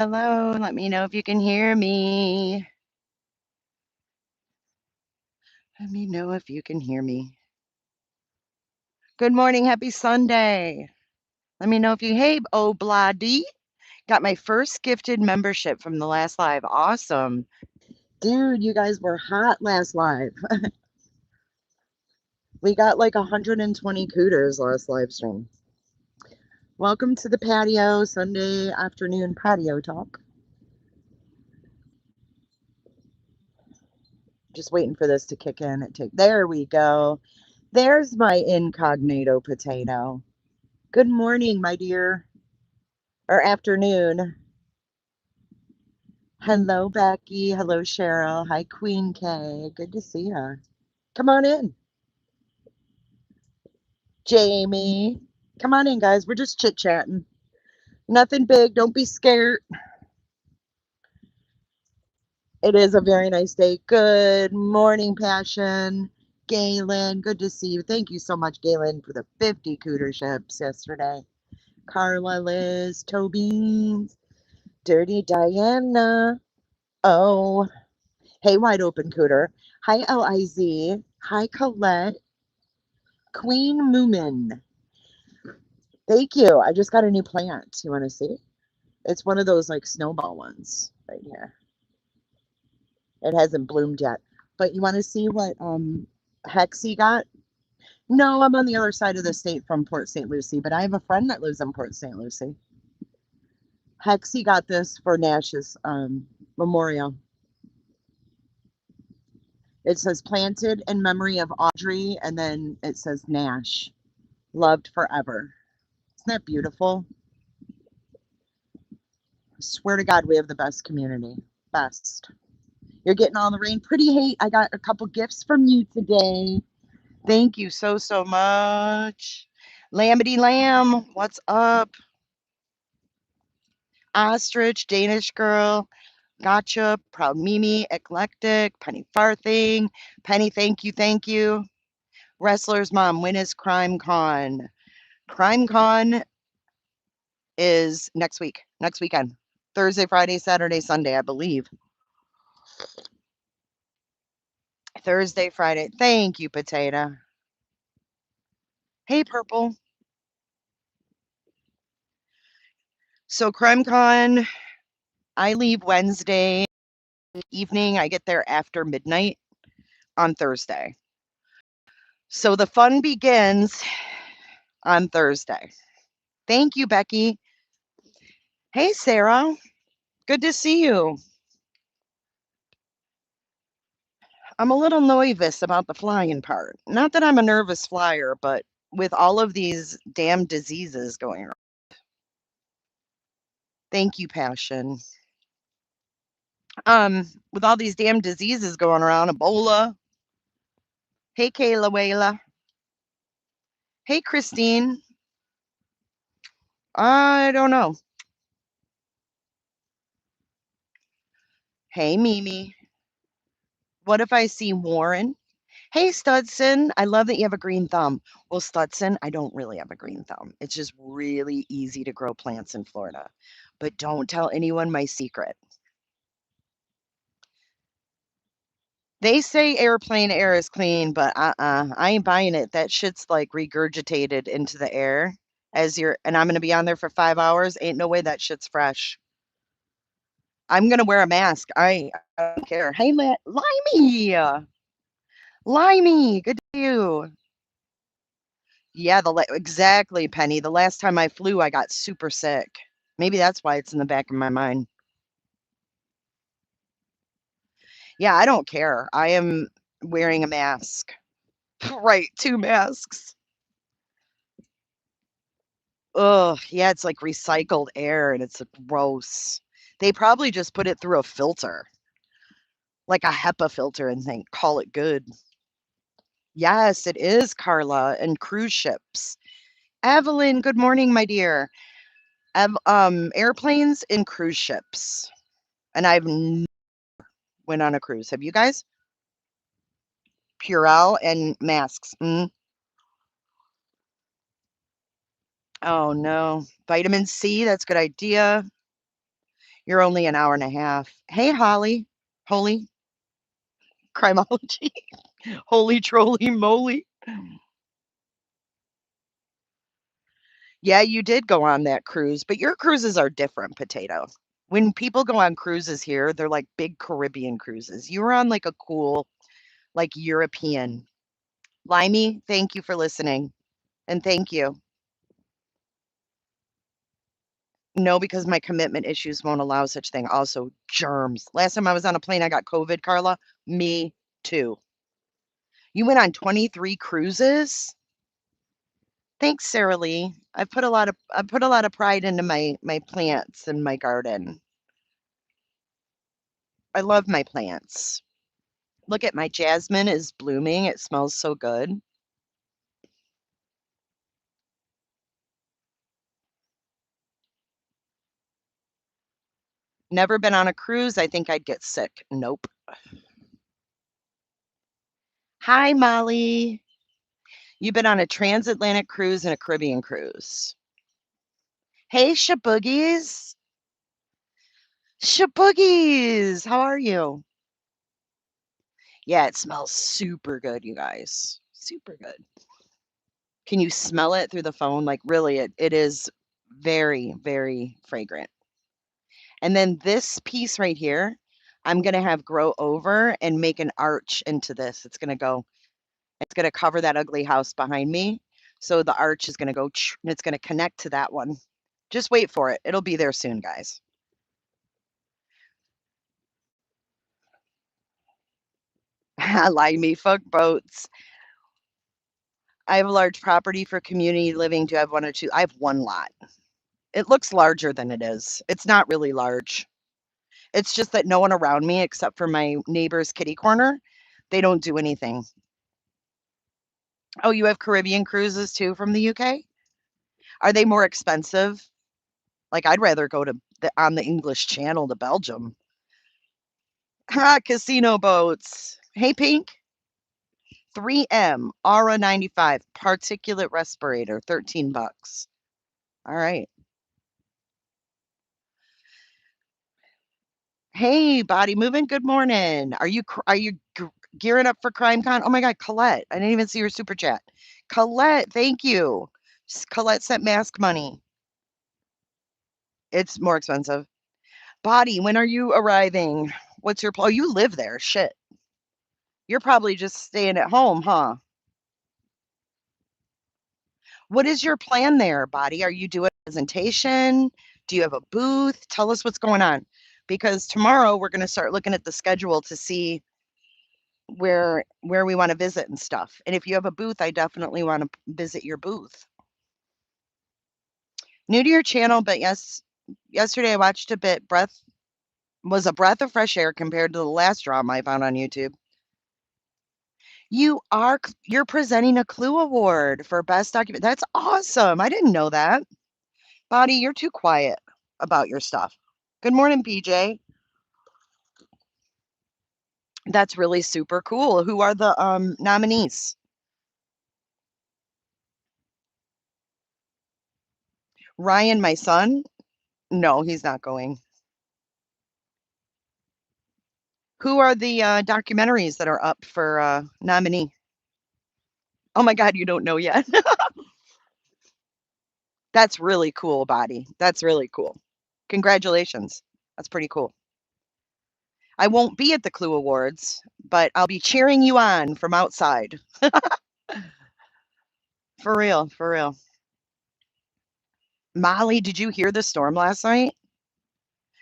Hello, let me know if you can hear me. Let me know if you can hear me. Good morning, happy Sunday. Let me know if you, hey, Obladi. Got my first gifted membership from the last live. Awesome. Dude, you guys were hot last live. We got like 120 cooters last live stream. Welcome to the patio, Sunday afternoon patio talk. Just waiting for this to kick in. There we go. There's my incognito potato. Good morning, my dear. Or afternoon. Hello, Becky. Hello, Cheryl. Hi, Queen K. Good to see you. Come on in. Jamie. Come on in, guys. We're just chit chatting. Nothing big. Don't be scared. It is a very nice day. Good morning, Passion. Galen, good to see you. Thank you so much, Galen, for the 50 cooter ships yesterday. Carla, Liz, Toby, Dirty Diana. Oh, hey, wide open cooter. Hi, Liz. Hi, Colette. Queen Moomin. Thank you. I just got a new plant. You want to see? It's one of those like snowball ones right here. It hasn't bloomed yet. But you want to see what Hexy got? No, I'm on the other side of the state from Port St. Lucie, but I have a friend that lives in Port St. Lucie. Hexy got this for Nash's memorial. It says planted in memory of Audrey, and then it says Nash, loved forever. Isn't that beautiful? I swear to God, we have the best community. Best. You're getting all the rain. Pretty hate. I got a couple gifts from you today. Thank you so, so much. Lambity Lamb, what's up? Ostrich, Danish girl, gotcha, proud Mimi, eclectic, Penny Farthing, Penny, thank you, thank you. Wrestler's mom, when is Crime Con? Crime Con is next week, next weekend. Thursday, Friday, Saturday, Sunday, I believe. Thursday, Friday. Thank you, Potato. Hey, Purple. So, Crime Con, I leave Wednesday evening. I get there after midnight on Thursday. So, the fun begins on Thursday. Thank you, Becky. Hey, Sarah. Good to see you. I'm a little nervous about the flying part. Not that I'm a nervous flyer, but with all of these damn diseases going around. Thank you, Passion. With all these damn diseases going around, Ebola. Hey, Kayla Wayla. Hey, Christine. I don't know. Hey, Mimi. What if I see Warren? Hey, Studson. I love that you have a green thumb. Well, Studson, I don't really have a green thumb. It's just really easy to grow plants in Florida. But don't tell anyone my secret. They say airplane air is clean, but I ain't buying it. That shit's like regurgitated into the air and I'm gonna be on there for 5 hours. Ain't no way that shit's fresh. I'm gonna wear a mask. I don't care. Hey, Limey, Limey, good to see you. Yeah, exactly, Penny. The last time I flew, I got super sick. Maybe that's why it's in the back of my mind. Yeah, I don't care. I am wearing a mask. Right, 2 masks. Ugh, yeah, it's like recycled air and it's gross. They probably just put it through a filter, like a HEPA filter, and think, call it good. Yes, it is, Carla, and cruise ships. Evelyn, good morning, my dear. Airplanes and cruise ships. And I've went on a cruise. Have you guys? Purell and masks. Oh no. Vitamin C, that's a good idea. You're only an hour and a half. Hey, Holly. Holy crimology. Holy trolley moly. Yeah, you did go on that cruise, but your cruises are different, Potato. When people go on cruises here, they're like big Caribbean cruises. You were on like a cool, like European. Limey, thank you for listening. And thank you. No, because my commitment issues won't allow such thing. Also, germs. Last time I was on a plane, I got COVID, Carla. Me too. You went on 23 cruises? Thanks, Sarah Lee. I put a lot of pride into my plants and my garden. I love my plants. Look at my jasmine is blooming. It smells so good. Never been on a cruise. I think I'd get sick. Nope. Hi, Molly. You've been on a transatlantic cruise and a Caribbean cruise. Hey, Shaboogies. Shaboogies. How are you? Yeah, it smells super good, you guys. Super good. Can you smell it through the phone? Like, really, it is very, very fragrant. And then this piece right here, I'm going to have grow over and make an arch into this. It's going to cover that ugly house behind me. So the arch is going to go, and it's going to connect to that one. Just wait for it. It'll be there soon, guys. Like me, fuck boats. I have a large property for community living. Do I have one or two? I have one lot. It looks larger than it is. It's not really large. It's just that no one around me, except for my neighbor's kitty corner, they don't do anything. Oh, you have Caribbean cruises too from the UK? Are they more expensive? Like, I'd rather go to on the English Channel to Belgium. Ha, casino boats. Hey, Pink. 3M Aura 95 particulate respirator, 13 bucks. All right. Hey, body moving. Good morning. Are you gearing up for CrimeCon? Oh my God, Colette. I didn't even see your super chat. Colette, thank you. Colette sent mask money. It's more expensive. Body, when are you arriving? What's your Oh, you live there. Shit. You're probably just staying at home, huh? What is your plan there, Body? Are you doing a presentation? Do you have a booth? Tell us what's going on. Because tomorrow we're going to start looking at the schedule to see where we want to visit and stuff. And if you have a booth, I definitely want to visit your booth. New to your channel, but yes, yesterday I watched a bit. Breath was a breath of fresh air compared to the last drama I found on YouTube. You're presenting a Clue Award for best document. That's awesome. I didn't know that. Body, you're too quiet about your stuff. Good morning, PJ. That's really super cool. Who are the nominees? Ryan, my son? No, he's not going. Who are the documentaries that are up for nominee? Oh my God, you don't know yet. That's really cool, Body. That's really cool. Congratulations. That's pretty cool. I won't be at the Clue Awards, but I'll be cheering you on from outside. For real, for real. Molly, did you hear the storm last night?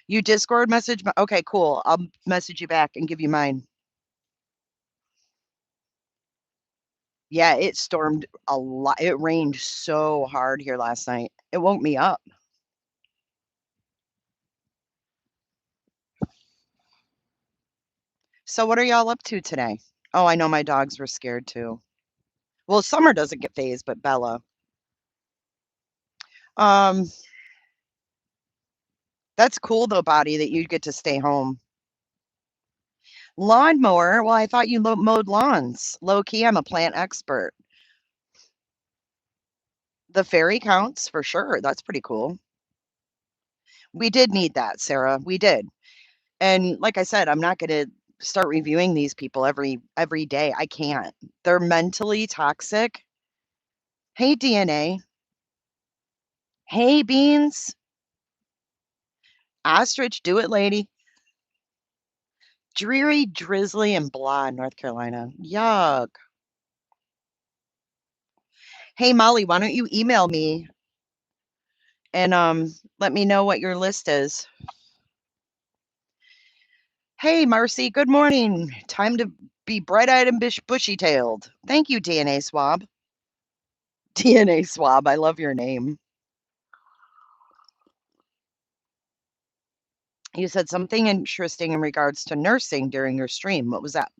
You Discord message? Okay, cool. I'll message you back and give you mine. Yeah, it stormed a lot. It rained so hard here last night. It woke me up. So what are y'all up to today? Oh, I know my dogs were scared too. Well, Summer doesn't get phased, but Bella. Um, that's cool though, Body, that you get to stay home. Lawnmower? Well, I thought you mowed lawns. Low key, I'm a plant expert. The fairy counts for sure. That's pretty cool. We did need that, Sarah. We did. And like I said, I'm not going to start reviewing these people every day. I can't. They're mentally toxic. Hey DNA. Hey Beans. Ostrich, do it, lady. Dreary, drizzly, and blah in North Carolina. Yuck. Hey Molly, why don't you email me and let me know what your list is. Hey Marcy, good morning. Time to be bright-eyed and bushy-tailed. Thank you, DNA Swab. DNA Swab, I love your name. You said something interesting in regards to nursing during your stream. What was that?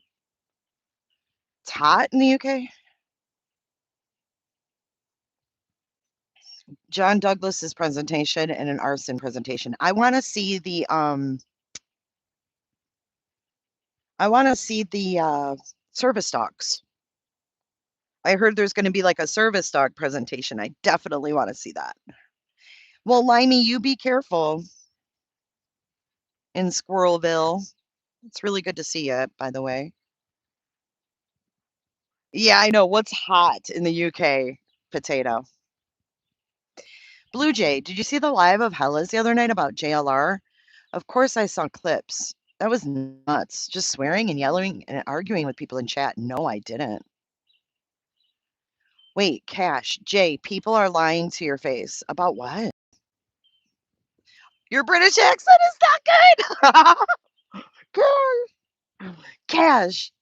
It's hot in the UK? John Douglas's presentation and an arson presentation. I want to see the service dogs. I heard there's going to be like a service dog presentation. I definitely want to see that. Well, Limey, you be careful in Squirrelville. It's really good to see you, by the way. Yeah, I know. What's hot in the UK? Potato. Blue Jay, did you see the live of Hella's the other night about JLR? Of course I saw clips. That was nuts. Just swearing and yelling and arguing with people in chat. No, I didn't. Wait, Cash, Jay, people are lying to your face. About what? Your British accent is not good. Cash,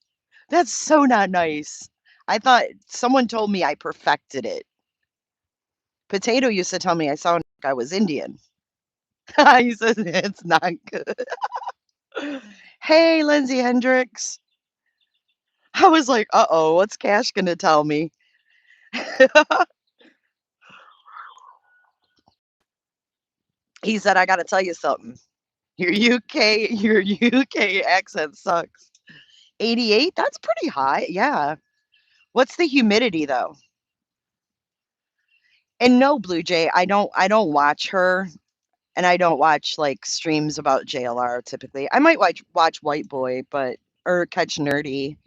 that's so not nice. I thought someone told me I perfected it. Potato used to tell me I sounded like I was Indian. He says it's not good. Hey, Lindsay Hendricks. I was like, uh-oh, what's Cash gonna tell me? He said, I gotta tell you something. Your UK accent sucks. 88? That's pretty high. Yeah. What's the humidity though? And no, Blue Jay, I don't watch her and I don't watch like streams about JLR typically. I might watch White Boy, but or catch Nerdy,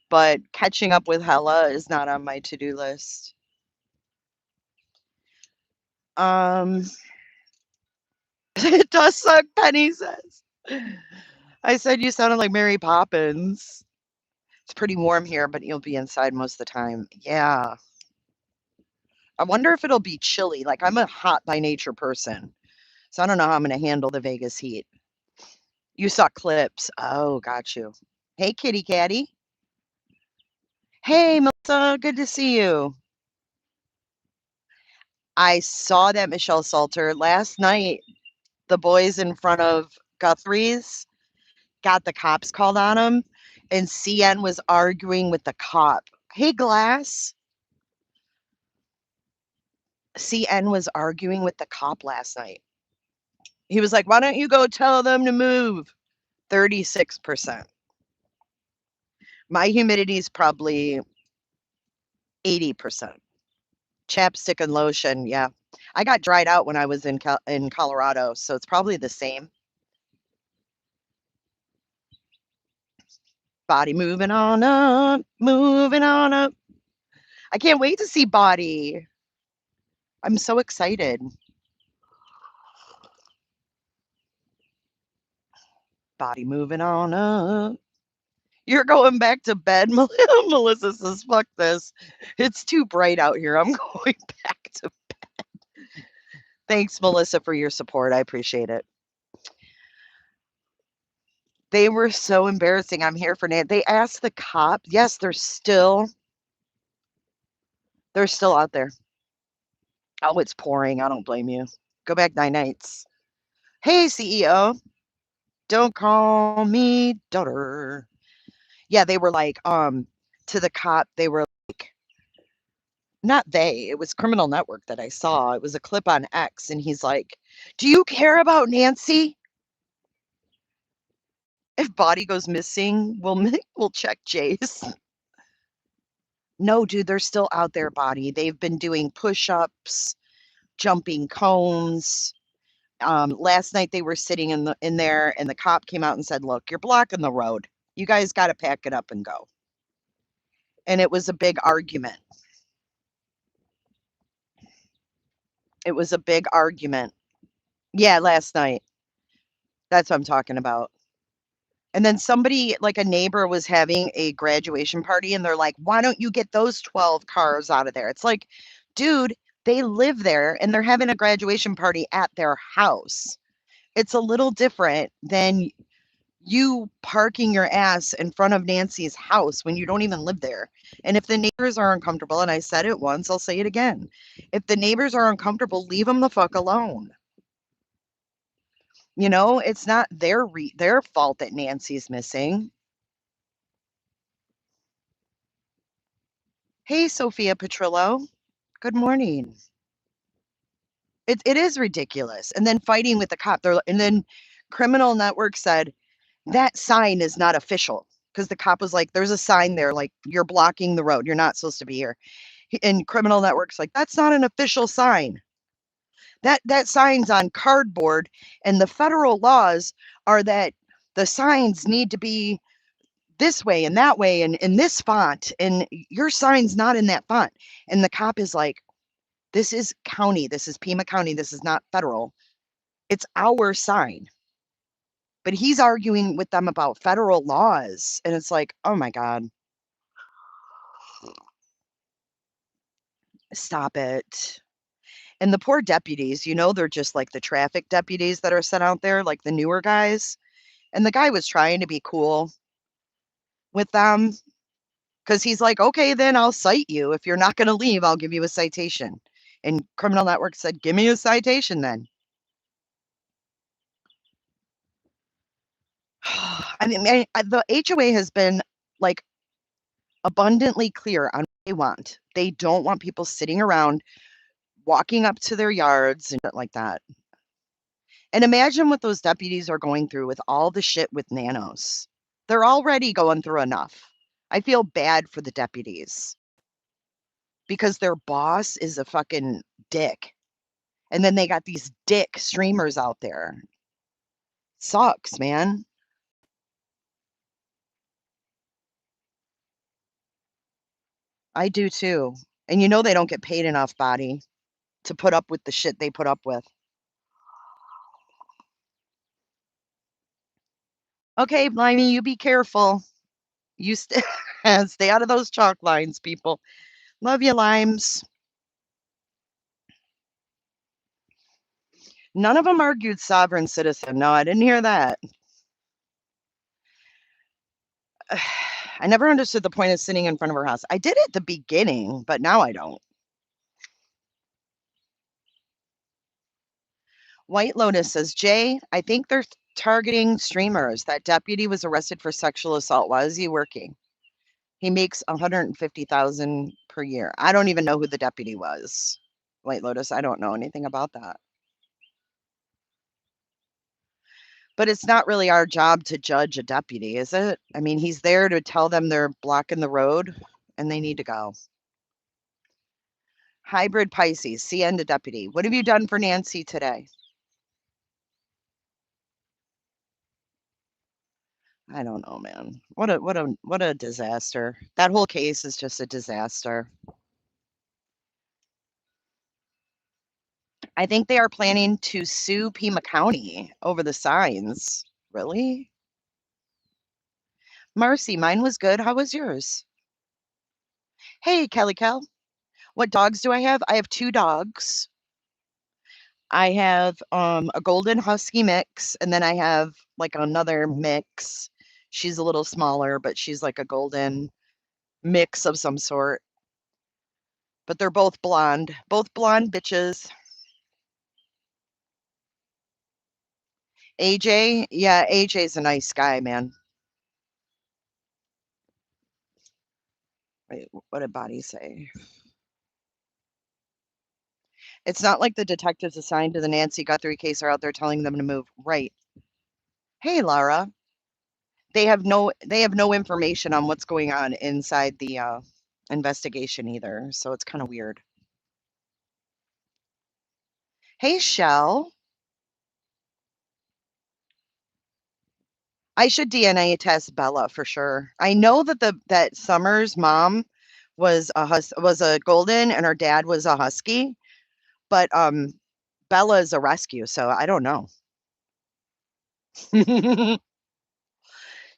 but catching up with Hella is not on my to-do list. Um it does suck, Penny says. I said you sounded like Mary Poppins. It's pretty warm here, but you'll be inside most of the time. Yeah. I wonder if it'll be chilly. Like I'm a hot by nature person. So I don't know how I'm going to handle the Vegas heat. You saw clips. Oh, got you. Hey, kitty catty. Hey, Melissa. Good to see you. I saw that Michelle Salter last night. The boys in front of Guthrie's got the cops called on them, and CN was arguing with the cop. Hey, Glass. CN was arguing with the cop last night. He was like, why don't you go tell them to move? 36%. My humidity is probably 80%. Chapstick and lotion, yeah. I got dried out when I was in Colorado, so it's probably the same. Body moving on up, moving on up. I can't wait to see Body. I'm so excited. Body moving on up. You're going back to bed, Melissa says, fuck this. It's too bright out here. I'm going back to bed. Thanks, Melissa, for your support. I appreciate it. They were so embarrassing. I'm here for Nate. They asked the cop. Yes, they're still out there. Oh, it's pouring. I don't blame you. Go back 9 nights. Hey, CEO. Don't call me daughter. Yeah, they were like, to the cop, they were like, not they, it was Criminal Network that I saw. It was a clip on X, and he's like, do you care about Nancy? If Body goes missing, we'll check Jace. No, dude, they're still out there, Body. They've been doing push-ups, jumping cones. Last night they were sitting in there, and the cop came out and said, "Look, you're blocking the road. You guys got to pack it up and go." And it was a big argument. It was a big argument. Yeah, last night. That's what I'm talking about. And then somebody, like a neighbor, was having a graduation party, and they're like, "Why don't you get those 12 cars out of there?" It's like, dude, they live there and they're having a graduation party at their house. It's a little different than you parking your ass in front of Nancy's house when you don't even live there. And if the neighbors are uncomfortable, and I said it once, I'll say it again. If the neighbors are uncomfortable, leave them the fuck alone. You know, it's not their fault that Nancy's missing. Hey, Sophia Petrillo. Good morning. It is ridiculous. And then fighting with the cop. And then Criminal Network said that sign is not official, because the cop was like, "There's a sign there, like you're blocking the road. You're not supposed to be here." And Criminal Network's like, "That's not an official sign. That sign's on cardboard, and the federal laws are that the signs need to be this way and that way and in this font, and your sign's not in that font." And the cop is like, "This is county. This is Pima County. This is not federal. It's our sign." But he's arguing with them about federal laws. And it's like, oh my God, stop it. And the poor deputies, they're just like the traffic deputies that are sent out there, like the newer guys. And the guy was trying to be cool with them, because he's like, "Okay, then I'll cite you. If you're not going to leave, I'll give you a citation." And Criminal Network said, "Give me a citation then." I mean, the HOA has been like abundantly clear on what they want. They don't want people sitting around walking up to their yards and shit like that. And imagine what those deputies are going through with all the shit with nanos. They're already going through enough. I feel bad for the deputies because their boss is a fucking dick. And then they got these dick streamers out there. Sucks, man. I do too. And they don't get paid enough, body, to put up with the shit they put up with. Okay, Blimey, you be careful. You stay out of those chalk lines, people. Love you, Limes. None of them argued sovereign citizen. No, I didn't hear that. I never understood the point of sitting in front of her house. I did at the beginning, but now I don't. White Lotus says, "Jay, I think they're targeting streamers. That deputy was arrested for sexual assault. Why is he working? He makes 150,000 per year." I don't even know who the deputy was. White Lotus, I don't know anything about that. But it's not really our job to judge a deputy, is it? I mean, he's there to tell them they're blocking the road and they need to go. Hybrid Pisces, CN to deputy. What have you done for Nancy today? I don't know, man. What a disaster. That whole case is just a disaster. I think they are planning to sue Pima County over the signs. Really? Marcy, mine was good. How was yours? Hey, Kelly Kel. What dogs do I have? I have 2 dogs. I have a golden husky mix, and then I have like another mix. She's a little smaller, but she's like a golden mix of some sort. But they're both blonde bitches. AJ, yeah, AJ's a nice guy, man. Wait, what did Body say? It's not like the detectives assigned to the Nancy Guthrie case are out there telling them to move. Right. Hey, Laura. They have no information on what's going on inside the investigation either, so it's kind of weird. Hey, Shell. I should DNA test Bella for sure. I know that that Summer's mom was a golden and her dad was a husky, but Bella is a rescue, so I don't know.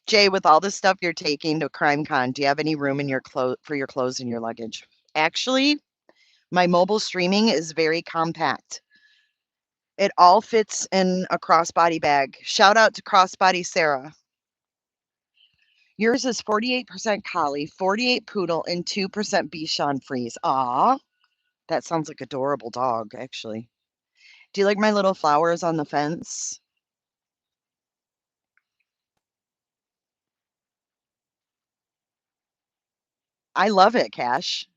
Jay, with all the stuff you're taking to CrimeCon, do you have any room in your for your clothes and your luggage? Actually, my mobile streaming is very compact. It all fits in a crossbody bag. Shout out to Crossbody Sarah. Yours is 48% collie, 48 poodle, and 2% Bichon Frise. Aw, that sounds like adorable dog, actually. Do you like my little flowers on the fence? I love it, Cash.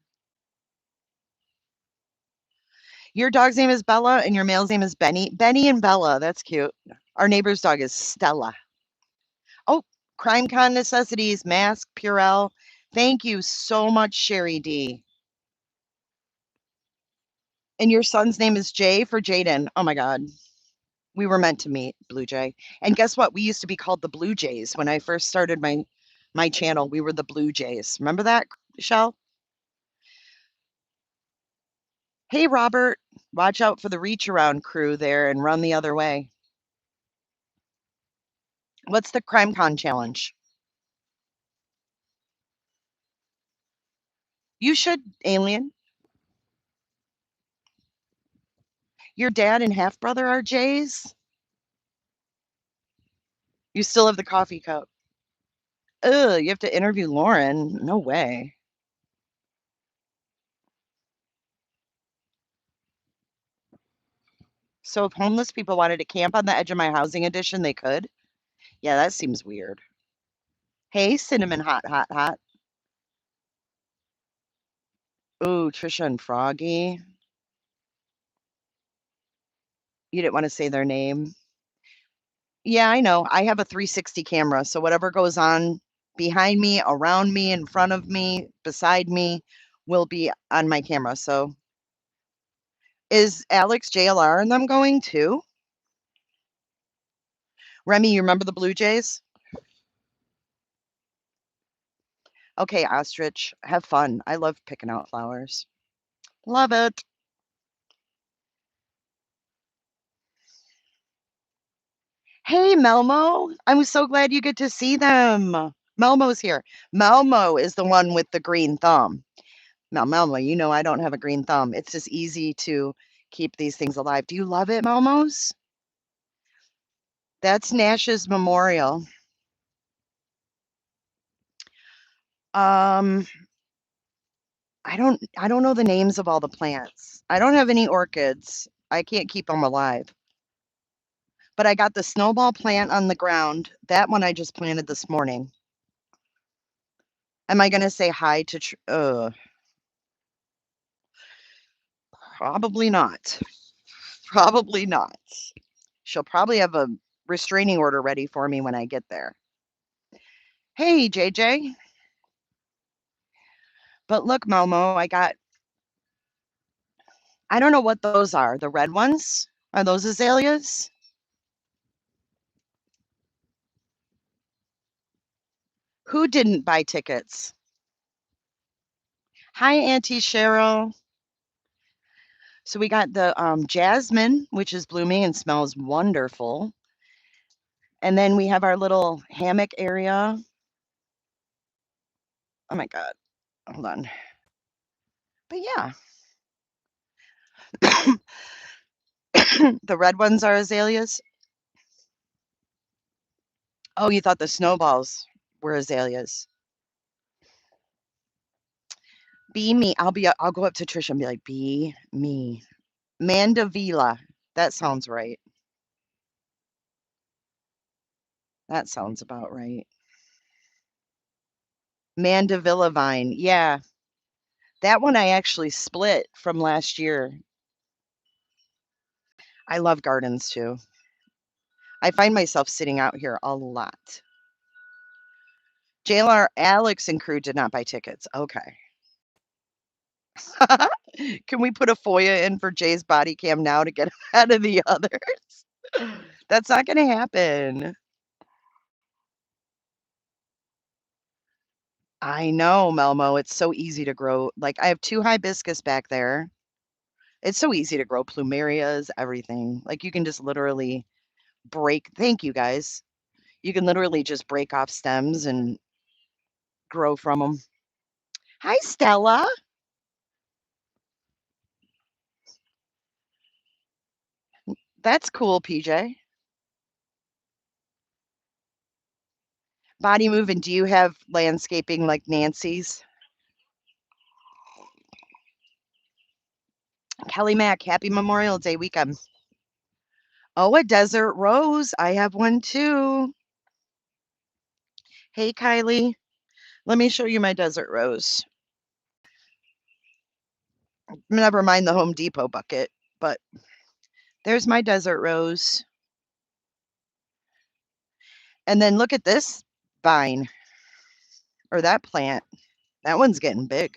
Your dog's name is Bella and your male's name is Benny. Benny and Bella, that's cute. Our neighbor's dog is Stella. Oh, CrimeCon necessities, mask, Purell. Thank you so much, Sherry D. And your son's name is Jay for Jaden. Oh my God. We were meant to meet, Blue Jay. And guess what? We used to be called the Blue Jays when I first started my channel. We were the Blue Jays. Remember that, Shell? Hey, Robert, watch out for the reach around crew there and run the other way. What's the CrimeCon challenge? You should, Alien. Your dad and half brother are Jays? You still have the coffee cup. Ugh, you have to interview Lauren. No way. So if homeless people wanted to camp on the edge of my housing addition, they could? Yeah, that seems weird. Hey, Cinnamon Hot Hot Hot. Ooh, Trisha and Froggy. You didn't want to say their name. Yeah, I know. I have a 360 camera, so whatever goes on behind me, around me, in front of me, beside me will be on my camera. So is Alex JLR and them going too? Remy, you remember the Blue Jays? Okay, Ostrich, have fun. I love picking out flowers. Love it. Hey, Melmo. I'm so glad you get to see them. Melmo's here. Melmo is the one with the green thumb. Now, Melmo, you know I don't have a green thumb. It's just easy to keep these things alive. Do you love it, Melmos? That's Nash's memorial. Um, I don't know the names of all the plants. I don't have any orchids. I can't keep them alive. But I got the snowball plant on the ground. That one I just planted this morning. Am I going to say hi to probably not. Probably not. She'll probably have a restraining order ready for me when I get there. Hey, JJ. But look, Momo, I don't know what those are. The red ones? Are those azaleas? Who didn't buy tickets? Hi, Auntie Cheryl. So we got the jasmine, which is blooming and smells wonderful. And then we have our little hammock area. Oh my God. Hold on. But yeah. The red ones are azaleas. Oh, you thought the snowballs were azaleas. Be me. I'll go up to Trisha and be like, be me. Mandavila. That sounds right. That sounds about right. Mandavilla vine. Yeah. That one I actually split from last year. I love gardens too. I find myself sitting out here a lot. JLR, Alex, and crew did not buy tickets. Okay. Can we put a FOIA in for Jay's body cam now to get ahead of the others? That's not going to happen. I know, Melmo. It's so easy to grow. Like, I have 2 hibiscus back there. It's so easy to grow plumerias, everything. Like, you can just literally break thank you, guys. You can literally just break off stems and grow from them. Hi, Stella. That's cool, PJ. Body moving, do you have landscaping like Nancy's? Kelly Mack, happy Memorial Day weekend. Oh, a desert rose. I have one too. Hey, Kylie. Let me show you my desert rose. Never mind the Home Depot bucket, but there's my desert rose. And then look at this vine or that plant. That one's getting big.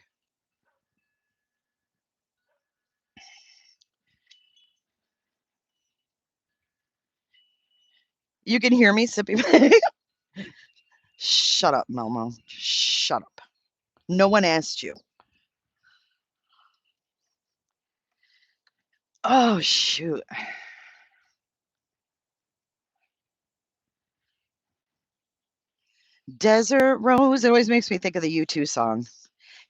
You can hear me sipping. Shut up, Melmo. Shut up. No one asked you. Oh, shoot. Desert Rose. It always makes me think of the U2 song.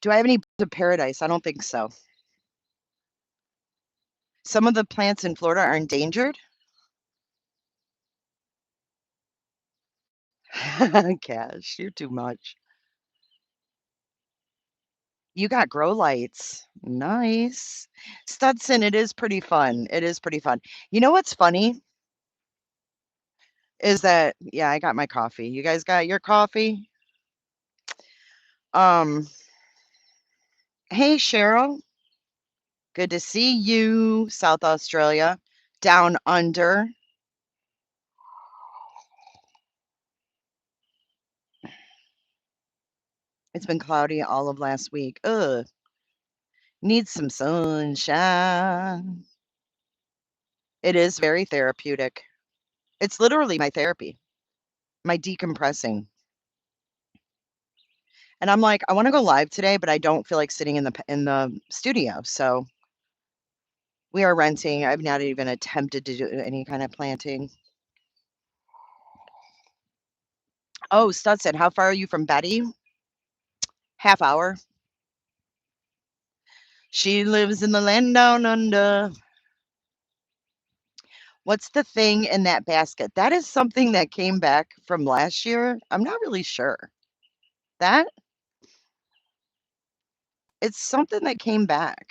Do I have any birds of paradise? I don't think so. Some of the plants in Florida are endangered. Cash, you're too much. You got grow lights. Nice. Studson, it is pretty fun. It is pretty fun. You know what's funny is that, yeah, I got my coffee. You guys got your coffee? Um, hey, Cheryl. Good to see you, South Australia. Down under. It's been cloudy all of last week. Ugh. Need some sunshine. It is very therapeutic. It's literally my therapy, my decompressing. And I'm like, I want to go live today, but I don't feel like sitting in the studio. So we are renting. I've not even attempted to do any kind of planting. Oh, Stud said, how far are you from Betty? Half hour. She lives in the land down under. What's the thing in that basket? That is something that came back from last year. I'm not really sure. That it's something that came back,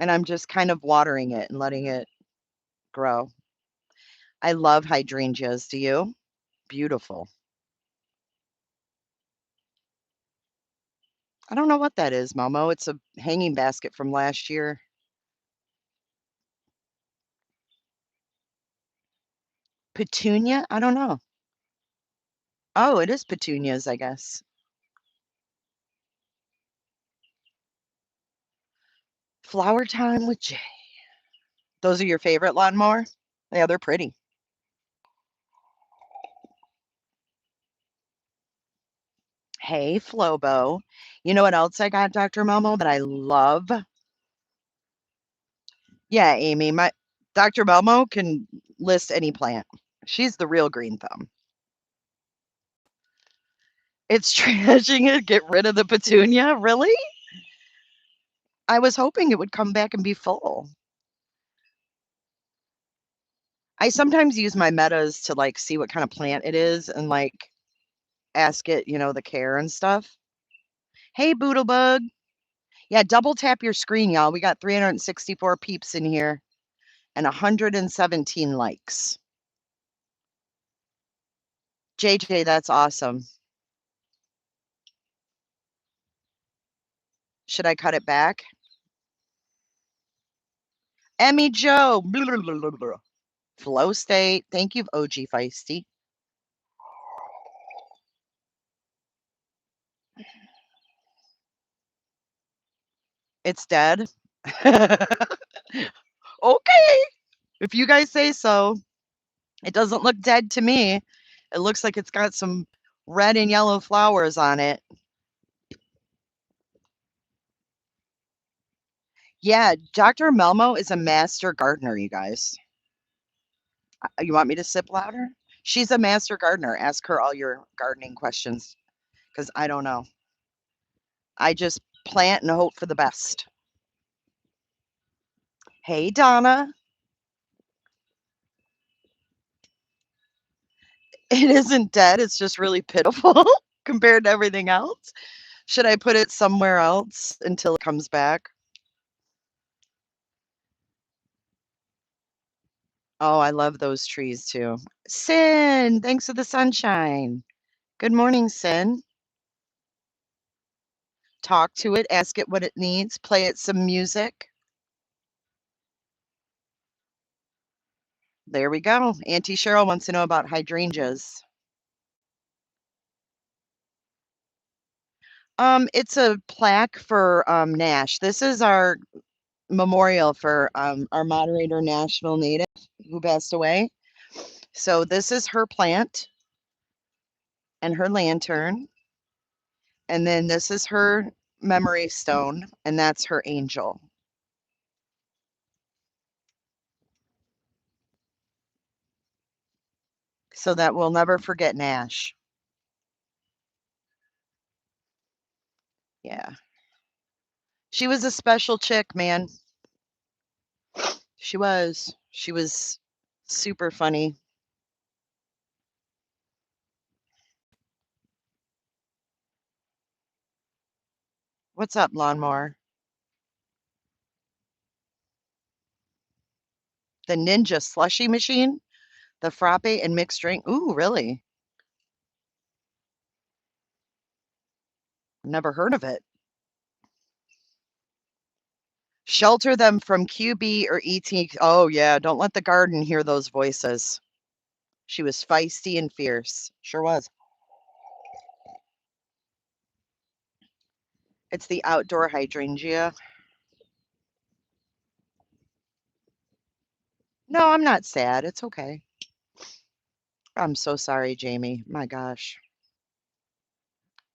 and I'm just kind of watering it and letting it grow. I love hydrangeas. Do you? Beautiful. I don't know what that is, Momo. It's a hanging basket from last year. Petunia? I don't know. Oh, it is petunias, I guess. Flower time with Jay. Those are your favorite lawnmower? Yeah, they're pretty. Hey, Flobo. You know what else I got, Dr. Momo, that I love? Yeah, Amy, my Dr. Momo can list any plant. She's the real green thumb. It's trashing it. Get rid of the petunia? Really? I was hoping it would come back and be full. I sometimes use my metas to like see what kind of plant it is and like ask it, the care and stuff. Hey, Boodlebug. Yeah, double tap your screen, y'all. We got 364 peeps in here and 117 likes. JJ, that's awesome. Should I cut it back? Emmy Joe. Blah, blah, blah, blah. Flow state. Thank you, OG Feisty. It's dead. Okay. If you guys say so. It doesn't look dead to me. It looks like it's got some red and yellow flowers on it. Yeah, Dr. Melmo is a master gardener, you guys. You want me to sip louder? She's a master gardener. Ask her all your gardening questions because I don't know. I just plant and hope for the best. Hey, Donna. It isn't dead. It's just really pitiful compared to everything else. Should I put it somewhere else until it comes back? Oh, I love those trees too. Sin, thanks for the sunshine. Good morning, Sin. Talk to it, ask it what it needs, play it some music. There we go. Auntie Cheryl wants to know about hydrangeas. It's a plaque for Nash. This is our memorial for our moderator, National Native, who passed away. So this is her plant and her lantern. And then this is her memory stone, and that's her angel. So that we'll never forget Nash. Yeah. She was a special chick, man. She was. She was super funny. What's up, lawnmower? The Ninja slushy machine? The frappe and mixed drink? Ooh, really? Never heard of it. Shelter them from QB or ET. Oh, yeah. Don't let the garden hear those voices. She was feisty and fierce. Sure was. It's the outdoor hydrangea. No, I'm not sad. It's okay. I'm so sorry, Jamie. My gosh.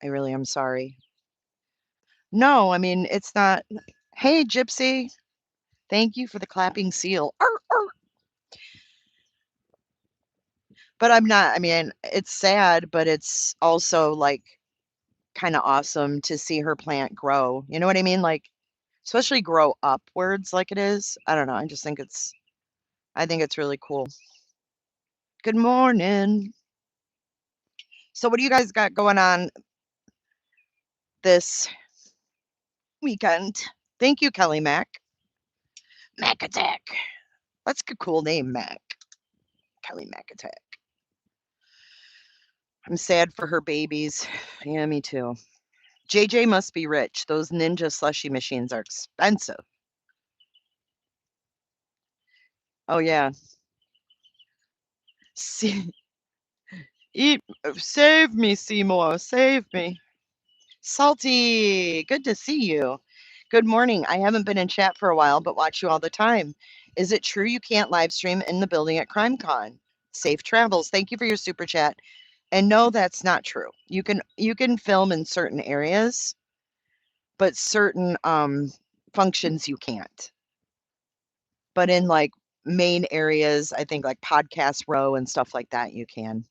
I really am sorry. No, I mean, it's not. Hey, Gypsy. Thank you for the clapping seal. Arr, arr. But I'm not, I mean, it's sad, but it's also like kind of awesome to see her plant grow. You know what I mean? Like, especially grow upwards like it is. I don't know. I think it's really cool. Good morning. So, what do you guys got going on this weekend? Thank you, Kelly Mac. Mac Attack. That's a cool name, Mac. Kelly Mac Attack. I'm sad for her babies. Yeah, me too. JJ must be rich. Those Ninja slushy machines are expensive. Oh, yeah. See, save me, Seymour. Save me. Salty, good to see you. Good morning. I haven't been in chat for a while, but watch you all the time. Is it true you can't live stream in the building at CrimeCon? Safe travels. Thank you for your super chat. And no, that's not true. You can film in certain areas, but certain functions you can't. But in like main areas, I think like podcast row and stuff like that, you can.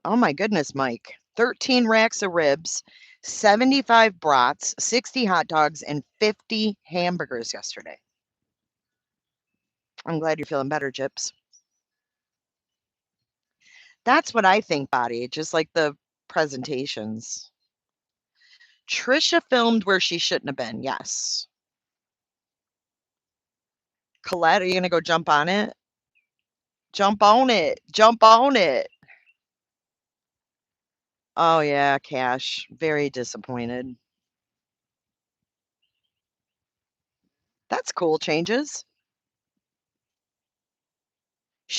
Oh my goodness, Mike. 13 racks of ribs, 75 brats, 60 hot dogs, and 50 hamburgers yesterday. I'm glad you're feeling better, Gyps. That's what I think, Body, just like the presentations. Trisha filmed where she shouldn't have been, yes. Colette, are you going to go jump on it? Jump on it. Jump on it. Oh, yeah, Cash. Very disappointed. That's cool changes.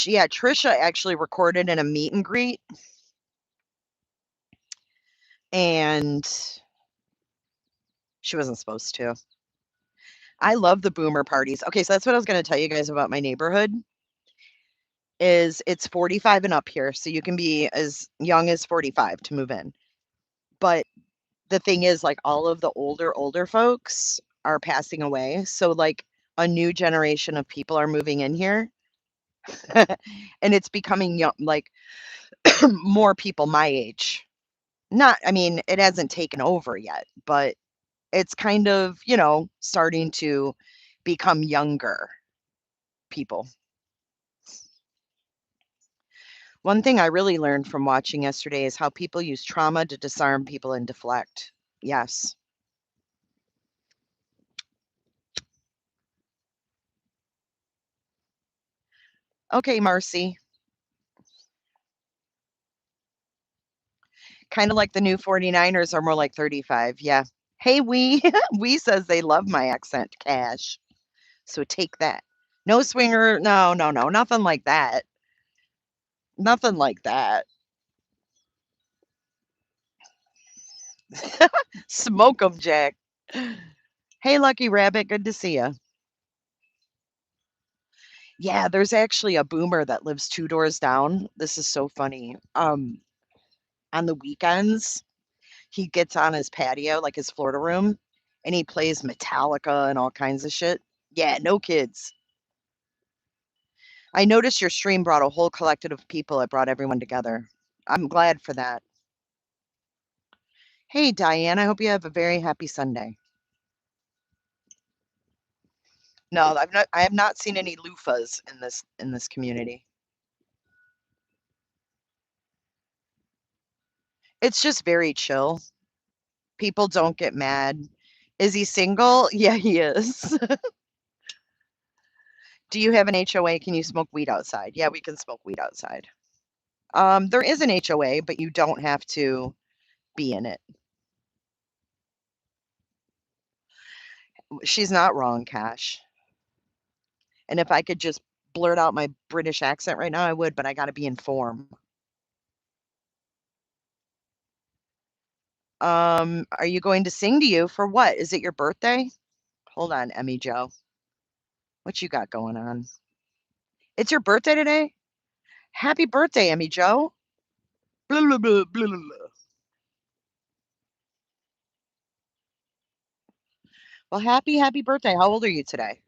Yeah, Trisha actually recorded in a meet and greet. And she wasn't supposed to. I love the boomer parties. Okay, so that's what I was going to tell you guys about my neighborhood. Is it's 45 and up here, so you can be as young as 45 to move in. But the thing is, like, all of the older folks are passing away. So, like, a new generation of people are moving in here. And it's becoming young, like, more people my age. Not, I mean, it hasn't taken over yet, but it's kind of, starting to become younger people. One thing I really learned from watching yesterday is how people use trauma to disarm people and deflect. Yes. Okay, Marcy. Kind of like the new 49ers are more like 35. Yeah. Hey, we we says they love my accent, Cash. So take that. No swinger. No, no, no. Nothing like that. Nothing like that. Smoke 'em, Jack. Hey, Lucky Rabbit. Good to see you. Yeah, there's actually a boomer that lives 2 doors down. This is so funny. On the weekends, he gets on his patio, like his Florida room, and he plays Metallica and all kinds of shit. Yeah, no kids. I noticed your stream brought a whole collective of people. It brought everyone together. I'm glad for that. Hey, Diane, I hope you have a very happy Sunday. No, I have not seen any loofahs in this community. It's just very chill. People don't get mad. Is he single? Yeah, he is. Do you have an HOA? Can you smoke weed outside? Yeah, we can smoke weed outside. There is an HOA, but you don't have to be in it. She's not wrong, Cash. And if I could just blurt out my British accent right now, I would, but I got to be in form. Are you going to sing to you for what? Is it your birthday? Hold on, Emmy Joe. What you got going on? It's your birthday today? Happy birthday, Emmy Joe. Blah, blah, blah, blah, blah, blah. Well, happy birthday. How old are you today?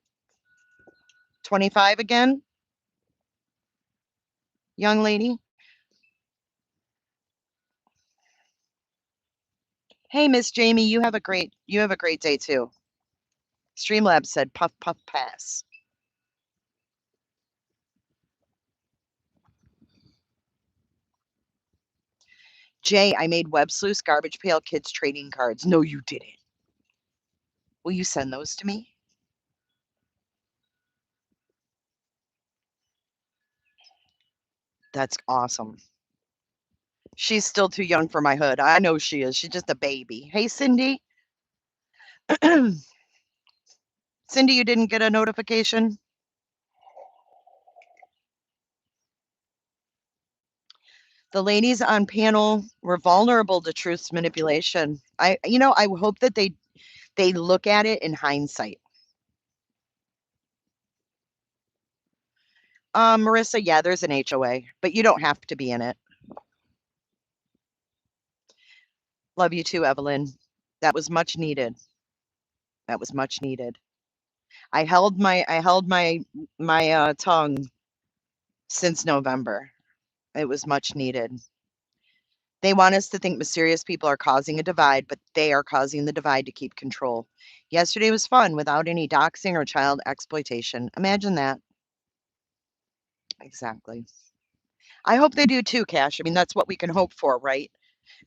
25 again? Young lady? Hey, Miss Jamie, you have a great day too. Streamlabs said puff puff pass. Jay, I made web sleuths garbage pail kids trading cards. No, you didn't. Will you send those to me? That's awesome. She's still too young for my hood. I know she is. She's just a baby. Hey, Cindy. Cindy, you didn't get a notification? The ladies on panel were vulnerable to truth's manipulation. I hope that they look at it in hindsight. Marissa, yeah, there's an HOA, but you don't have to be in it. Love you too, Evelyn. That was much needed. That was much needed. I held my tongue since November. It was much needed. They want us to think mysterious people are causing a divide, but they are causing the divide to keep control. Yesterday was fun without any doxing or child exploitation. Imagine that. Exactly. I hope they do too, Cash. I mean, that's what we can hope for, right?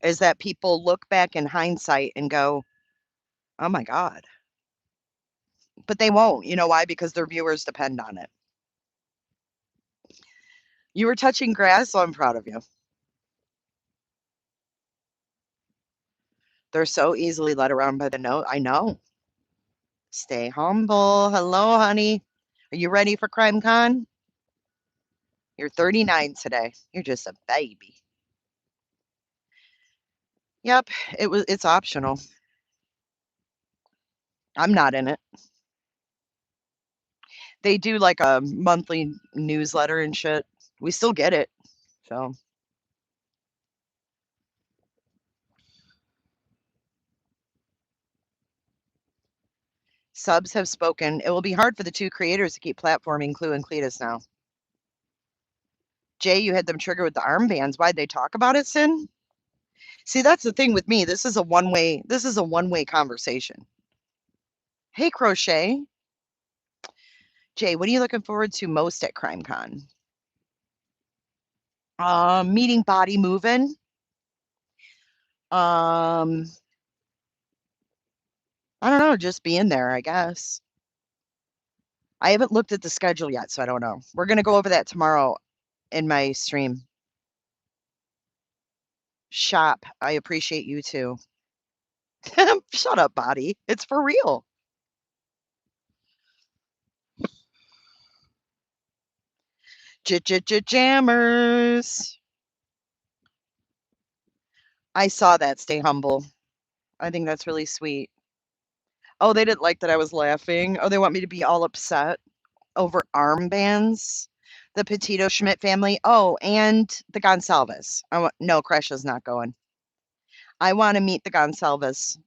Is that people look back in hindsight and go, oh my God. But they won't. You know why? Because their viewers depend on it. You were touching grass, so I'm proud of you. They're so easily led around by the note. I know. Stay humble. Hello, honey. Are you ready for Crime Con? You're 39 today. You're just a baby. Yep, it's optional. I'm not in it. They do like a monthly newsletter and shit. We still get it. So Subs have spoken. It will be hard for the two creators to keep platforming Clue and Cletus now. Jay, you had them trigger with the armbands. Why'd they talk about it, Sin? See, that's the thing with me. This is a one-way conversation. Hey, Crochet. Jay, what are you looking forward to most at CrimeCon? Meeting Body Movin'. I don't know, just being there, I guess. I haven't looked at the schedule yet, so I don't know. We're going to go over that tomorrow in my stream. Shop. I appreciate you too. Shut up, Body. It's for real. Jammers. I saw that. Stay humble. I think that's really sweet. Oh, they didn't like that I was laughing. Oh, they want me to be all upset over armbands. The Petito Schmidt family. Oh, and the Gonsalves. No, Cresha's not going. I want to meet the Gonsalves.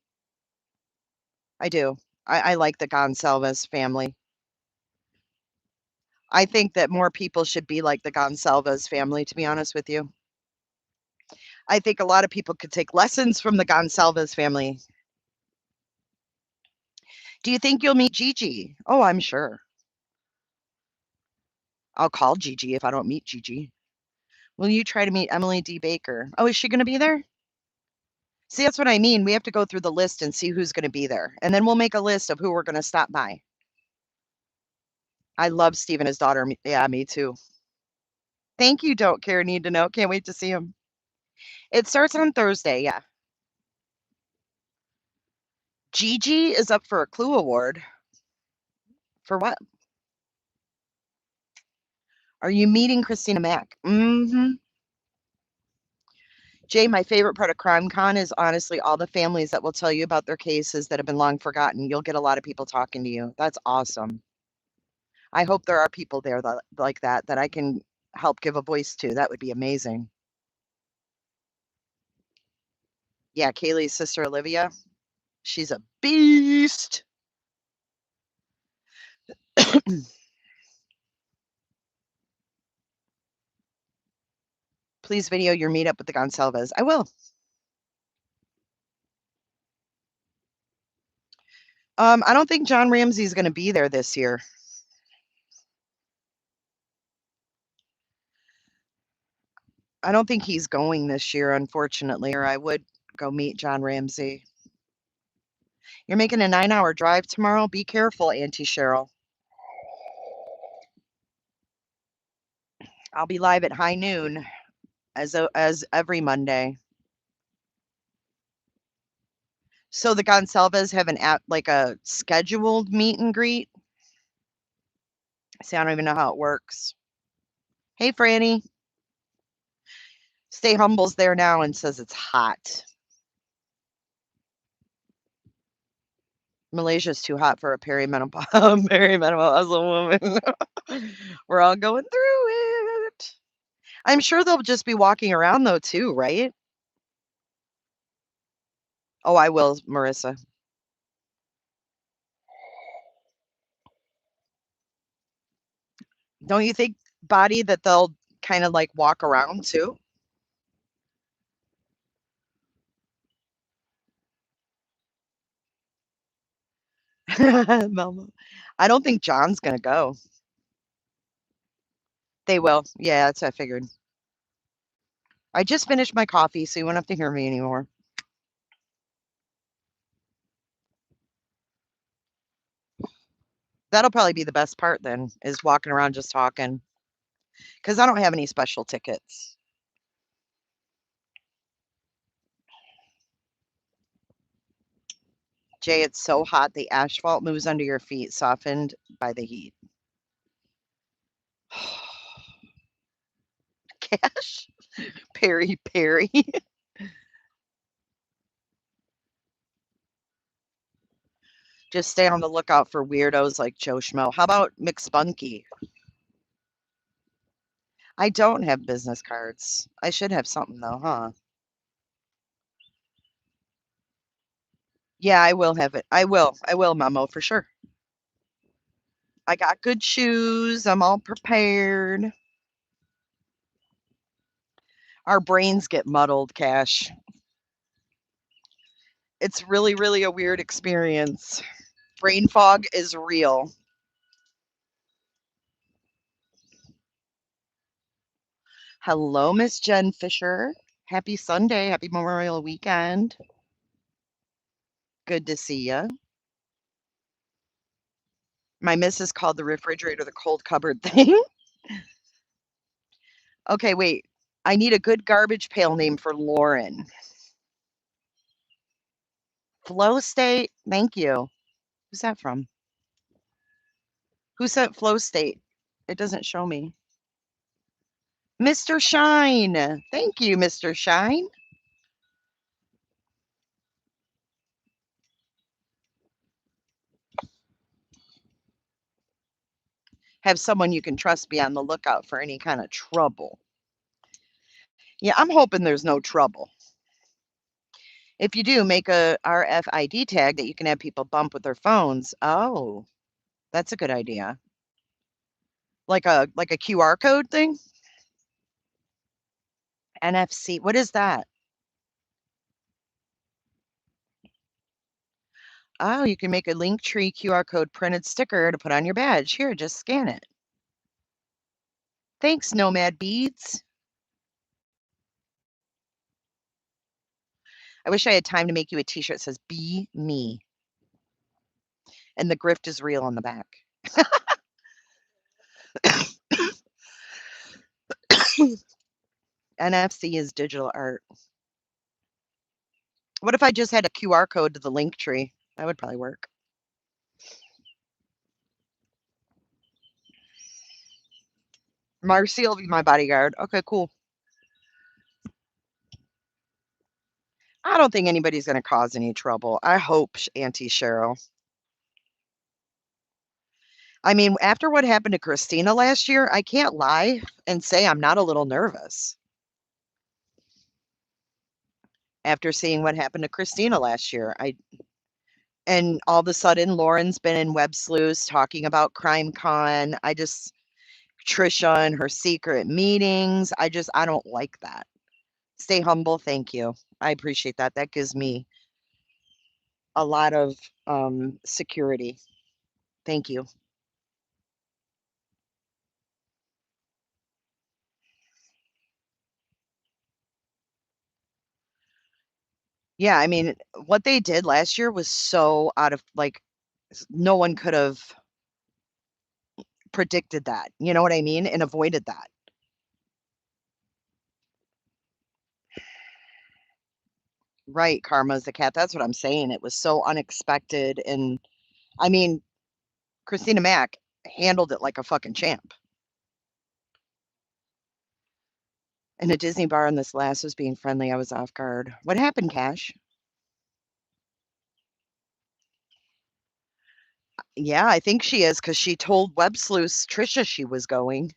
I do. I like the Gonsalves family. I think that more people should be like the Gonsalves family, to be honest with you. I think a lot of people could take lessons from the Gonsalves family. Do you think you'll meet Gigi? Oh, I'm sure. I'll call Gigi if I don't meet Gigi. Will you try to meet Emily D. Baker? Oh, is she going to be there? See, that's what I mean. We have to go through the list and see who's going to be there. And then we'll make a list of who we're going to stop by. I love Steve and his daughter. Yeah, me too. Thank you, Don't Care, Need to Know. Can't wait to see him. It starts on Thursday, yeah. Gigi is up for a Clue Award. For what? Are you meeting Christina Mack? Mm-hmm. Jay, my favorite part of CrimeCon is honestly all the families that will tell you about their cases that have been long forgotten. You'll get a lot of people talking to you. That's awesome. I hope there are people there like that I can help give a voice to. That would be amazing. Yeah, Kaylee's sister Olivia. She's a beast. Please video your meetup with the Gonsalves. I will. I don't think John Ramsey's going to be there this year. I don't think he's going this year, unfortunately, or I would go meet John Ramsey. You're making a 9-hour drive tomorrow? Be careful, Auntie Cheryl. I'll be live at high noon as every Monday. So the Gonsalves have like a scheduled meet and greet? See, I don't even know how it works. Hey, Franny. Stay Humble's there now and says it's hot. Malaysia's too hot for a perimenopausal woman. We're all going through it. I'm sure they'll just be walking around, though, too, right? Oh, I will, Marissa. Don't you think, Body, that they'll kind of like walk around, too? Melma. I don't think John's going to go. They will. Yeah, that's what I figured. I just finished my coffee, so you won't have to hear me anymore. That'll probably be the best part then, is walking around just talking. Because I don't have any special tickets. Jay, it's so hot the asphalt moves under your feet, softened by the heat. Cash? Perry. Just stay on the lookout for weirdos like Joe Schmo. How about McSpunky? I don't have business cards. I should have something though, huh? Yeah, I will have it. I will, Memo, for sure. I got good shoes. I'm all prepared. Our brains get muddled, Cash. It's really, really a weird experience. Brain fog is real. Hello, Miss Jen Fisher. Happy Sunday. Happy Memorial Weekend. Good to see you. My missus called the refrigerator the cold cupboard thing. Okay, wait. I need a good garbage pail name for Lauren. Flow State. Thank you. Who's that from? Who sent Flow State? It doesn't show me. Mr. Shine. Thank you, Mr. Shine. Have someone you can trust be on the lookout for any kind of trouble. Yeah, I'm hoping there's no trouble. If you do, make a RFID tag that you can have people bump with their phones. Oh, that's a good idea. Like a QR code thing? NFC. What is that? Oh, you can make a Linktree QR code printed sticker to put on your badge. Here, just scan it. Thanks, Nomad Beads. I wish I had time to make you a t-shirt that says "Be Me." And the grift is real on the back. NFC is digital art. What if I just had a QR code to the Linktree? That would probably work. Marcy will be my bodyguard. Okay, cool. I don't think anybody's going to cause any trouble. I hope, Auntie Cheryl. I mean, after what happened to Christina last year, I can't lie and say I'm not a little nervous. After seeing what happened to Christina last year, and all of a sudden Lauren's been in Web Sleuths talking about Crime Con. Trisha and her secret meetings. I don't like that. Stay humble. Thank you. I appreciate that. That gives me a lot of security. Thank you. Yeah, I mean, what they did last year was so out of like, no one could have predicted that. You know what I mean? And avoided that. Right, Karma's the cat. That's what I'm saying. It was so unexpected. And I mean, Christina Mack handled it like a fucking champ. In a Disney bar, and this lass was being friendly. I was off guard. What happened, Cash? Yeah, I think she is because she told Web Sleuths Trisha she was going.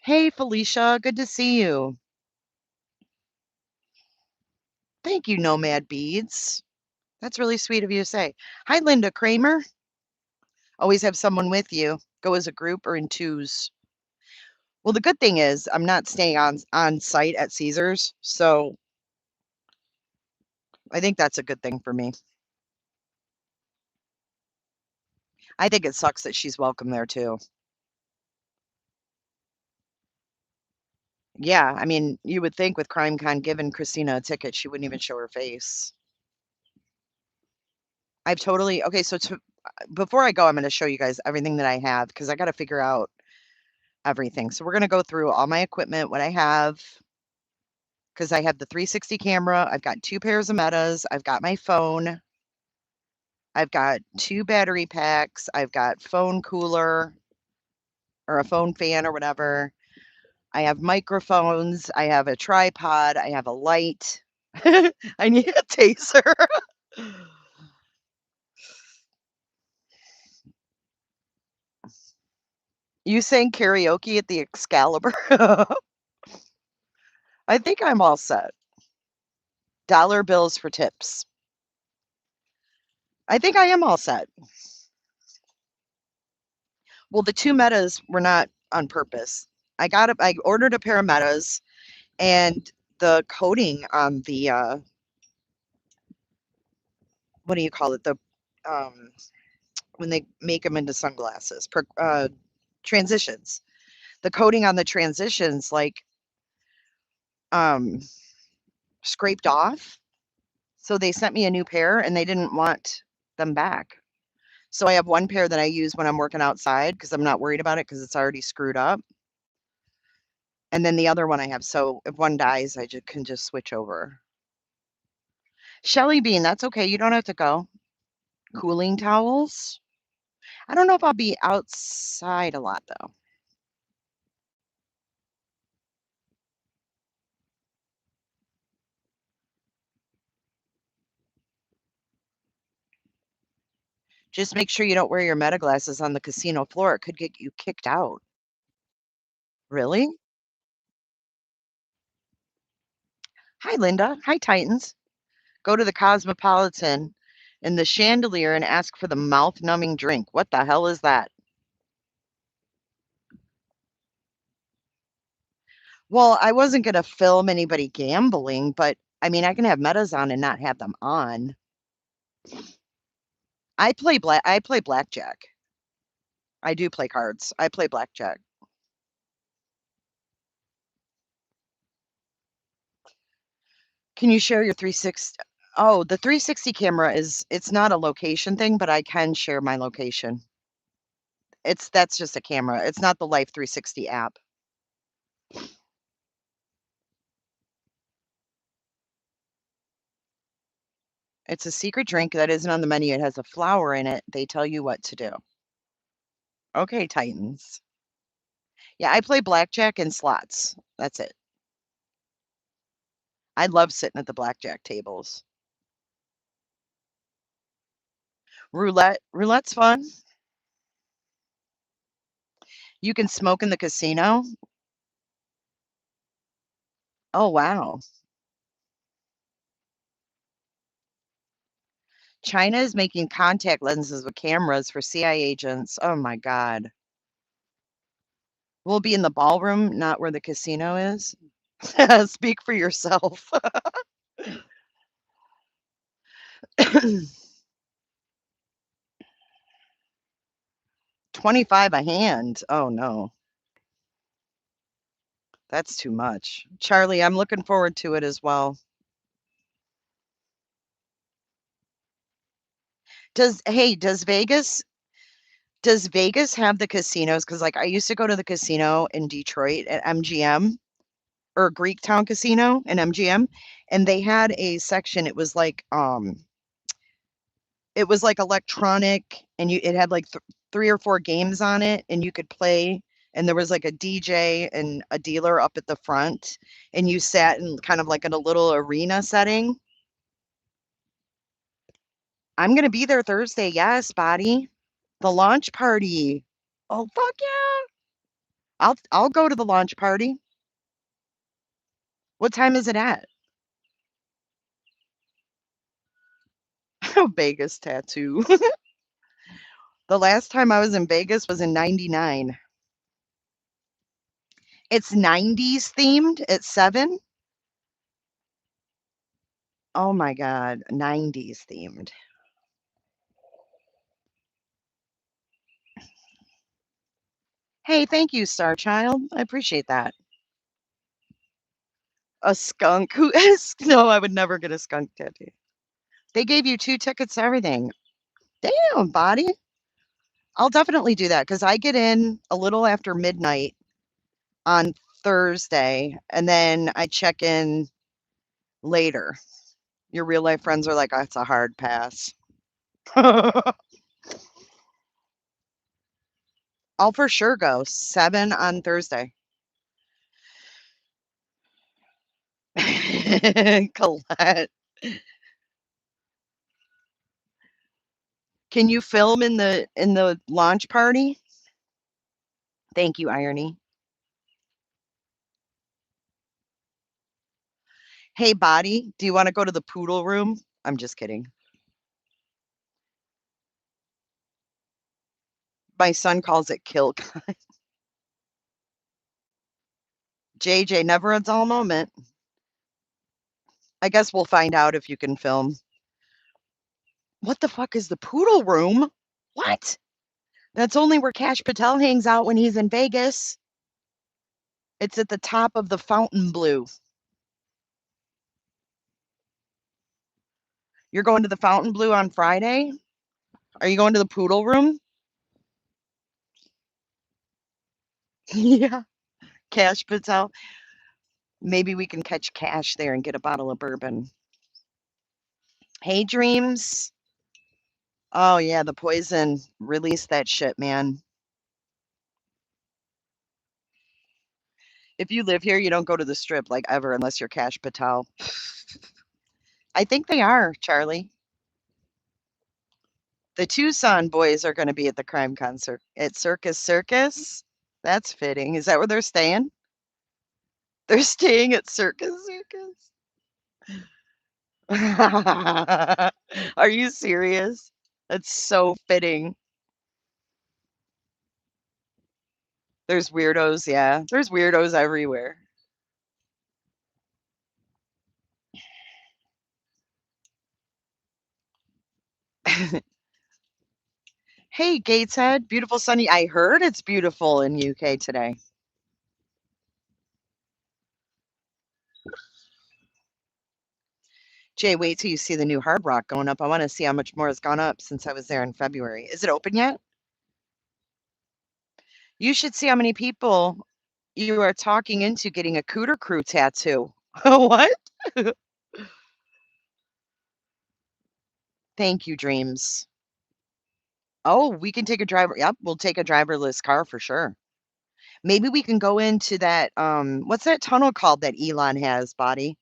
Hey, Felicia, good to see you. Thank you, Nomad Beads. That's really sweet of you to say. Hi, Linda Kramer. Always have someone with you. Go as a group or in twos. Well, the good thing is I'm not staying on site at Caesars, so I think that's a good thing for me. I think it sucks that she's welcome there too. Yeah, I mean, you would think with CrimeCon giving Christina a ticket, she wouldn't even show her face. I've totally okay, so before I go, I'm gonna show you guys everything that I have because I gotta figure out everything. So we're gonna go through all my equipment, what I have, because I have the 360 camera, I've got 2 pairs of Metas, I've got my phone, I've got 2 battery packs, I've got phone cooler or a phone fan or whatever. I have microphones, I have a tripod, I have a light. I need a taser. You sang karaoke at the Excalibur? I think I'm all set. Dollar bills for tips. I think I am all set. Well, the 2 Metas were not on purpose. I ordered a pair of Metas, and the coating on the, what do you call it? Um, when they make them into sunglasses, transitions. The coating on the transitions, like, um, scraped off. So they sent me a new pair, and they didn't want them back. So I have one pair that I use when I'm working outside because 'cause I'm not worried about it because it's already screwed up. And then the other one I have, so if one dies, I can just switch over. Shelly Bean, that's okay. You don't have to go. Cooling towels. I don't know if I'll be outside a lot though. Just make sure you don't wear your meta glasses on the casino floor. It could get you kicked out. Really? Hi, Linda. Hi, Titans. Go to the Cosmopolitan in the chandelier and ask for the mouth numbing drink. What the hell is that? Well, I wasn't gonna film anybody gambling, but I mean, I can have metas on and not have them on. I play blackjack. I do play cards. I play blackjack. Can you share your 360? Oh, the 360 camera it's not a location thing, but I can share my location. That's just a camera. It's not the Life 360 app. It's a secret drink that isn't on the menu. It has a flower in it. They tell you what to do. Okay, Titans. Yeah, I play blackjack and slots. That's it. I love sitting at the blackjack tables. Roulette's fun. You can smoke in the casino. Oh, wow. China is making contact lenses with cameras for CIA agents. Oh my God. We'll be in the ballroom, not where the casino is. Speak for yourself. 25 a hand. Oh no, that's too much. Charlie, I'm looking forward to it as well. Does Vegas have the casinos? Because like I used to go to the casino in Detroit at MGM or Greektown Casino in MGM, and they had a section. It was like electronic, and it had like 3 or 4 games on it, and you could play. And there was like a DJ and a dealer up at the front, and you sat in kind of like in a little arena setting. I'm gonna be there Thursday. Yes, Body. The launch party. Oh fuck yeah! I'll go to the launch party. What time is it at? Vegas tattoo. The last time I was in Vegas was in '99. It's '90s themed at 7. Oh my god, '90s themed. Hey, thank you, Star Child. I appreciate that. A skunk? Who is? No, I would never get a skunk tattoo. They gave you 2 tickets, everything. Damn, Body. I'll definitely do that because I get in a little after midnight on Thursday, and then I check in later. Your real life friends are like, "Oh, it's a hard pass." I'll for sure go 7 on Thursday. Colette, can you film in the launch party? Thank you, Irony. Hey, Body, do you want to go to the poodle room? I'm just kidding. My son calls it kill. JJ, never a dull moment. I guess we'll find out if you can film. What the fuck is the poodle room? What? That's only where Cash Patel hangs out when he's in Vegas. It's at the top of the Fountain Blue. You're going to the Fountain Blue on Friday? Are you going to the poodle room? Yeah. Cash Patel. Maybe we can catch Cash there and get a bottle of bourbon. Hey, Dreams. Oh, yeah, the Poison. Release that shit, man. If you live here, you don't go to the Strip, like, ever, unless you're Cash Patel. I think they are, Charlie. The Tucson boys are gonna be at the crime concert at Circus Circus. That's fitting. Is that where they're staying? They're staying at Circus Circus? Are you serious? That's so fitting. There's weirdos, yeah. There's weirdos everywhere. Hey, Gateshead, beautiful sunny. I heard it's beautiful in UK today. Jay, wait till you see the new Hard Rock going up. I want to see how much more has gone up since I was there in February. Is it open yet? You should see how many people you are talking into getting a Cooter Crew tattoo. What? Thank you, Dreams. Oh, we can take a driver. Yep, we'll take a driverless car for sure. Maybe we can go into that, what's that tunnel called that Elon has, Body?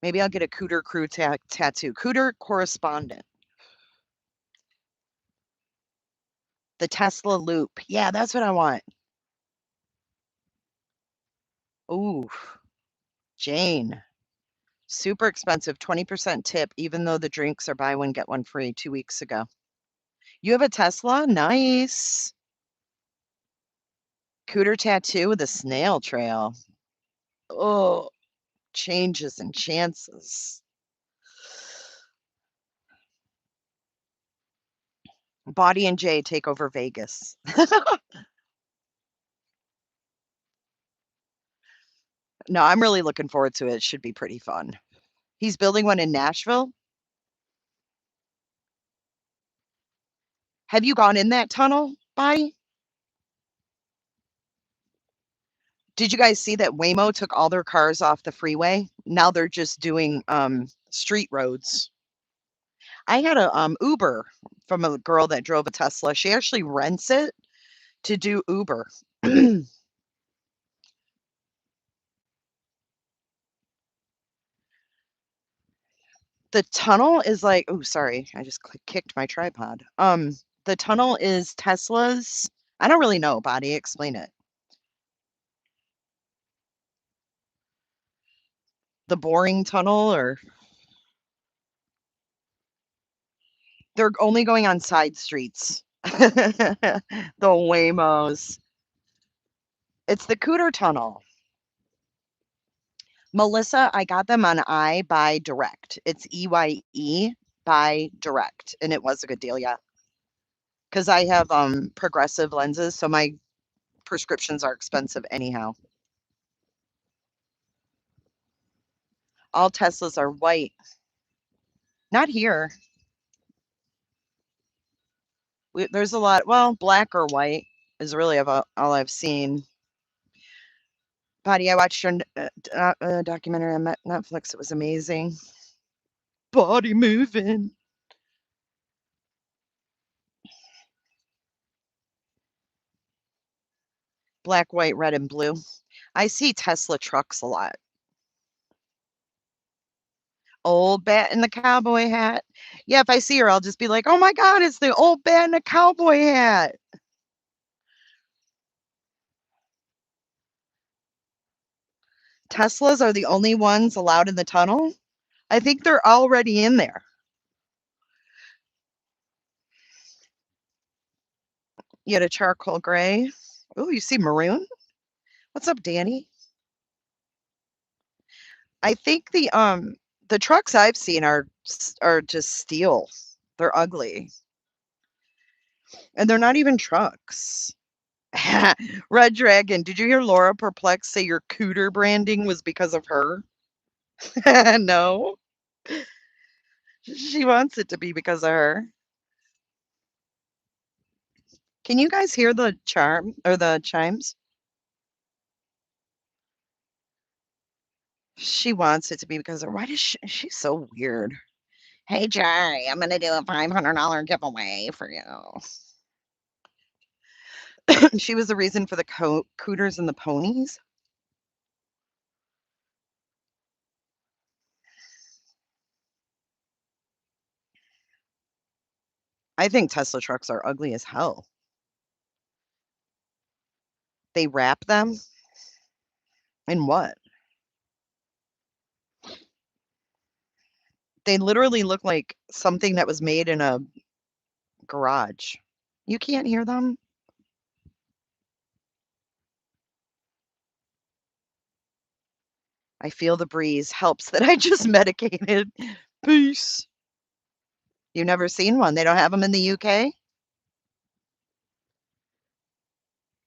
Maybe I'll get a Cooter Crew tattoo. Cooter correspondent. The Tesla Loop. Yeah, that's what I want. Ooh, Jane. Super expensive, 20% tip, even though the drinks are buy one, get one free 2 weeks ago. You have a Tesla? Nice. Cooter tattoo with a snail trail. Oh, changes and chances. Body and Jay take over Vegas. No, I'm really looking forward to it. It should be pretty fun. He's building one in Nashville. Have you gone in that tunnel, Body? Did you guys see that Waymo took all their cars off the freeway? Now they're just doing street roads. I had a Uber from a girl that drove a Tesla. She actually rents it to do Uber. The tunnel is like, oh, sorry, I just kicked my tripod. The tunnel is Tesla's. I don't really know, Body. Explain it. The boring tunnel, or they're only going on side streets. The Waymos. It's the Cooter Tunnel. Melissa, I got them on I Buy Direct. It's EYE Buy Direct, and it was a good deal, yeah. Because I have progressive lenses, so my prescriptions are expensive anyhow. All Teslas are white. Not here. There's a lot. Well, black or white is really about all I've seen. Body, I watched your documentary on Netflix. It was amazing. Body moving. Black, white, red, and blue. I see Tesla trucks a lot. Old bat in the cowboy hat. Yeah, if I see her, I'll just be like, oh my God, it's the old bat in a cowboy hat. Teslas are the only ones allowed in the tunnel? I think they're already in there. You had a charcoal gray. Oh, you see maroon? What's up, Danny? I think the trucks I've seen are just steel. They're ugly. And they're not even trucks. Red Dragon, did you hear Laura Perplex say your cooter branding was because of her? No. She wants it to be because of her. Can you guys hear the charm or the chimes? She wants it to be because of why does she's so weird. Hey Jay, I'm gonna do a $500 giveaway for you. She was the reason for the cooters and the ponies. I think Tesla trucks are ugly as hell. They wrap them in what? They literally look like something that was made in a garage. You can't hear them? I feel the breeze helps that I just medicated. Peace. You've never seen one. They don't have them in the UK?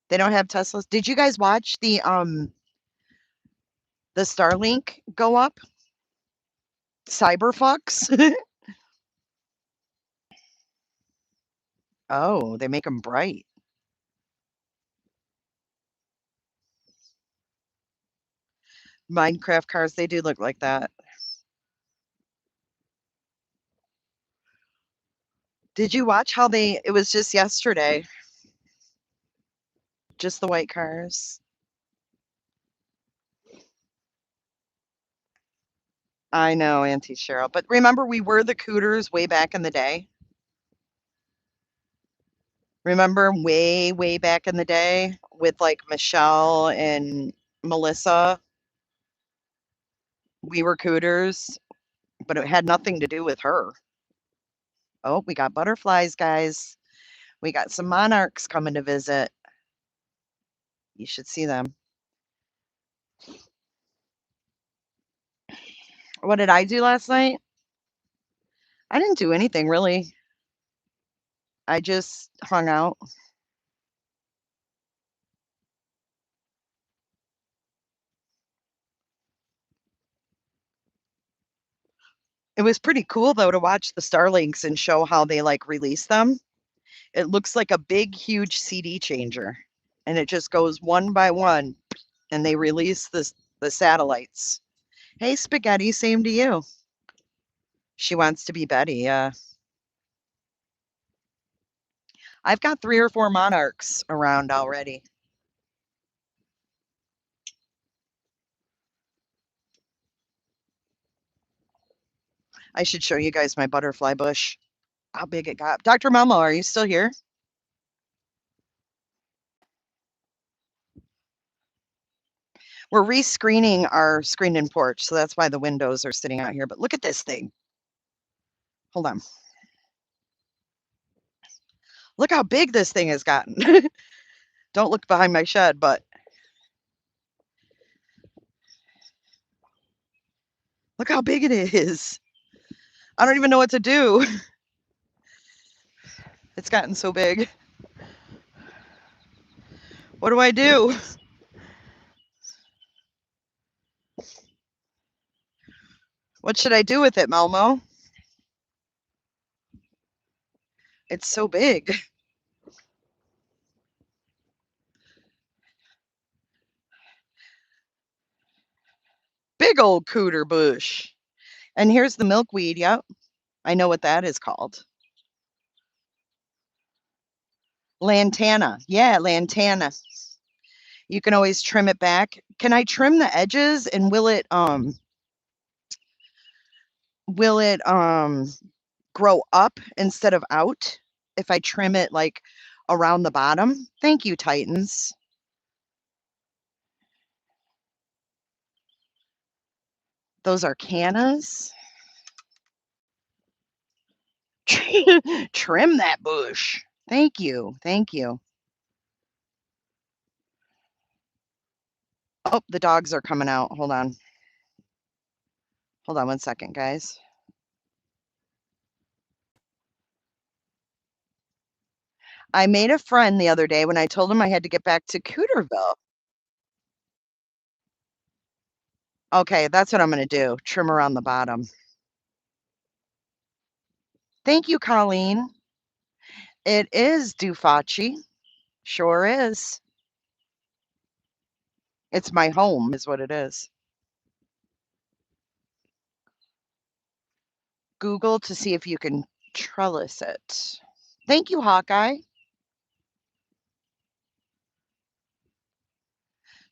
They don't have Teslas. Did you guys watch the Starlink go up? Cyberfucks? Oh, they make them bright. Minecraft cars, they do look like that. Did you watch how it was just yesterday, just the white cars? I know, Auntie Cheryl. But remember, we were the cooters way back in the day? Remember way, way back in the day with like Michelle and Melissa? We were cooters, but it had nothing to do with her. Oh, we got butterflies, guys. We got some monarchs coming to visit. You should see them. What did I do last night? I didn't do anything really. I just hung out. It was pretty cool though to watch the Starlinks and show how they like release them. It looks like a big, huge CD changer, and it just goes one by one, and they release the satellites. Hey, Spaghetti, same to you. She wants to be Betty. Yeah, I've got 3 or 4 monarchs around already. I should show you guys my butterfly bush. How big it got. Dr. Melmo, are you still here? We're rescreening our screened-in porch, so that's why the windows are sitting out here. But look at this thing. Hold on. Look how big this thing has gotten. Don't look behind my shed, but look how big it is. I don't even know what to do. It's gotten so big. What do I do? What should I do with it, Melmo? It's so big. Big old cooter bush. And here's the milkweed. Yep. I know what that is called. Lantana. Yeah, lantana. You can always trim it back. Can I trim the edges and will it grow up instead of out if I trim it like around the bottom? Thank you, Titans. Those are cannas. Trim that bush. Thank you. Thank you. Oh, the dogs are coming out. Hold on. Hold on 1 second, guys. I made a friend the other day when I told him I had to get back to Cooterville. Okay, that's what I'm going to do. Trim around the bottom. Thank you, Colleen. It is Dufaci. Sure is. It's my home, is what it is. Google to see if you can trellis it. Thank you, Hawkeye.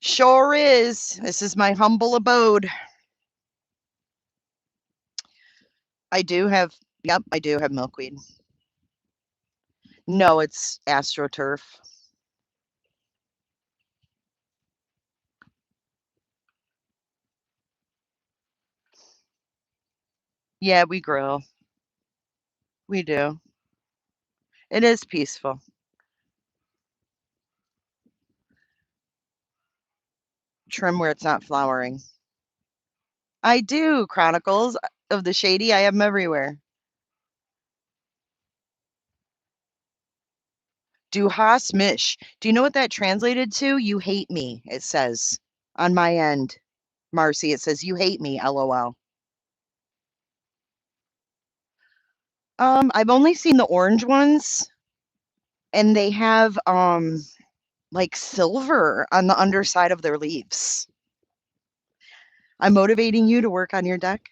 Sure is. This is my humble abode. I do have milkweed. No, it's AstroTurf. Yeah, we grill. We do. It is peaceful. Trim where it's not flowering. I do. Chronicles of the Shady. I have them everywhere. Du hast mich. Do you know what that translated to? You hate me, it says on my end. Marcy, it says you hate me, LOL. I've only seen the orange ones, and they have like silver on the underside of their leaves. I'm motivating you to work on your deck.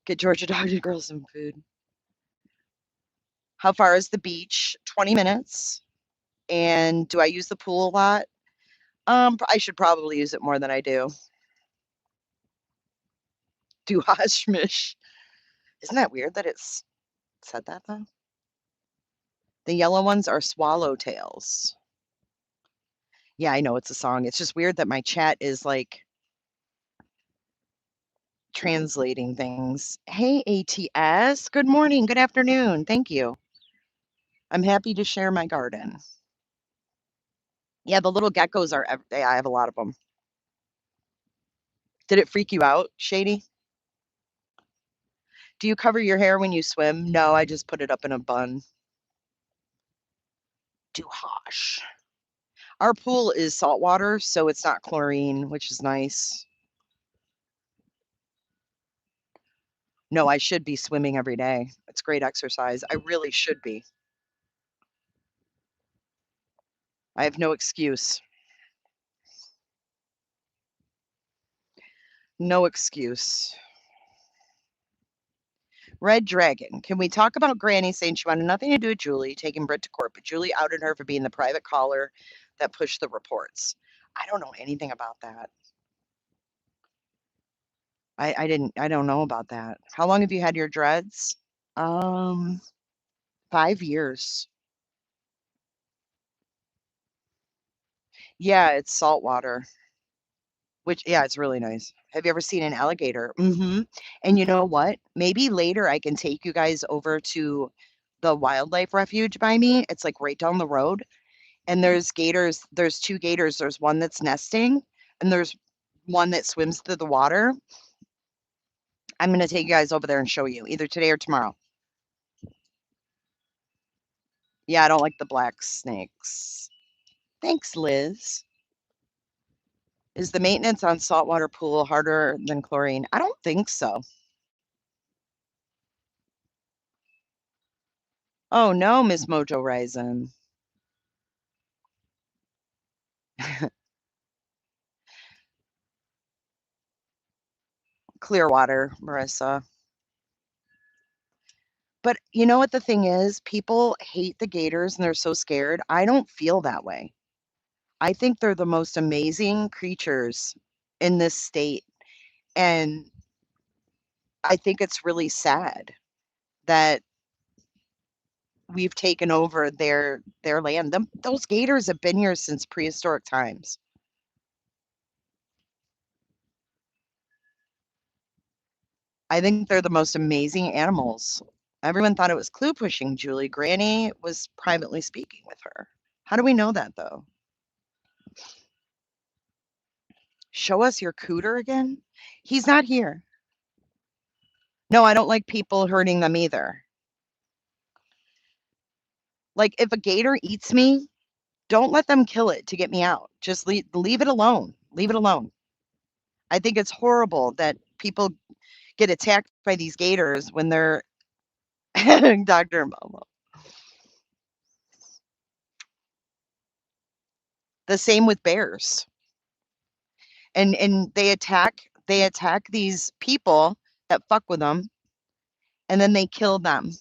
Get Georgia Dog to grill some food. How far is the beach? 20 minutes. And do I use the pool a lot? I should probably use it more than I do. Du hast mich. Isn't that weird that it's said that though? The yellow ones are swallowtails. Yeah, I know it's a song. It's just weird that my chat is like translating things. Hey, ATS. Good morning. Good afternoon. Thank you. I'm happy to share my garden. Yeah, the little geckos are, I have a lot of them. Did it freak you out, Shady? Do you cover your hair when you swim? No, I just put it up in a bun. Duhash. Our pool is saltwater, so it's not chlorine, which is nice. No, I should be swimming every day. It's great exercise. I really should be. I have no excuse. No excuse. Red Dragon. Can we talk about Granny saying she wanted nothing to do with Julie taking Britt to court, but Julie outed her for being the private caller that pushed the reports? I don't know anything about that. I don't know about that. How long have you had your dreads? 5 years. Yeah, it's saltwater. Which, yeah, it's really nice. Have you ever seen an alligator? Mhm. And you know what? Maybe later I can take you guys over to the wildlife refuge by me. It's like right down the road. And there's gators. There's 2 gators. There's one that's nesting and there's one that swims through the water. I'm going to take you guys over there and show you either today or tomorrow. Yeah, I don't like the black snakes. Thanks, Liz. Is the maintenance on saltwater pool harder than chlorine? I don't think so. Oh no, Miss Mojo Rising. Clearwater, Marissa. But you know what the thing is? People hate the gators and they're so scared. I don't feel that way. I think they're the most amazing creatures in this state. And I think it's really sad that we've taken over their land. Those gators have been here since prehistoric times. I think they're the most amazing animals. Everyone thought it was clue pushing, Julie. Granny was privately speaking with her. How do we know that, though? Show us your cooter again? He's not here. No, I don't like people hurting them either. Like, if a gator eats me, don't let them kill it to get me out. Just leave it alone. Leave it alone. I think it's horrible that people get attacked by these gators when they're Dr. Momo. The same with bears. And they attack these people that fuck with them, and then they kill them.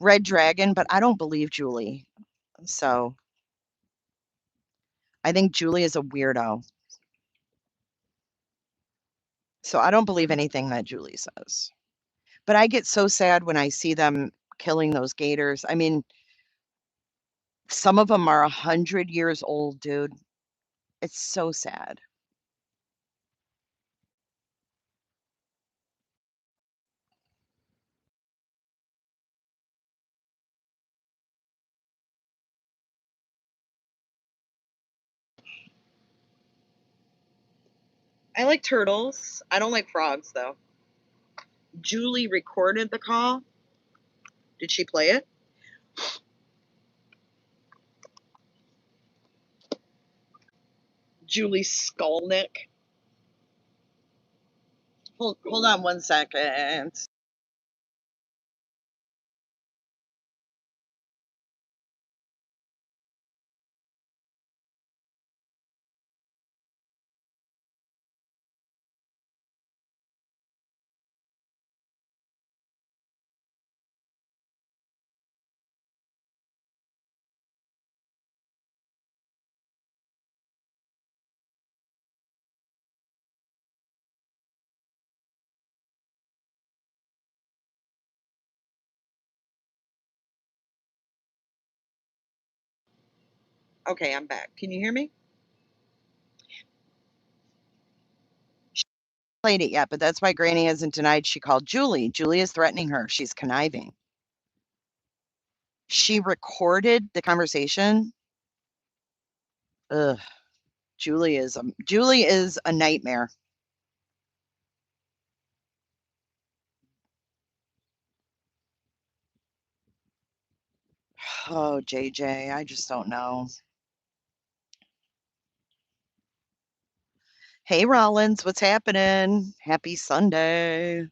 Red dragon, but I don't believe Julie. So I think Julie is a weirdo. So I don't believe anything that Julie says. But I get so sad when I see them killing those gators. I mean, some of them are 100 years old, dude. It's so sad. I like turtles. I don't like frogs, though. Julie recorded the call. Did she play it? Julie Skolnick. Hold on 1 second. Okay, I'm back. Can you hear me? She hasn't played it yet, but that's why Granny hasn't denied she called Julie. Julie is threatening her. She's conniving. She recorded the conversation. Ugh. Julie is a nightmare. Oh, JJ, I just don't know. Hey, Rollins, what's happening? Happy Sunday.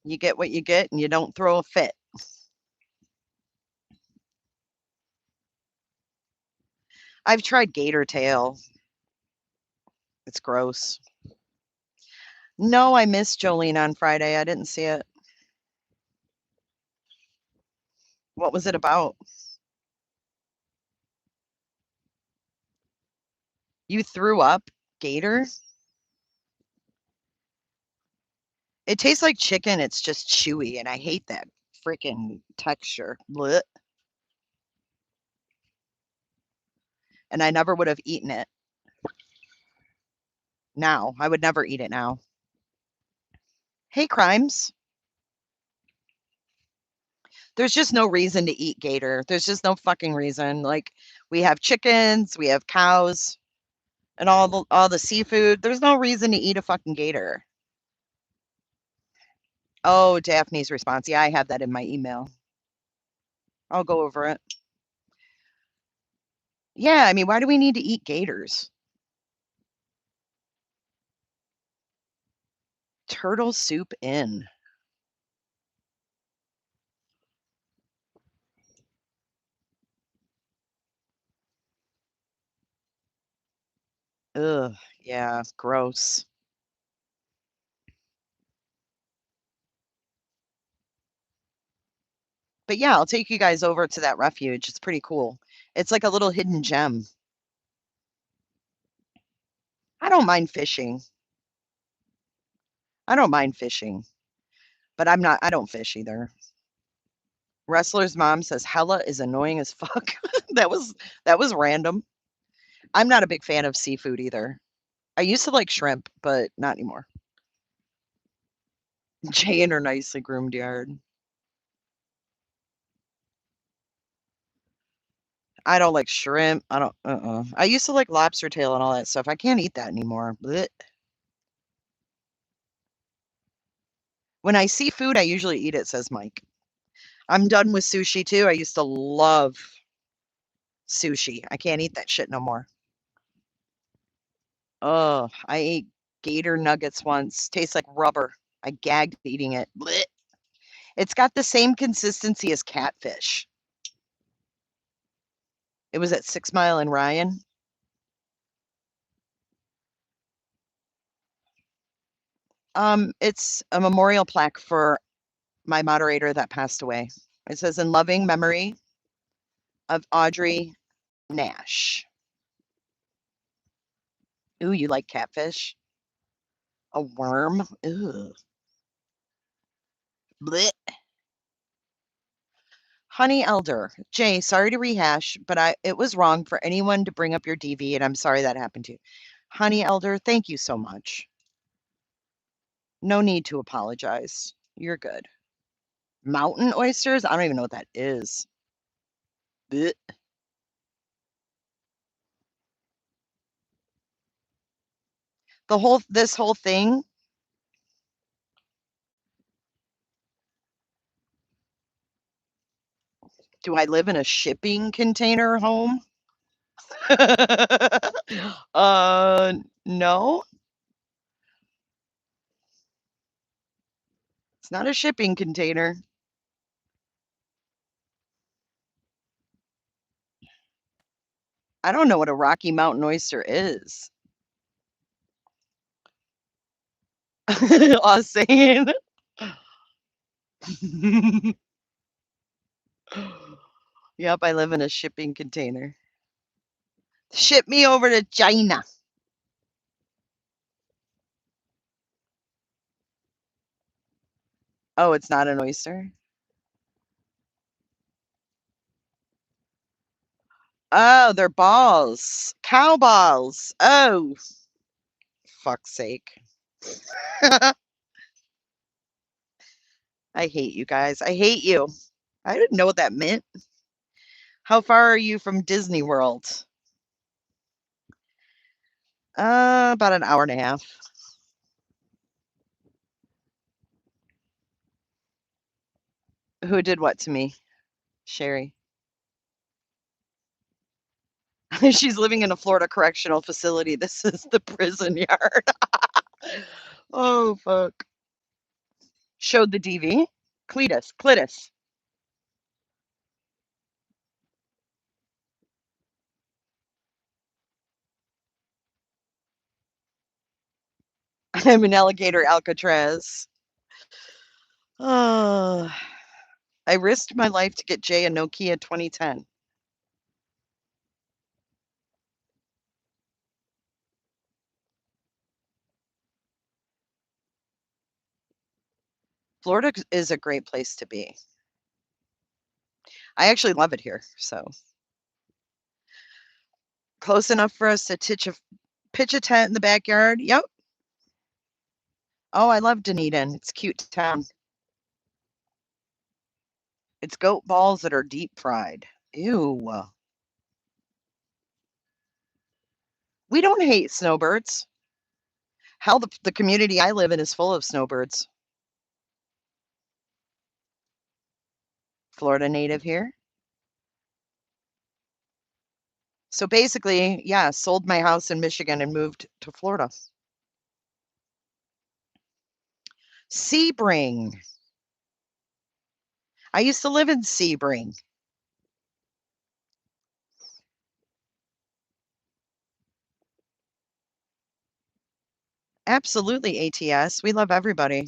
You get what you get and you don't throw a fit. I've tried gator tail. It's gross. No, I missed Jolene on Friday. I didn't see it. What was it about? You threw up gator? It tastes like chicken. It's just chewy, and I hate that freaking texture. Blech. And I never would have eaten it now. I would never eat it now. Hey, Crimes. There's just no reason to eat gator. There's just no fucking reason. Like, we have chickens, we have cows, and all the seafood. There's no reason to eat a fucking gator. Oh, Daphne's response. Yeah, I have that in my email. I'll go over it. Yeah, I mean, why do we need to eat gators? Turtle soup in. Ugh, yeah, gross. But yeah, I'll take you guys over to that refuge. It's pretty cool. It's like a little hidden gem. I don't mind fishing. I don't mind fishing, but I don't fish either. Wrestler's mom says Hella is annoying as fuck. That was random. I'm not a big fan of seafood either. I used to like shrimp, but not anymore. Jay in her nicely groomed yard. I don't like shrimp. I don't. I used to like lobster tail and all that stuff. I can't eat that anymore. Blech. When I see food, I usually eat it, says Mike. I'm done with sushi too. I used to love sushi. I can't eat that shit no more. Oh, I ate gator nuggets once. Tastes like rubber. I gagged eating it. Blech. It's got the same consistency as catfish. It was at 6 Mile and Ryan. It's a memorial plaque for my moderator that passed away. It says in loving memory of Audrey Nash. Ooh, you like catfish? A worm? Ooh. Blech. Honey Elder. Jay, sorry to rehash, but it was wrong for anyone to bring up your DV, and I'm sorry that happened to you. Honey Elder, thank you so much. No need to apologize. You're good. Mountain oysters? I don't even know what that is. Blech. This whole thing. Do I live in a shipping container home? uh, no, it's not a shipping container. I don't know what a Rocky Mountain oyster is. I was saying. Yep, I live in a shipping container. Ship me over to China. Oh, it's not an oyster? Oh, they're balls. Cow balls. Oh, fuck's sake. I hate you guys. I hate you. I didn't know what that meant. How far are you from Disney World? About an hour and a half. Who did what to me? Sherry. She's living in a Florida correctional facility. This is the prison yard. Oh, fuck. Showed the DV. Cletus. I'm an alligator Alcatraz. Oh, I risked my life to get Jay a Nokia 2010. Florida is a great place to be. I actually love it here. So close enough for us to pitch a tent in the backyard. Yep. Oh, I love Dunedin. It's a cute town. It's goat balls that are deep fried. Ew. We don't hate snowbirds. Hell, the community I live in is full of snowbirds. Florida native here. So basically, yeah, sold my house in Michigan and moved to Florida. Sebring. I used to live in Sebring. Absolutely, ATS. We love everybody.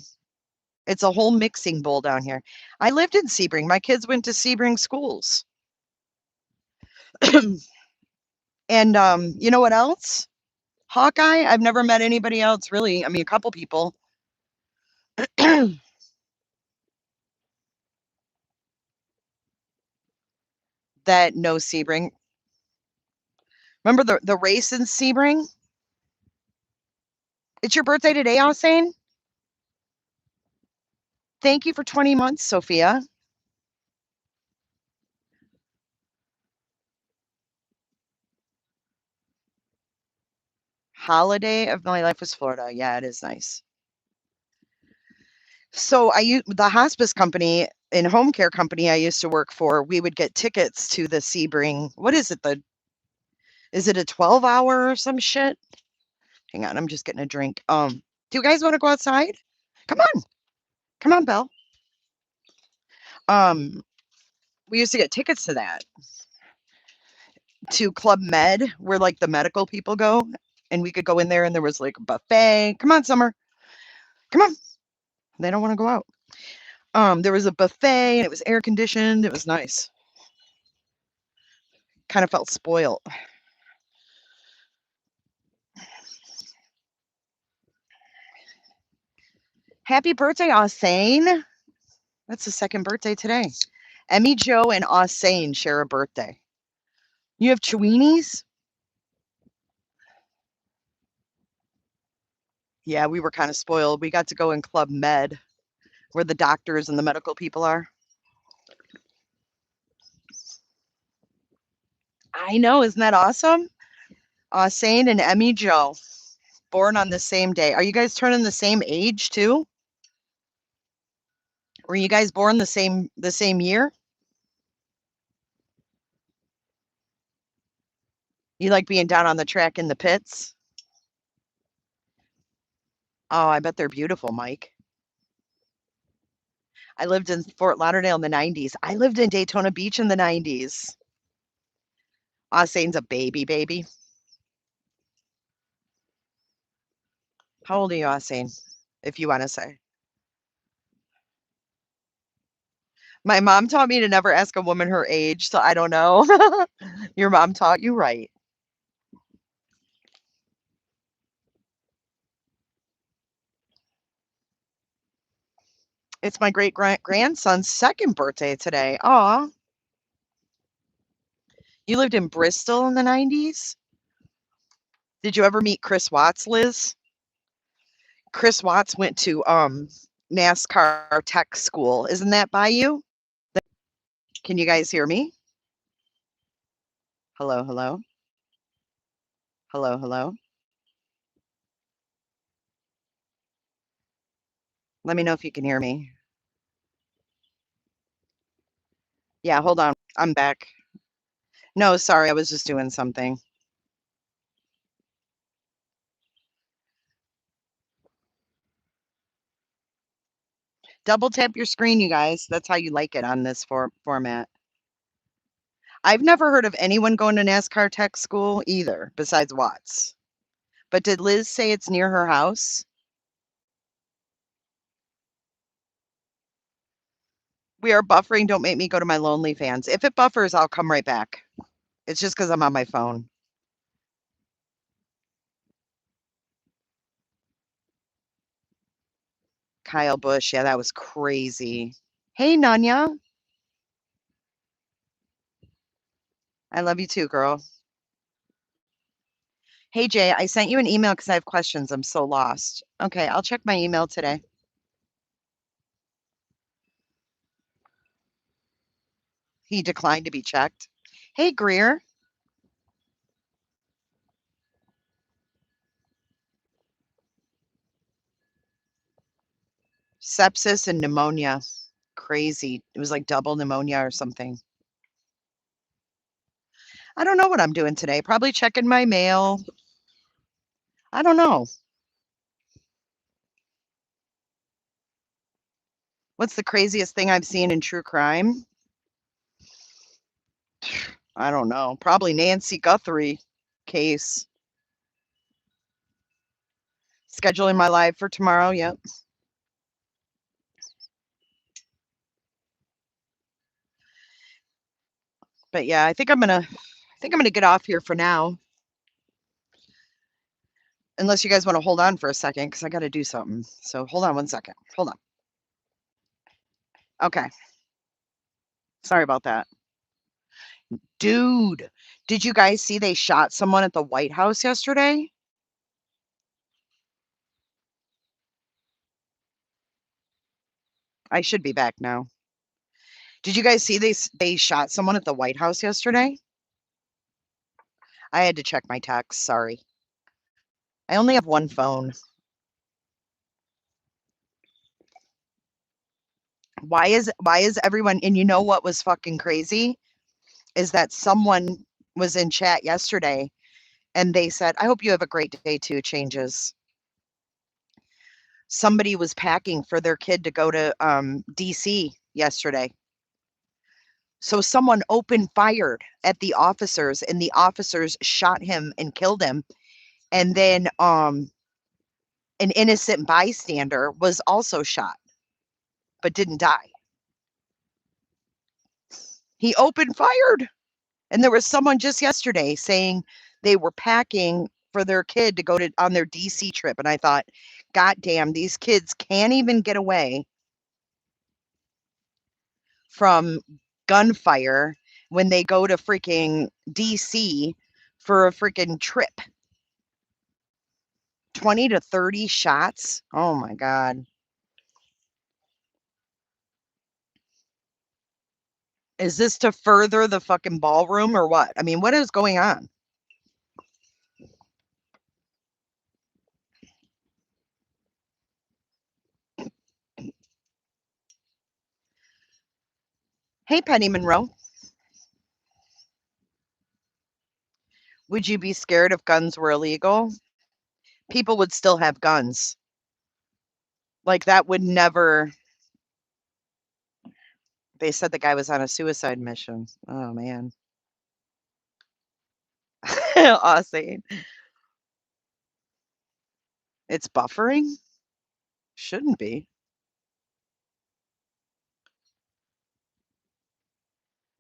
It's a whole mixing bowl down here. I lived in Sebring. My kids went to Sebring schools. And you know what else? Hawkeye. I've never met anybody else really. I mean, a couple people. That no Sebring. Remember the race in Sebring? It's your birthday today, Hossein? Thank you for 20 months, Sophia. Holiday of my life was Florida. Yeah, it is nice. So the hospice company and home care company I used to work for, we would get tickets to the Sebring. What is it? Is it a 12-hour or some shit? Hang on, I'm just getting a drink. Do you guys want to go outside? Come on. Come on, Belle. Um, we used to get tickets to that, to Club Med, where like the medical people go, and we could go in there and there was like a buffet. Come on, Summer. Come on. They don't want to go out. There was a buffet and it was air conditioned. It was nice. Kind of felt spoiled. Happy birthday, Hossein. That's the second birthday today. Emmy Joe and Hossein share a birthday. You have Cheweenies? Yeah, we were kind of spoiled. We got to go in Club Med, where the doctors and the medical people are. I know, isn't that awesome? Hossein and Emmy Joe, born on the same day. Are you guys turning the same age too? Were you guys born the same year? You like being down on the track in the pits? Oh, I bet they're beautiful, Mike. I lived in Fort Lauderdale in the 90s. I lived in Daytona Beach in the 90s. Hossein's a baby. How old are you, Hossein, if you want to say? My mom taught me to never ask a woman her age, so I don't know. Your mom taught you right. It's my great grandson's second birthday today. Aw. You lived in Bristol in the 90s? Did you ever meet Chris Watts, Liz? Chris Watts went to NASCAR tech school. Isn't that by you? Can you guys hear me? Hello, hello. Hello, hello. Let me know if you can hear me. Yeah, hold on. I'm back. No, sorry, I was just doing something. Double tap your screen, you guys. That's how you like it on this format. I've never heard of anyone going to NASCAR tech school either, besides Watts. But did Liz say it's near her house? We are buffering. Don't make me go to my lonely fans. If it buffers, I'll come right back. It's just because I'm on my phone. Kyle Busch. Yeah, that was crazy. Hey, Nanya. I love you too, girl. Hey, Jay, I sent you an email because I have questions. I'm so lost. Okay, I'll check my email today. He declined to be checked. Hey, Greer. Sepsis and pneumonia. Crazy. It was like double pneumonia or something. I don't know what I'm doing today. Probably checking my mail. I don't know. What's the craziest thing I've seen in true crime? I don't know. Probably Nancy Guthrie case. Scheduling my live for tomorrow. Yep. But yeah, I think I'm gonna get off here for now. Unless you guys want to hold on for a second, because I got to do something. So hold on one second. Hold on. Okay. Sorry about that. Dude, did you guys see they shot someone at the White House yesterday? I should be back now. Did you guys see they shot someone at the White House yesterday? I had to check my text. Sorry. I only have one phone. Why is everyone, and you know what was fucking crazy? Is that someone was in chat yesterday and they said, I hope you have a great day too, changes. Somebody was packing for their kid to go to DC yesterday. So someone opened fired at the officers and the officers shot him and killed him. And then an innocent bystander was also shot, but didn't die. He opened fired. And there was someone just yesterday saying they were packing for their kid to go on their DC trip. And I thought, God damn, these kids can't even get away from gunfire when they go to freaking DC for a freaking trip. 20 to 30 shots. Oh my God. Is this to further the fucking ballroom or what? I mean, what is going on? Hey, Penny Monroe. Would you be scared if guns were illegal? People would still have guns. Like that would never. They said the guy was on a suicide mission. Oh man. Aussie. It's buffering? Shouldn't be.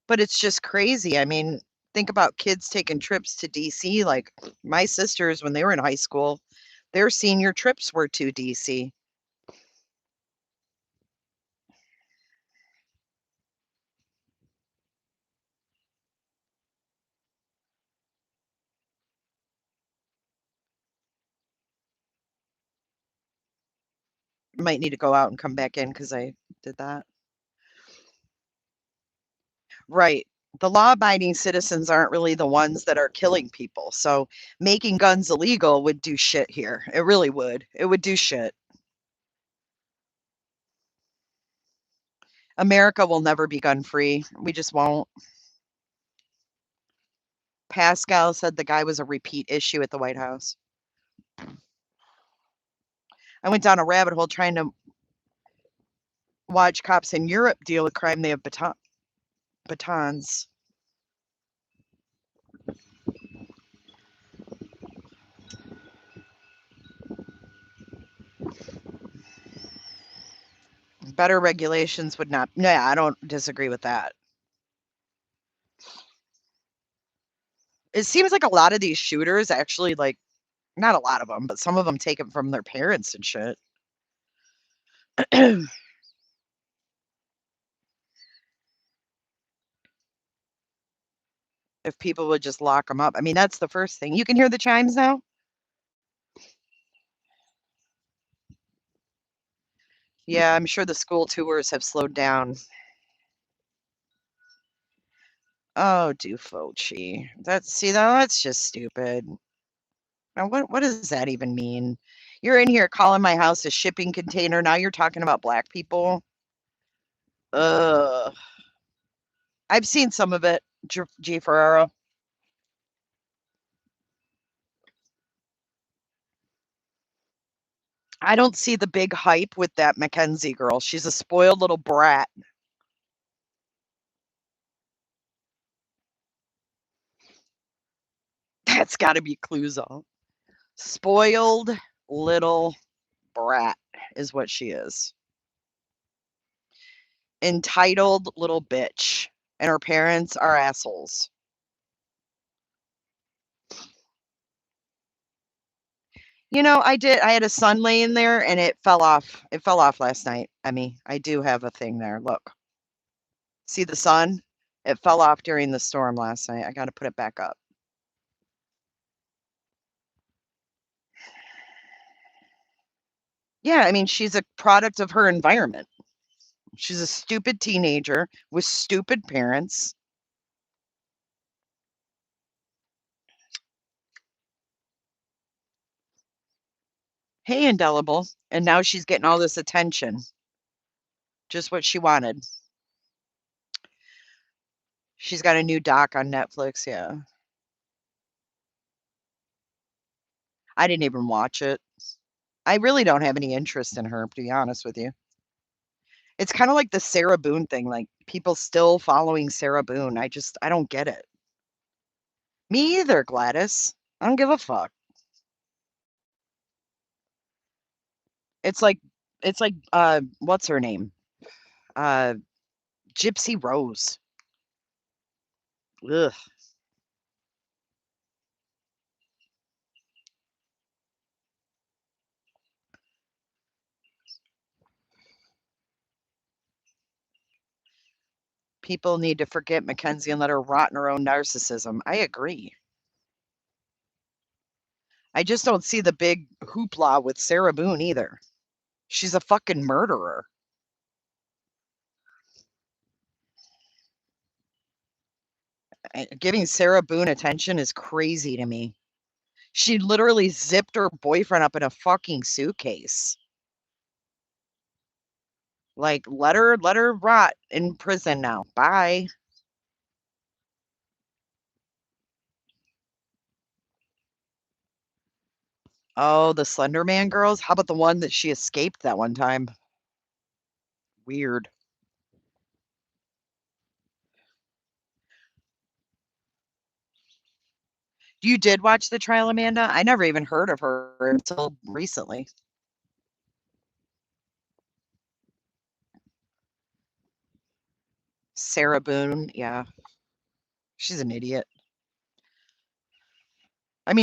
But it's just crazy. I mean, think about kids taking trips to DC. Like my sisters, when they were in high school, their senior trips were to DC. Might need to go out and come back in because I did that. Right. The law-abiding citizens aren't really the ones that are killing people. So making guns illegal would do shit here. It really would. It would do shit. America will never be gun-free. We just won't. Pascal said the guy was a repeat issue at the White House. I went down a rabbit hole trying to watch cops in Europe deal with crime. They have batons. Better regulations would not. No, I don't disagree with that. It seems like a lot of these shooters actually, like, not a lot of them, but some of them take it from their parents and shit. If people would just lock them up. I mean, that's the first thing. You can hear the chimes now? Yeah, I'm sure the school tours have slowed down. Oh, Dufochi. That's just stupid. Now, what does that even mean? You're in here calling my house a shipping container. Now you're talking about black people. Ugh. I've seen some of it, G. Ferraro. I don't see the big hype with that Mackenzie girl. She's a spoiled little brat. That's got to be Cluzo. Spoiled little brat is what she is. Entitled little bitch. And her parents are assholes. I did. I had a sun laying there and it fell off. It fell off last night. I do have a thing there. Look. See the sun? It fell off during the storm last night. I got to put it back up. Yeah, she's a product of her environment. She's a stupid teenager with stupid parents. Hey, Indelible. And now she's getting all this attention. Just what she wanted. She's got a new doc on Netflix, yeah. I didn't even watch it. I really don't have any interest in her, to be honest with you. It's kind of like the Sarah Boone thing, like people still following Sarah Boone. I don't get it. Me either, Gladys. I don't give a fuck. It's like what's her name? Uh Gypsy Rose. Ugh. People need to forget Mackenzie and let her rot in her own narcissism. I agree. I just don't see the big hoopla with Sarah Boone either. She's a fucking murderer. Giving Sarah Boone attention is crazy to me. She literally zipped her boyfriend up in a fucking suitcase. Like, let her rot in prison now. Bye. Oh, the Slender Man girls? How about the one that she escaped that one time? Weird. You did watch the trial, Amanda? I never even heard of her until recently. Sarah Boone, yeah. She's an idiot.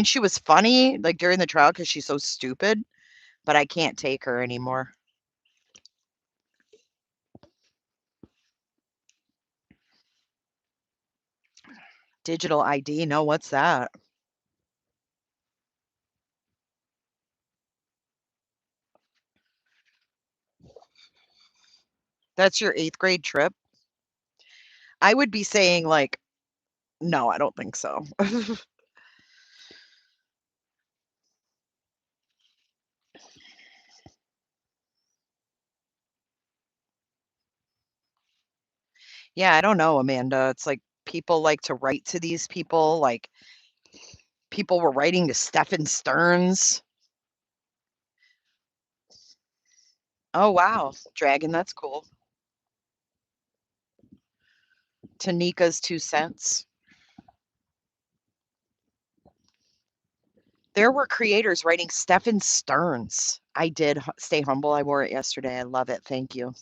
She was funny, like, during the trial because she's so stupid, but I can't take her anymore. Digital ID? No, what's that? That's your 8th grade trip? I would be saying, like, no, I don't think so. Yeah, I don't know, Amanda. It's like people like to write to these people, like, people were writing to Stephen Stearns. Oh, wow. Dragon, that's cool. Tanika's 2 cents. There were creators writing Stephen Stearns. I did stay humble. I wore it yesterday. I love it. Thank you.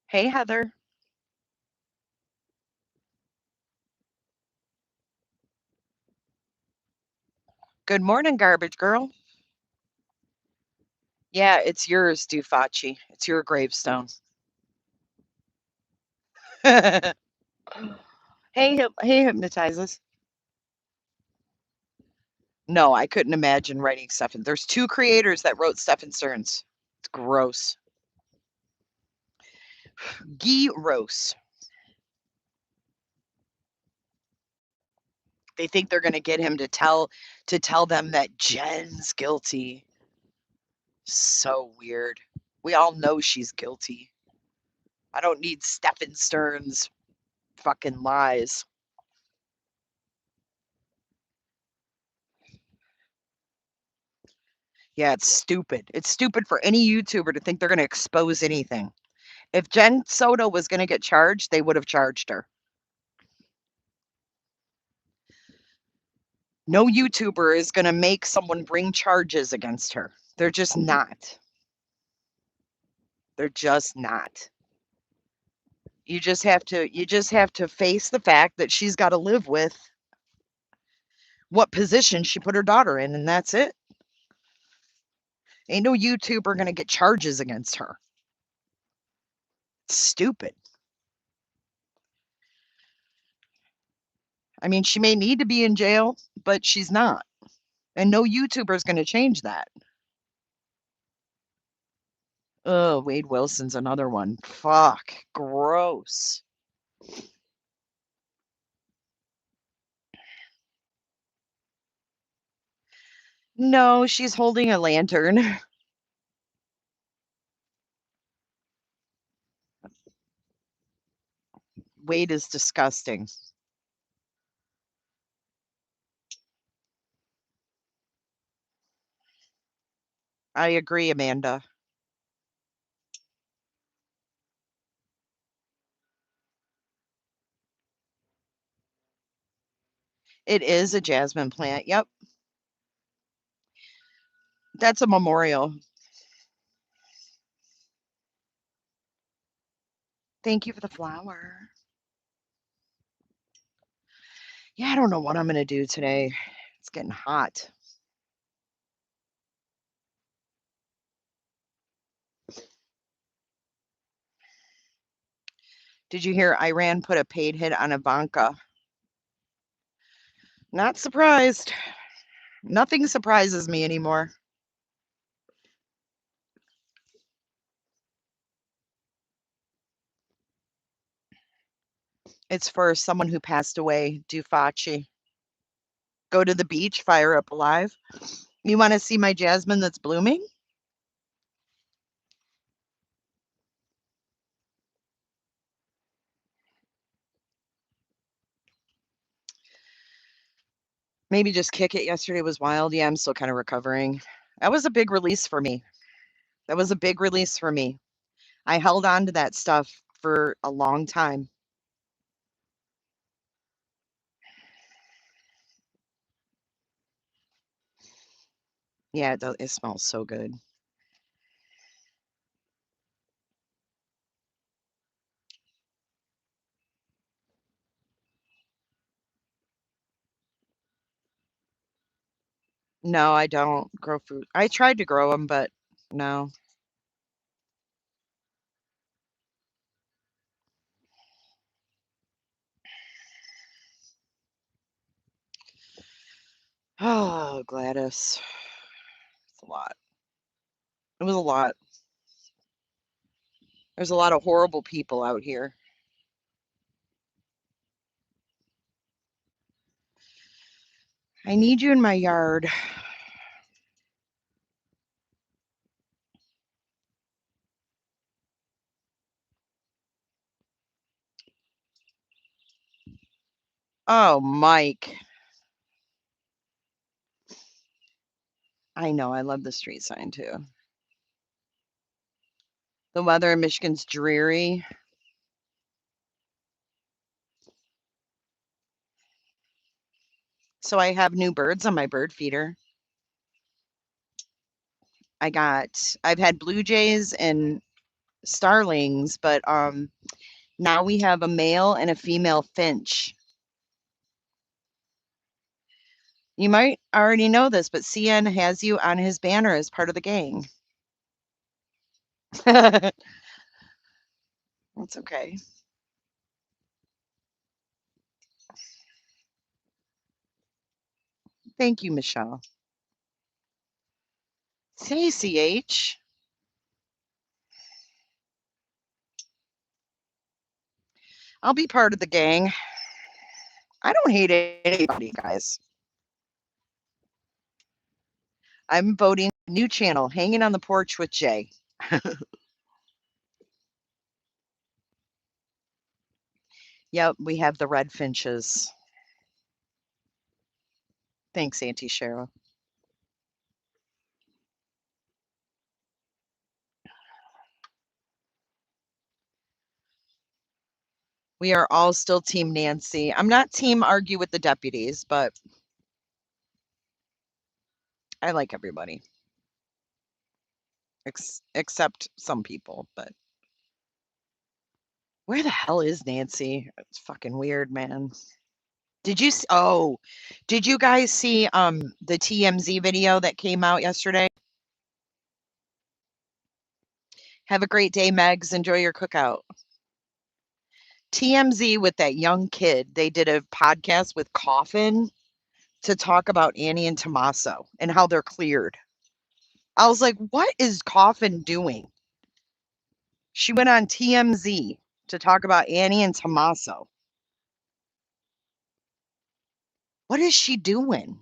Hey, Heather. Good morning, garbage girl. Yeah, it's yours, Dufaci. It's your gravestone. Hey, hey, hypnotizes. No, I couldn't imagine writing Stephen. There's 2 creators that wrote Stephen Stearns. It's gross. Guy Rose. They think they're gonna get him to tell them that Jen's guilty. So weird. We all know she's guilty. I don't need Stephen Stearns fucking lies. Yeah, it's stupid. It's stupid for any YouTuber to think they're gonna expose anything. If Jen Soto was gonna get charged, they would have charged her. No YouTuber is gonna make someone bring charges against her. They're just not. They're just not. You just have to face the fact that she's got to live with what position she put her daughter in, and that's it. Ain't no YouTuber gonna get charges against her. It's stupid. I mean, she may need to be in jail, but she's not. And no YouTuber is gonna change that. Oh, Wade Wilson's another one. Fuck. Gross. No, she's holding a lantern. Wade is disgusting. I agree, Amanda. It is a jasmine plant. Yep. That's a memorial. Thank you for the flower. Yeah, I don't know what I'm going to do today. It's getting hot. Did you hear Iran put a paid hit on Ivanka? Not surprised. Nothing surprises me anymore. It's for someone who passed away, Dufaci. Go to the beach, fire up alive. You want to see my jasmine that's blooming? Maybe just kick it. Yesterday was wild. Yeah, I'm still kind of recovering. That was a big release for me. That was a big release for me. I held on to that stuff for a long time. Yeah, it does. It smells so good. No, I don't grow fruit. I tried to grow them, but no. Oh, Gladys. It's a lot. It was a lot. There's a lot of horrible people out here. I need you in my yard. Oh, Mike. I know. I love the street sign too. The weather in Michigan's dreary. So I have new birds on my bird feeder. I've had blue jays and starlings, but now we have a male and a female finch. You might already know this, but CN has you on his banner as part of the gang. That's okay. Thank you, Michelle. Say CH. I'll be part of the gang. I don't hate anybody, guys. I'm voting new channel, hanging on the porch with Jay. Yep, we have the red finches. Thanks, Auntie Cheryl. We are all still Team Nancy. I'm not Team argue with the deputies, but I like everybody. Except some people, but where the hell is Nancy? It's fucking weird, man. Oh, did you guys see the TMZ video that came out yesterday? Have a great day, Megs. Enjoy your cookout. TMZ with that young kid. They did a podcast with Coffin to talk about Annie and Tommaso and how they're cleared. I was like, what is Coffin doing? She went on TMZ to talk about Annie and Tommaso. What is she doing?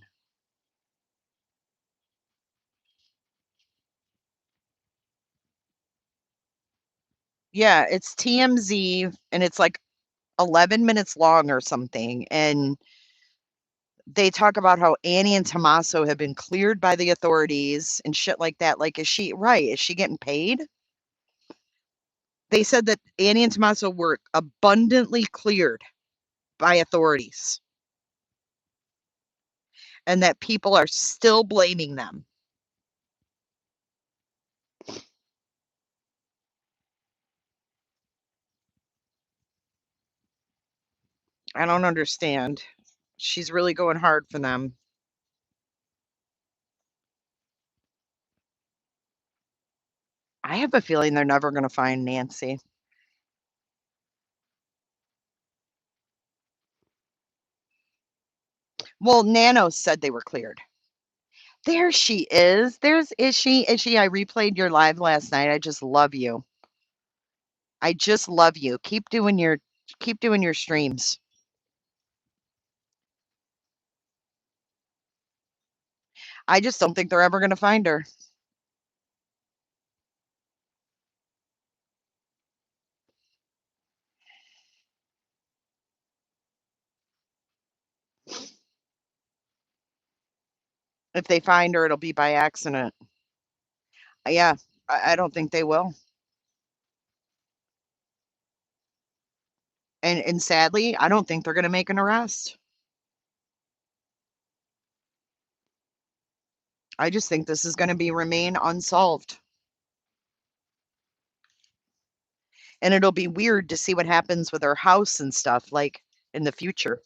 Yeah, it's TMZ and it's like 11 minutes long or something. And they talk about how Annie and Tommaso have been cleared by the authorities and shit like that. Like, is she right? Is she getting paid? They said that Annie and Tommaso were abundantly cleared by authorities and that people are still blaming them. I don't understand. She's really going hard for them. I have a feeling they're never going to find Nancy. Well, Nano said they were cleared. There she is. Is she? Is she? I replayed your live last night. I just love you. I just love you. Keep doing your streams. I just don't think they're ever going to find her. If they find her, it'll be by accident. Yeah, I don't think they will. And sadly, I don't think they're going to make an arrest. I just think this is going to be remain unsolved. And it'll be weird to see what happens with her house and stuff like in the future.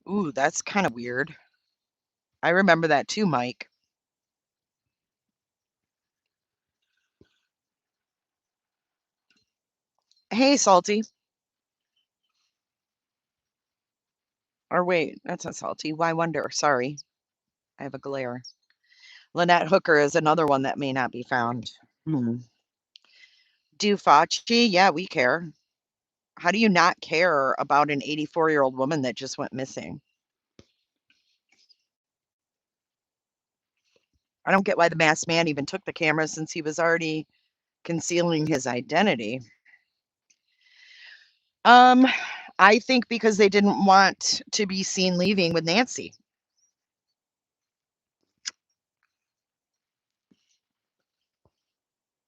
Ooh, that's kind of weird. I remember that too, Mike. Hey, Salty. Or wait, that's not Salty. Why wonder? Sorry. I have a glare. Lynette Hooker is another one that may not be found. Hmm. Do Fauci? Yeah, we care. How do you not care about an 84-year-old woman that just went missing? I don't get why the masked man even took the camera since he was already concealing his identity. Um, I think because they didn't want to be seen leaving with Nancy.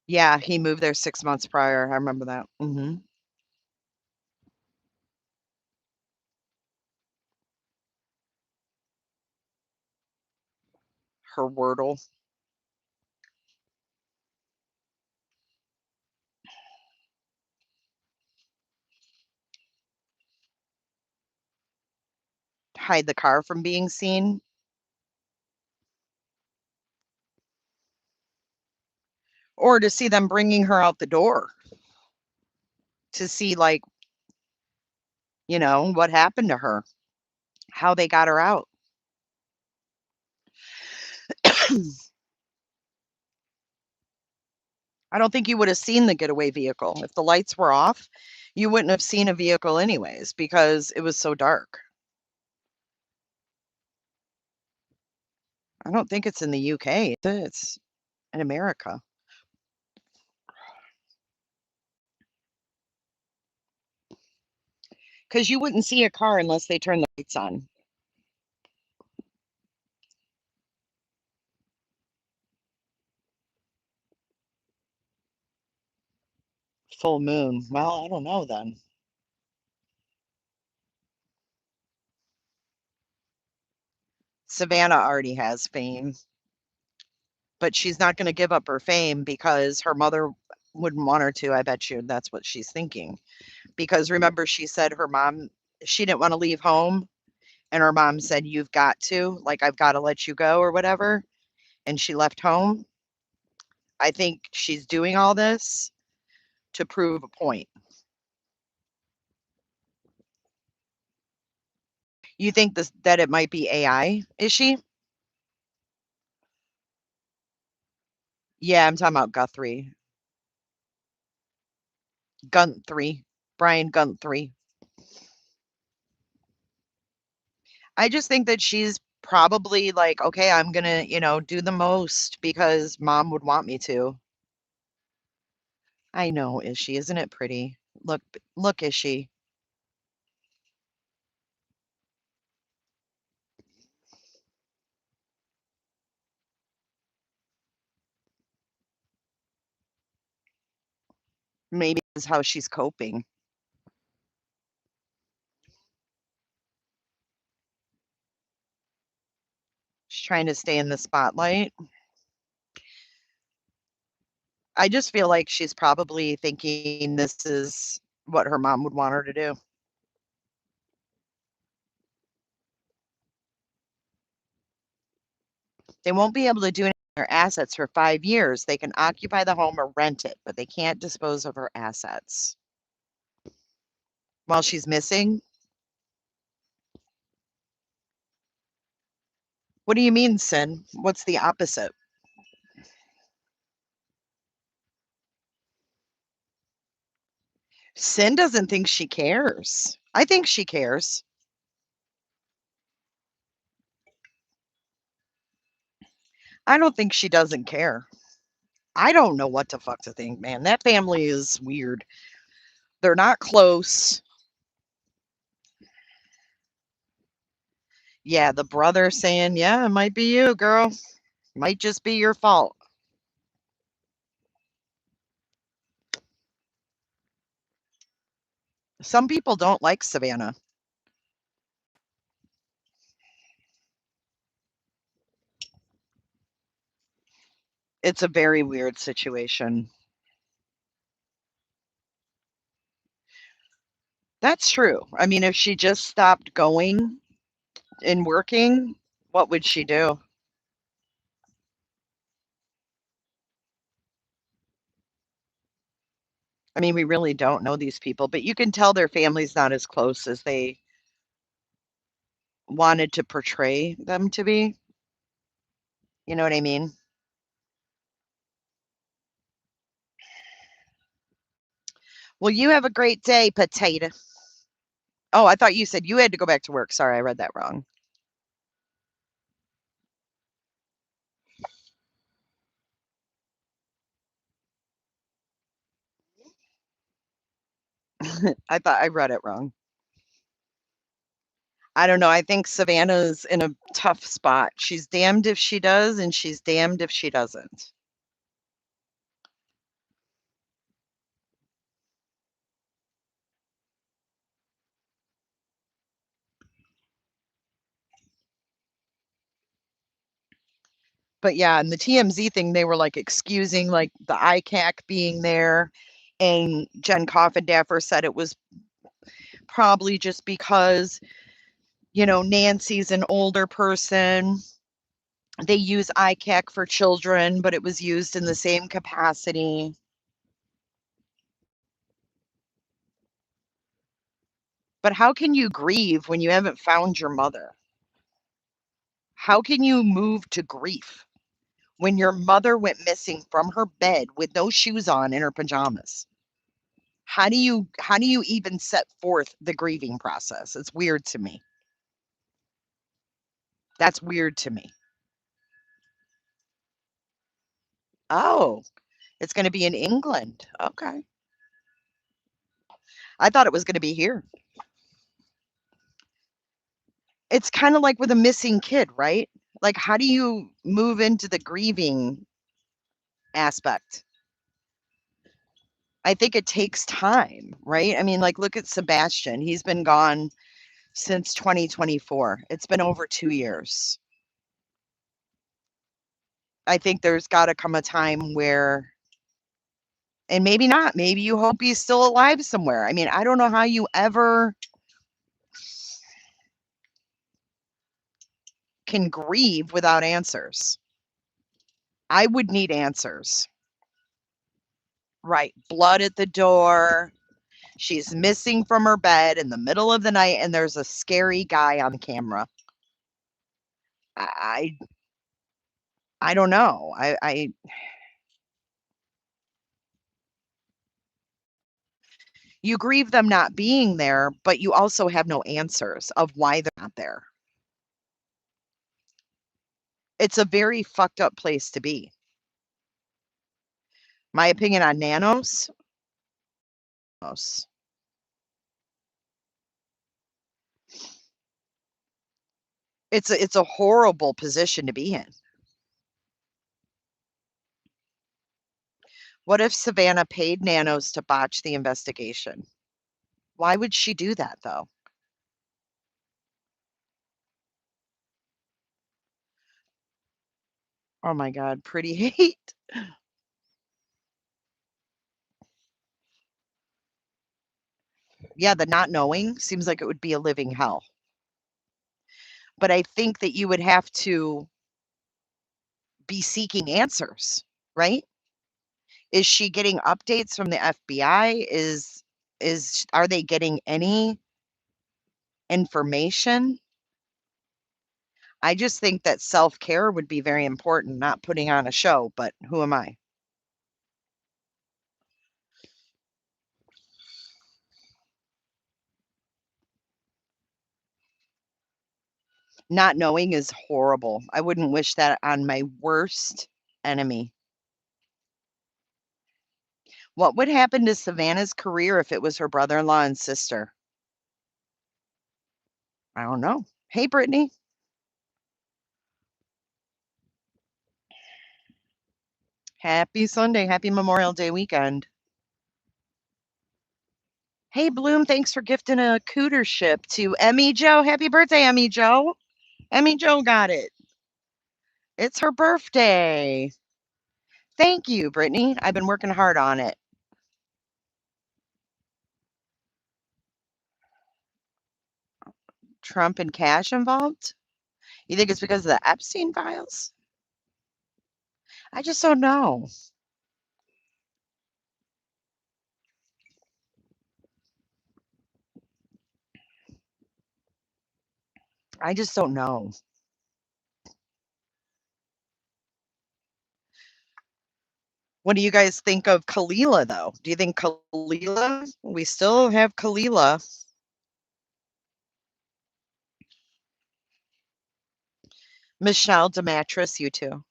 Yeah, he moved there 6 months prior. I remember that. Her Wordle. Hide the car from being seen. Or to see them bringing her out the door. To see, like, what happened to her. How they got her out. I don't think you would have seen the getaway vehicle. If the lights were off, you wouldn't have seen a vehicle anyways because it was so dark. I don't think it's in the UK. It's in America. Because you wouldn't see a car unless they turn the lights on. Full moon. Well, I don't know then. Savannah already has fame, but she's not going to give up her fame because her mother wouldn't want her to. I bet you that's what she's thinking. Because remember, she said her mom, she didn't want to leave home. And her mom said, "You've got to, like, I've got to let you go or whatever." And she left home. I think she's doing all this to prove a point. You think this that it might be AI? Is she? Yeah, I'm talking about Guthrie. Guthrie. Brian Guthrie. I just think that she's probably like, okay, I'm gonna, do the most because mom would want me to. I know, is she? Isn't it pretty? Look, is she? Maybe this is how she's coping. She's trying to stay in the spotlight. I just feel like she's probably thinking this is what her mom would want her to do. They won't be able to do anything with her assets for 5 years. They can occupy the home or rent it, but they can't dispose of her assets. While she's missing? What do you mean, sin? What's the opposite? Sin doesn't think she cares. I think she cares. I don't think she doesn't care. I don't know what the fuck to think, man. That family is weird. They're not close. Yeah, the brother saying, "Yeah, it might be you, girl. Might just be your fault." Some people don't like Savannah. It's a very weird situation. That's true. I mean, if she just stopped going and working, what would she do? I mean, we really don't know these people, but you can tell their family's not as close as they wanted to portray them to be. You know what I mean? Well, you have a great day, potato. Oh, I thought you said you had to go back to work. Sorry, I read that wrong. I thought I read it wrong. I don't know. I think Savannah's in a tough spot. She's damned if she does, and she's damned if she doesn't. But yeah, and the TMZ thing, they were like excusing like the ICAC being there. And Jen Coffindaffer said it was probably just because, Nancy's an older person. They use ICAC for children, but it was used in the same capacity. But how can you grieve when you haven't found your mother? How can you move to grief when your mother went missing from her bed with no shoes on in her pajamas? How do you even set forth the grieving process? It's weird to me. That's weird to me. Oh, it's going to be in England. Okay. I thought it was going to be here. It's kind of like with a missing kid, right? Like, how do you move into the grieving aspect? I think it takes time, right? I mean, like, look at Sebastian. He's been gone since 2024. It's been over 2 years. I think there's got to come a time where And maybe not. Maybe you hope he's still alive somewhere. I mean, I don't know how you ever can grieve without answers. I would need answers. Right. Blood at the door. She's missing from her bed in the middle of the night, and there's a scary guy on camera. I I don't know. You grieve them not being there, but you also have no answers of why they're not there. It's a very fucked up place to be. My opinion on nanos. It's a horrible position to be in. What if Savannah paid nanos to botch the investigation? Why would she do that though? Oh my God, pretty hate. Yeah, the not knowing seems like it would be a living hell. But I think that you would have to be seeking answers, right? Is she getting updates from the FBI? Are they getting any information? I just think that self-care would be very important, not putting on a show, but who am I? Not knowing is horrible. I wouldn't wish that on my worst enemy. What would happen to Savannah's career if it was her brother-in-law and sister? I don't know. Hey, Brittany. Happy Sunday. Happy Memorial Day weekend. Hey, Bloom, thanks for gifting a cooter ship to Emmy Joe. Happy birthday, Emmy Joe. Emmy Joe got it. It's her birthday. Thank you, Brittany. I've been working hard on it. Trump and Cash involved? You think it's because of the Epstein files? I just don't know. I just don't know. What do you guys think of Kalila, though? Do you think Kalila? We still have Kalila. Michelle DeMatris, you too.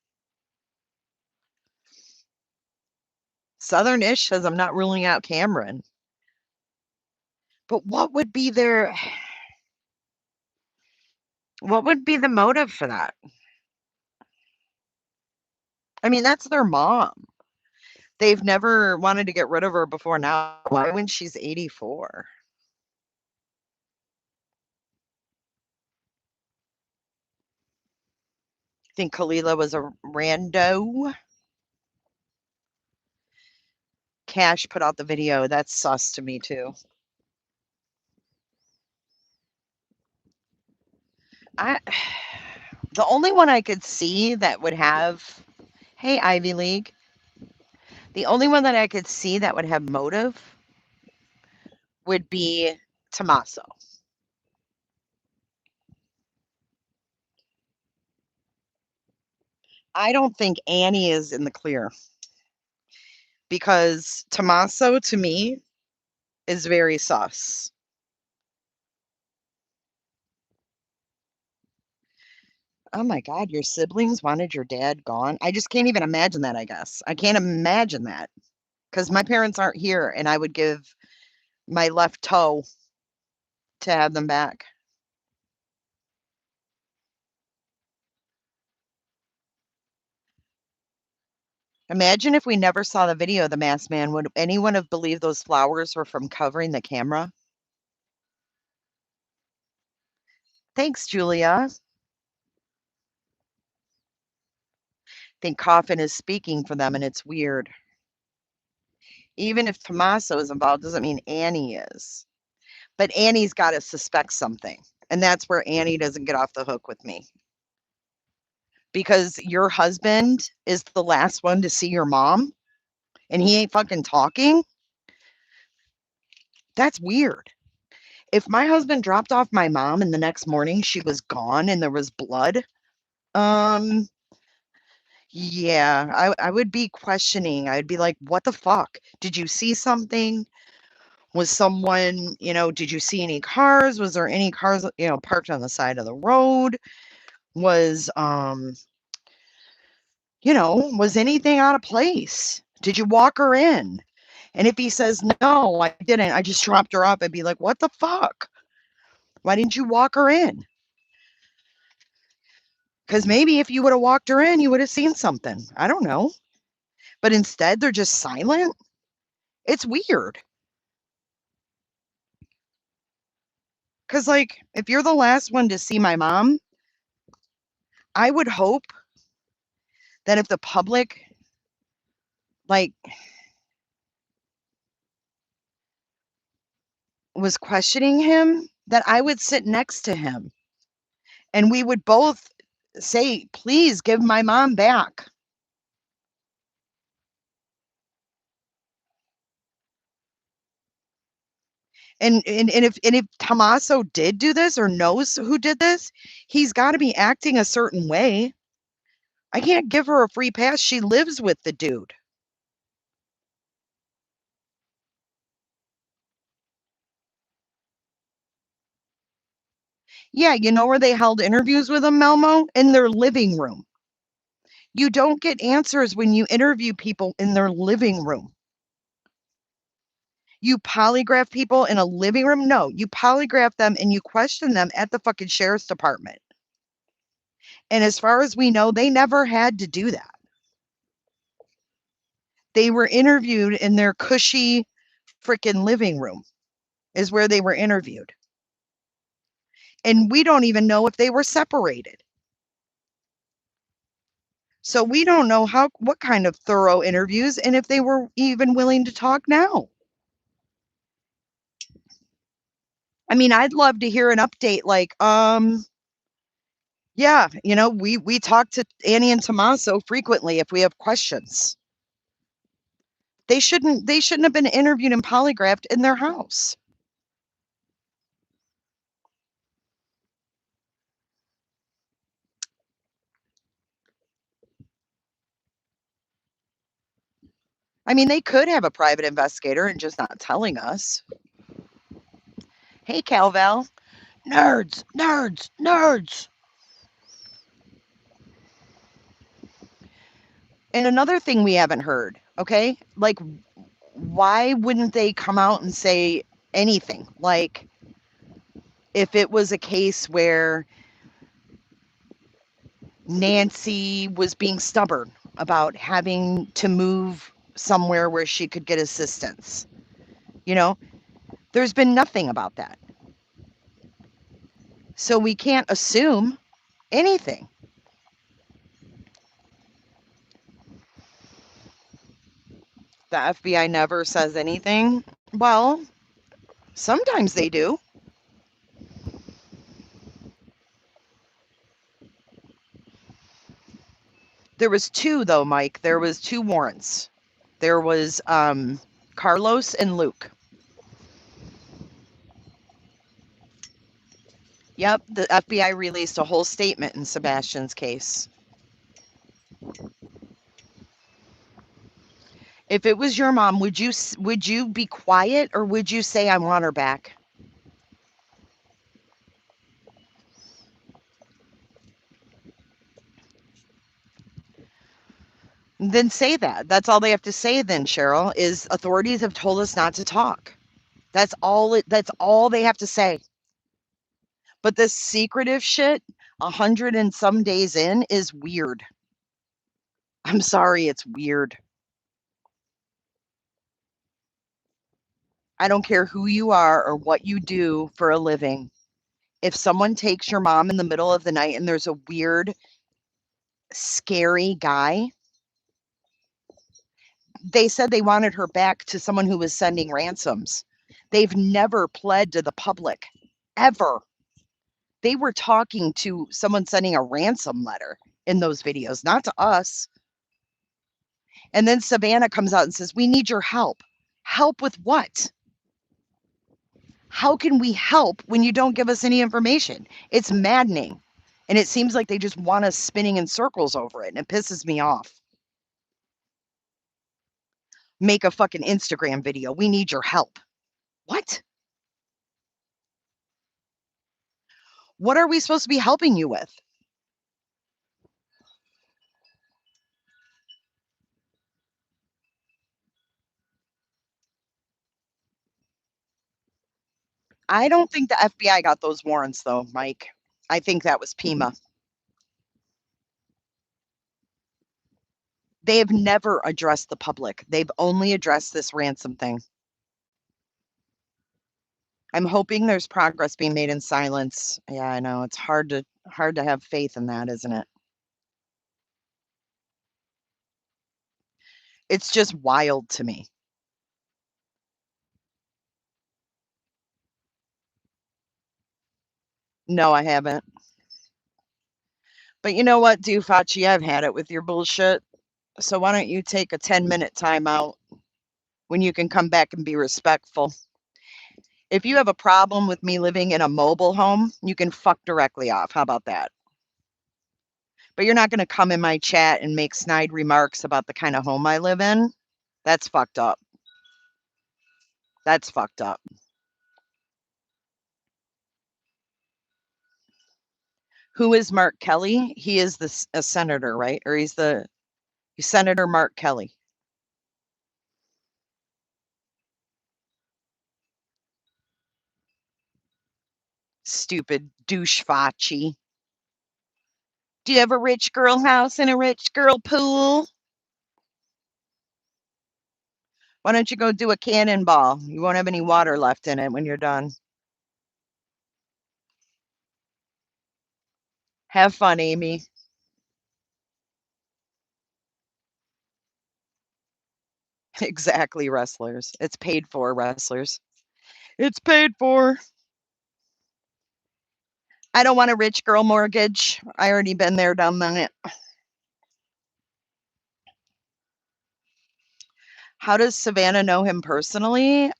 Southern-ish says I'm not ruling out Cameron. But what would be the motive for that? I mean, that's their mom. They've never wanted to get rid of her before now. Why when she's 84? Think Kalila was a rando? Cash put out the video. That's sus to me too. I the only one I could see that would have, hey, Ivy League. The only one that I could see that would have motive would be Tommaso. I don't think Annie is in the clear because Tommaso to me is very sus. Oh my God, your siblings wanted your dad gone? I just can't even imagine that, I guess. I can't imagine that because my parents aren't here and I would give my left toe to have them back. Imagine if we never saw the video of the masked man. Would anyone have believed those flowers were from covering the camera? Thanks, Julia. I think Coffin is speaking for them and it's weird. Even if Tommaso is involved, doesn't mean Annie is. But Annie's got to suspect something. And that's where Annie doesn't get off the hook with me. Because your husband is the last one to see your mom and he ain't fucking talking. That's weird. If my husband dropped off my mom and the next morning she was gone and there was blood, um, yeah, I would be questioning. I'd be like, what the fuck? Did you see something? Was someone, did you see any cars? Was there any cars, parked on the side of the road? Was, was anything out of place? Did you walk her in? And if he says, no, I didn't, I just dropped her off, I'd be like, what the fuck? Why didn't you walk her in? Because maybe if you would have walked her in, you would have seen something. I don't know. But instead, they're just silent. It's weird. Because, like, if you're the last one to see my mom, I would hope that if the public, like, was questioning him, that I would sit next to him and we would both say, please give my mom back. And if Tommaso did do this or knows who did this, he's got to be acting a certain way. I can't give her a free pass. She lives with the dude. Yeah, you know where they held interviews with him, Melmo? In their living room. You don't get answers when you interview people in their living room. You polygraph people in a living room? No, you polygraph them and you question them at the fucking sheriff's department. And as far as we know, they never had to do that. They were interviewed in their cushy freaking living room is where they were interviewed. And we don't even know if they were separated. So we don't know what kind of thorough interviews and if they were even willing to talk now. I mean, I'd love to hear an update like, yeah, we talk to Annie and Tommaso frequently if we have questions. They shouldn't have been interviewed and polygraphed in their house. I mean, they could have a private investigator and just not telling us. Hey, Calvel. Nerds, nerds, nerds. And another thing we haven't heard, okay? Like, why wouldn't they come out and say anything? Like, if it was a case where Nancy was being stubborn about having to move somewhere where she could get assistance, there's been nothing about that. So we can't assume anything. The FBI never says anything. Well, sometimes they do. There was two though, Mike. There was two warrants. There was Carlos and Luke. Yep, the FBI released a whole statement in Sebastian's case. If it was your mom, would you be quiet or would you say I want her back? Then say that. That's all they have to say then, Cheryl, is authorities have told us not to talk. That's all they have to say. But this secretive shit, 100 and some days in, is weird. I'm sorry, it's weird. I don't care who you are or what you do for a living. If someone takes your mom in the middle of the night and there's a weird, scary guy, They said they wanted her back to someone who was sending ransoms. They've never pled to the public, ever. They were talking to someone sending a ransom letter in those videos, not to us. And then Savannah comes out and says, "We need your help." Help with what? How can we help when you don't give us any information? It's maddening. And it seems like they just want us spinning in circles over it. And it pisses me off. Make a fucking Instagram video. We need your help. What? What are we supposed to be helping you with? I don't think the FBI got those warrants, though, Mike. I think that was Pima. They have never addressed the public. They've only addressed this ransom thing. I'm hoping there's progress being made in silence. Yeah, I know. It's hard to have faith in that, isn't it? It's just wild to me. No, I haven't. But you know what, Dufachi? I've had it with your bullshit. So why don't you take a 10-minute timeout when you can come back and be respectful? If you have a problem with me living in a mobile home, you can fuck directly off. How about that? But you're not going to come in my chat and make snide remarks about the kind of home I live in. That's fucked up. That's fucked up. Who is Mark Kelly? He is a senator, right? Or he's Senator Mark Kelly. Stupid douche fachi. Do you have a rich girl house and a rich girl pool? Why don't you go do a cannonball? You won't have any water left in it when you're done. Have fun, Amy. Exactly, wrestlers. It's paid for, wrestlers. It's paid for. I don't want a rich girl mortgage. I already been there, done that. How does Savannah know him personally?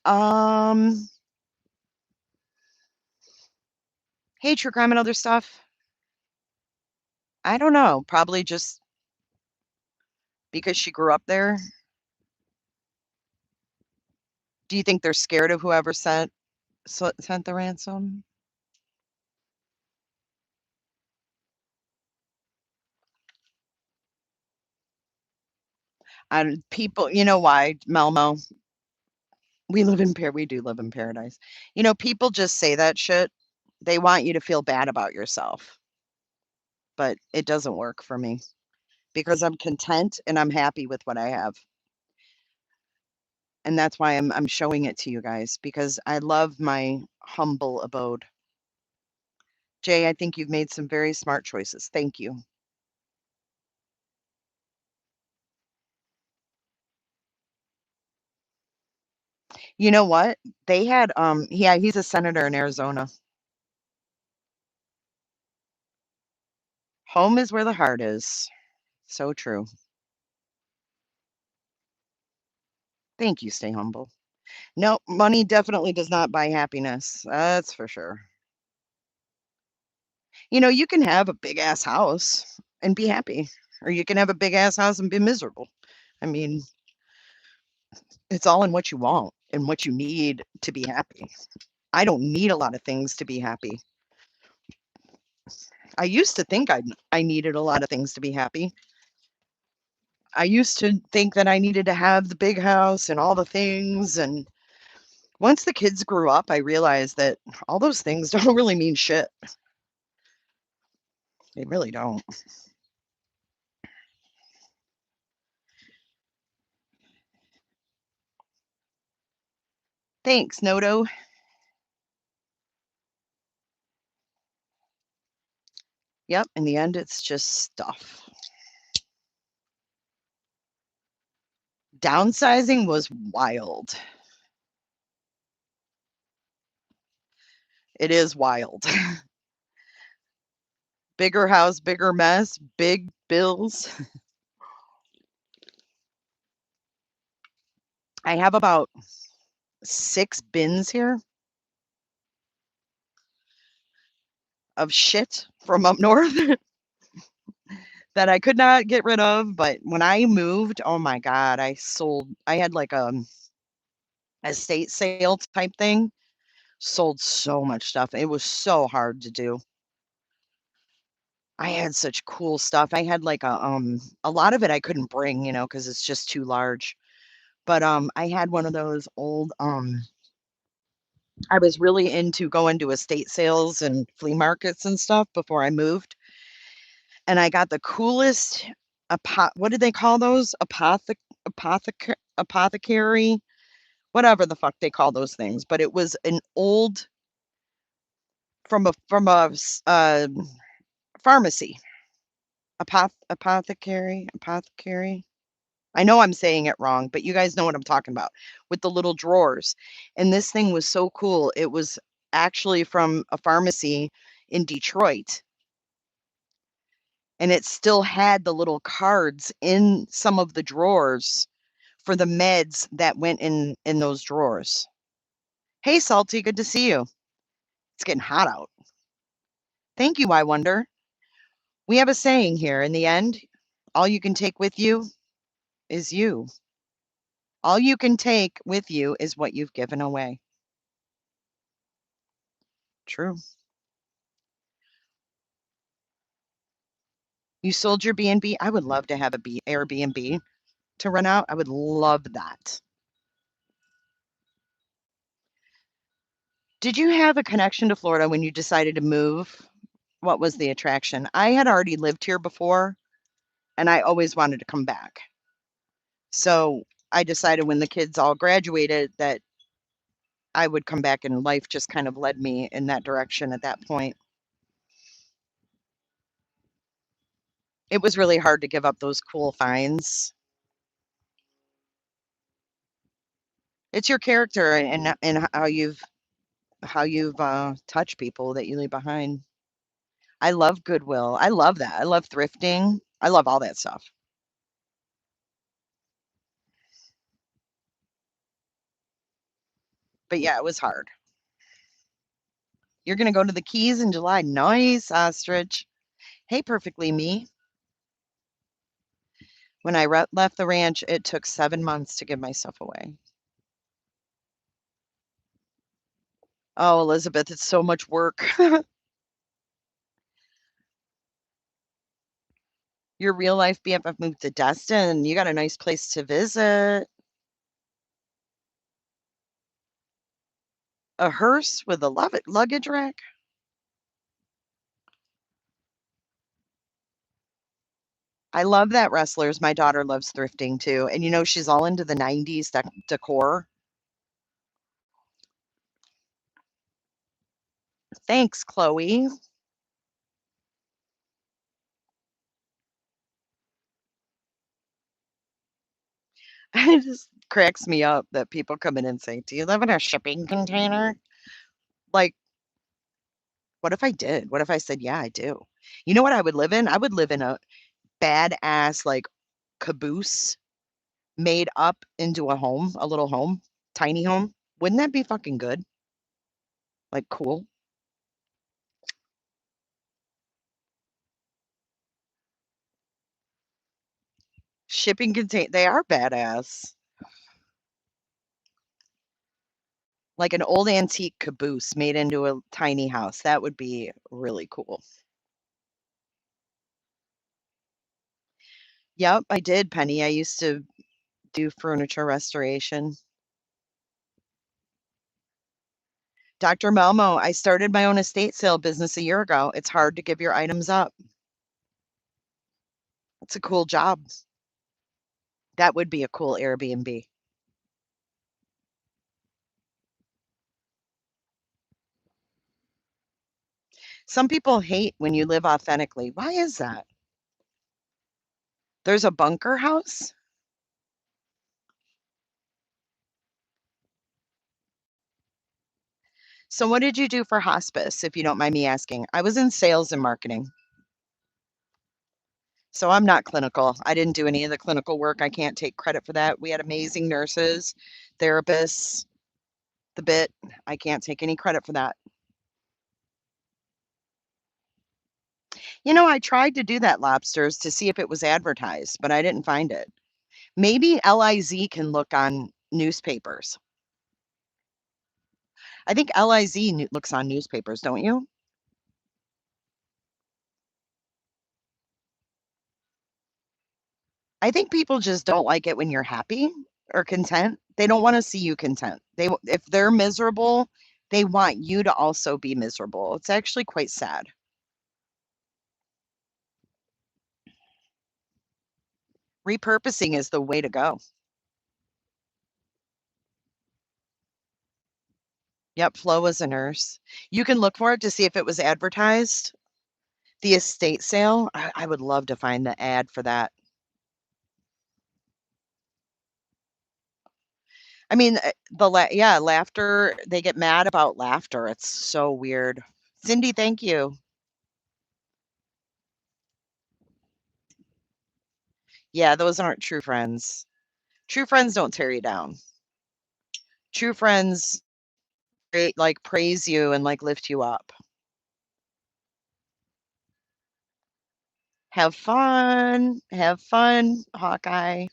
Hey, true crime and other stuff. I don't know. Probably just because she grew up there. Do you think they're scared of whoever sent the ransom? And people, you know why, Melmo? We do live in paradise. You know, people just say that shit. They want you to feel bad about yourself. But it doesn't work for me because I'm content and I'm happy with what I have. And that's why I'm showing it to you guys because I love my humble abode. Jay, I think you've made some very smart choices. Thank you. You know what? They had yeah, he's a senator in Arizona. Home is where the heart is. So true. Thank you, stay humble. No, money definitely does not buy happiness. That's for sure. You know, you can have a big ass house and be happy, or you can have a big ass house and be miserable. I mean, it's all in what you want and what you need to be happy. I don't need a lot of things to be happy. I used to think I needed a lot of things to be happy. I used to think that I needed to have the big house and all the things. And once the kids grew up, I realized that all those things don't really mean shit. They really don't. Thanks, Noto. Yep, in the end, it's just stuff. Downsizing was wild. It is wild. Bigger house, bigger mess, big bills. I have about 6 bins here of shit from up north that I could not get rid of. But when I moved, oh my God, I had like a estate sale type thing, sold so much stuff. It was so hard to do. I had such cool stuff. I had like a lot of it I couldn't bring, because it's just too large. But I had one of those old I was really into going to estate sales and flea markets and stuff before I moved. And I got the coolest what did they call those? Apothecary, whatever the fuck they call those things. But it was an old from a pharmacy. Apothecary. I know I'm saying it wrong, but you guys know what I'm talking about with the little drawers. And this thing was so cool. It was actually from a pharmacy in Detroit, and it still had the little cards in some of the drawers for the meds that went in those drawers. Hey, Salty, good to see you. It's getting hot out. Thank you, I wonder. We have a saying here in the end, all you can take with you is you. All you can take with you is what you've given away. True. You sold your B&B? I would love to have a Airbnb to rent out. I would love that. Did you have a connection to Florida when you decided to move? What was the attraction? I had already lived here before, and I always wanted to come back. So I decided when the kids all graduated that I would come back, and life just kind of led me in that direction at that point. It was really hard to give up those cool finds. It's your character and how you've touched people that you leave behind. I love Goodwill. I love that. I love thrifting. I love all that stuff. But yeah, it was hard. You're gonna go to the Keys in July. Nice, ostrich. Hey, perfectly me. When I left the ranch, it took 7 months to give my stuff away. Oh, Elizabeth, it's so much work. Your real life BFF moved to Destin. You got a nice place to visit. A hearse with a luggage rack. I love that wrestlers. My daughter loves thrifting too. And she's all into the 90s decor. Thanks, Chloe. It just cracks me up that people come in and say, "Do you live in a shipping container?" Like, what if I did? What if I said, "Yeah, I do." You know what I would live in? I would live in a badass, like, caboose made up into a home, a little home, tiny home. Wouldn't that be fucking good? Like, cool. Shipping contain they are badass. Like an old antique caboose made into a tiny house. That would be really cool. Yep, I did, Penny. I used to do furniture restoration. Dr. Malmo, I started my own estate sale business a year ago. It's hard to give your items up. It's a cool job. That would be a cool Airbnb. Some people hate when you live authentically. Why is that? There's a bunker house? So what did you do for hospice, if you don't mind me asking? I was in sales and marketing, so I'm not clinical. I didn't do any of the clinical work. I can't take credit for that. We had amazing nurses, therapists, the bit. I can't take any credit for that. I tried to do that, lobsters, to see if it was advertised, but I didn't find it. Maybe LIZ can look on newspapers. I think LIZ looks on newspapers, don't you? I think people just don't like it when you're happy or content. They don't want to see you content. If they're miserable, they want you to also be miserable. It's actually quite sad. Repurposing is the way to go. Yep, Flo was a nurse. You can look for it to see if it was advertised. The estate sale, I would love to find the ad for that. I mean, yeah, laughter, they get mad about laughter. It's so weird. Cindy, thank you. Yeah, those aren't true friends. True friends don't tear you down. True friends like praise you and like lift you up. Have fun. Have fun, Hawkeye.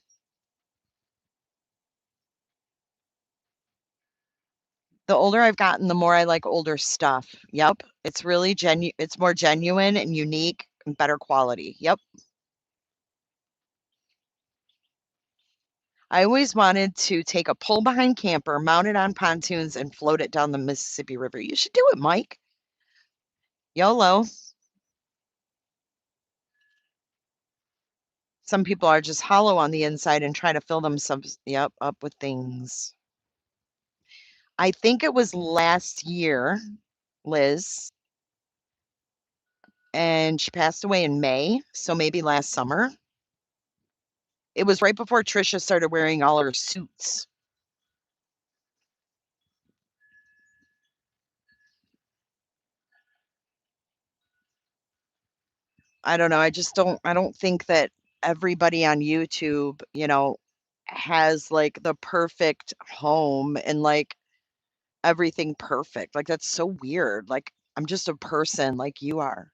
The older I've gotten, the more I like older stuff. Yep. It's really it's more genuine and unique and better quality. Yep. I always wanted to take a pull behind camper, mount it on pontoons, and float it down the Mississippi River. You should do it, Mike. YOLO. Some people are just hollow on the inside and try to fill themselves, yep, up with things. I think it was last year, Liz, and she passed away in May, so maybe last summer. It was right before Trisha started wearing all her suits. I don't know. I don't think that everybody on YouTube, has like the perfect home and like everything perfect. Like that's so weird. Like I'm just a person like you are.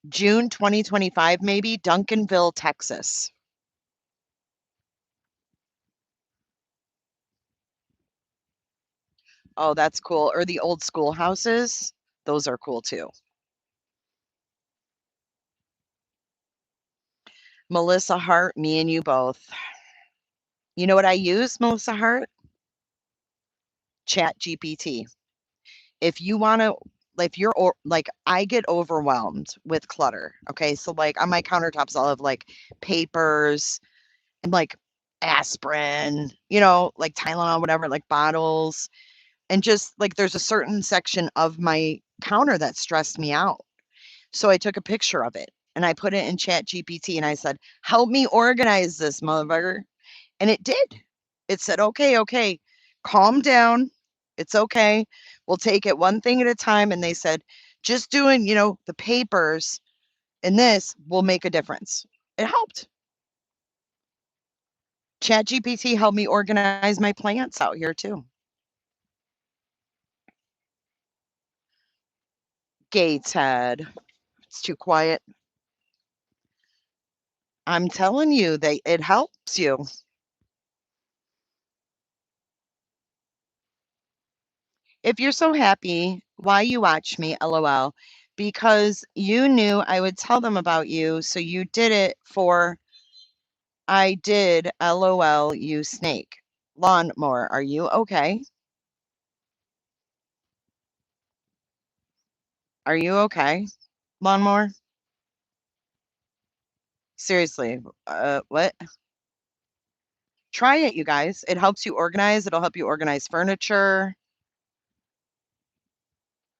June 2025, maybe Duncanville, Texas. Oh, that's cool. Or the old schoolhouses. Those are cool too. Melissa Hart, me and you both. You know what I use, Melissa Hart? Chat GPT. If you want to, if you're like, I get overwhelmed with clutter. Okay. So, like, on my countertops, I'll have like papers and like aspirin, like Tylenol, whatever, like bottles. And just like there's a certain section of my counter that stressed me out. So I took a picture of it and I put it in Chat GPT and I said, help me organize this, motherfucker. And it did. It said, okay, okay, calm down. It's okay. We'll take it one thing at a time. And they said, just doing, the papers and this will make a difference. It helped. Chat GPT helped me organize my plants out here too. Gateshead. It's too quiet. I'm telling you, it helps you. If you're so happy, why you watch me, LOL? Because you knew I would tell them about you, so you did it for I did, LOL, you snake. Lawnmower, are you okay? Are you okay? Lawnmower? Seriously, what? Try it, you guys. It helps you organize. It'll help you organize furniture.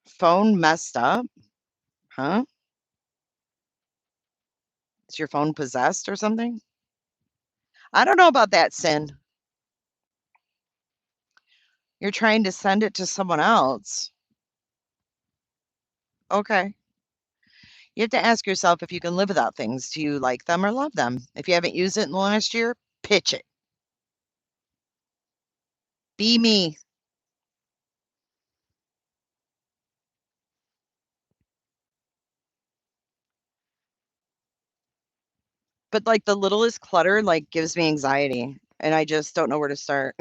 Phone messed up, huh? Is your phone possessed or something? I don't know about that, Sin. You're trying to send it to someone else. Okay. You have to ask yourself if you can live without things. Do you like them or love them? If you haven't used it in the last year, pitch it. Be me. But like the littlest clutter like gives me anxiety and I just don't know where to start.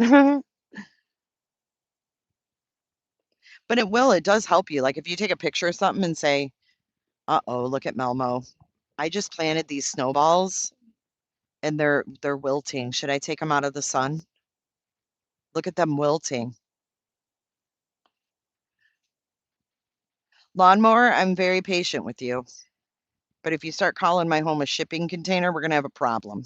But it does help you. Like if you take a picture of something and say, uh-oh, look at Melmo. I just planted these snowballs and they're wilting. Should I take them out of the sun? Look at them wilting. Lawnmower, I'm very patient with you. But if you start calling my home a shipping container, we're going to have a problem.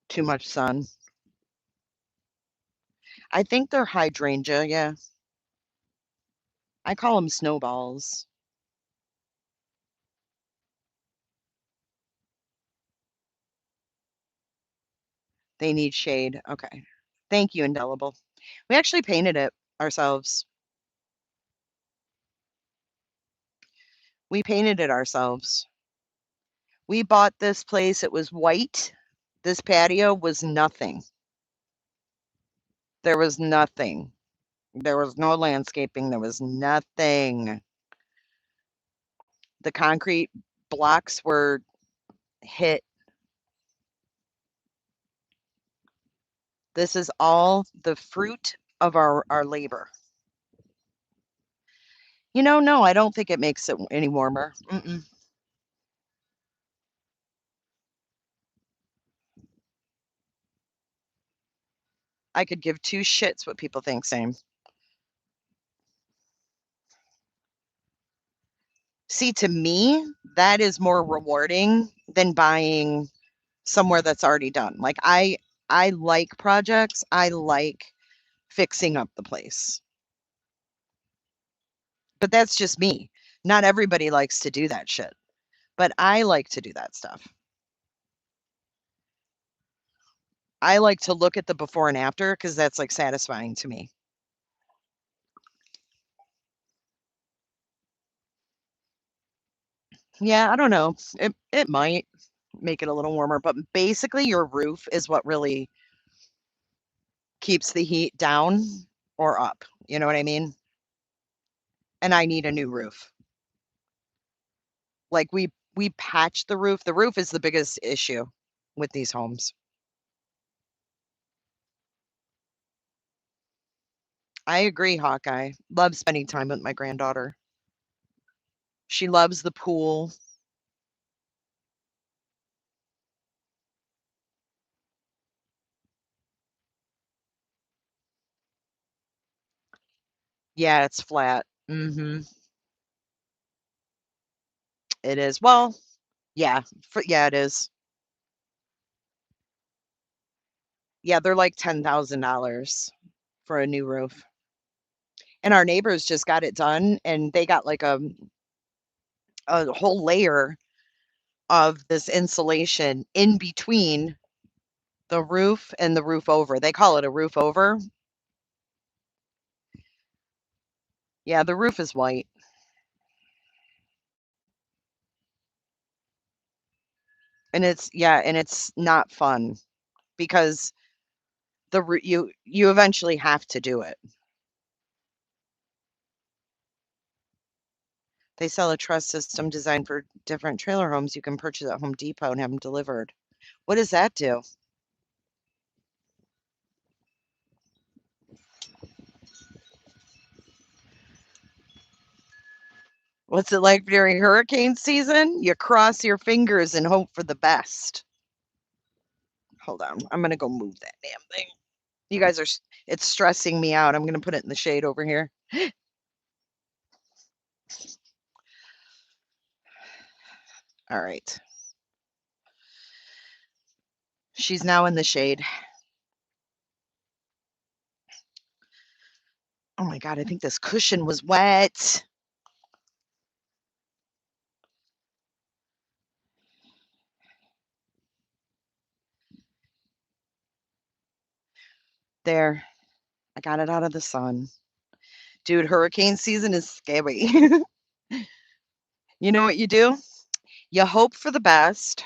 Too much sun. I think they're hydrangea, yeah. I call them snowballs. They need shade. Okay. Thank you, Indelible. We actually painted it ourselves. We painted it ourselves. We bought this place. It was white. This patio was nothing. There was nothing. There was no landscaping. There was nothing. The concrete blocks were hit. This is all the fruit of our labor. No, I don't think it makes it any warmer. Mm-mm. I could give two shits what people think, same. See, to me, that is more rewarding than buying somewhere that's already done. Like I like projects. I like fixing up the place. But that's just me. Not everybody likes to do that shit. But I like to do that stuff. I like to look at the before and after because that's like satisfying to me. Yeah, I don't know. It might make it a little warmer, but basically your roof is what really keeps the heat down or up. You know what I mean? And I need a new roof. Like we patched the roof. The roof is the biggest issue with these homes. I agree, Hawkeye. Love spending time with my granddaughter. She loves the pool. Yeah, it's flat. It is. Well, yeah, yeah, it is. Yeah, they're like $10,000 for a new roof. And our neighbors just got it done and they got like a whole layer of this insulation in between the roof and the roof over. They call it a roof over. Yeah, the roof is white. And it's not fun because you eventually have to do it. They sell a truss system designed for different trailer homes you can purchase at Home Depot and have them delivered. What does that do? What's it like during hurricane season? You cross your fingers and hope for the best. Hold on. I'm going to go move that damn thing. You guys are, it's stressing me out. I'm going to put it in the shade over here. All right. She's now in the shade. Oh my God, I think this cushion was wet. There, I got it out of the sun. Dude, hurricane season is scary. You know what you do? You hope for the best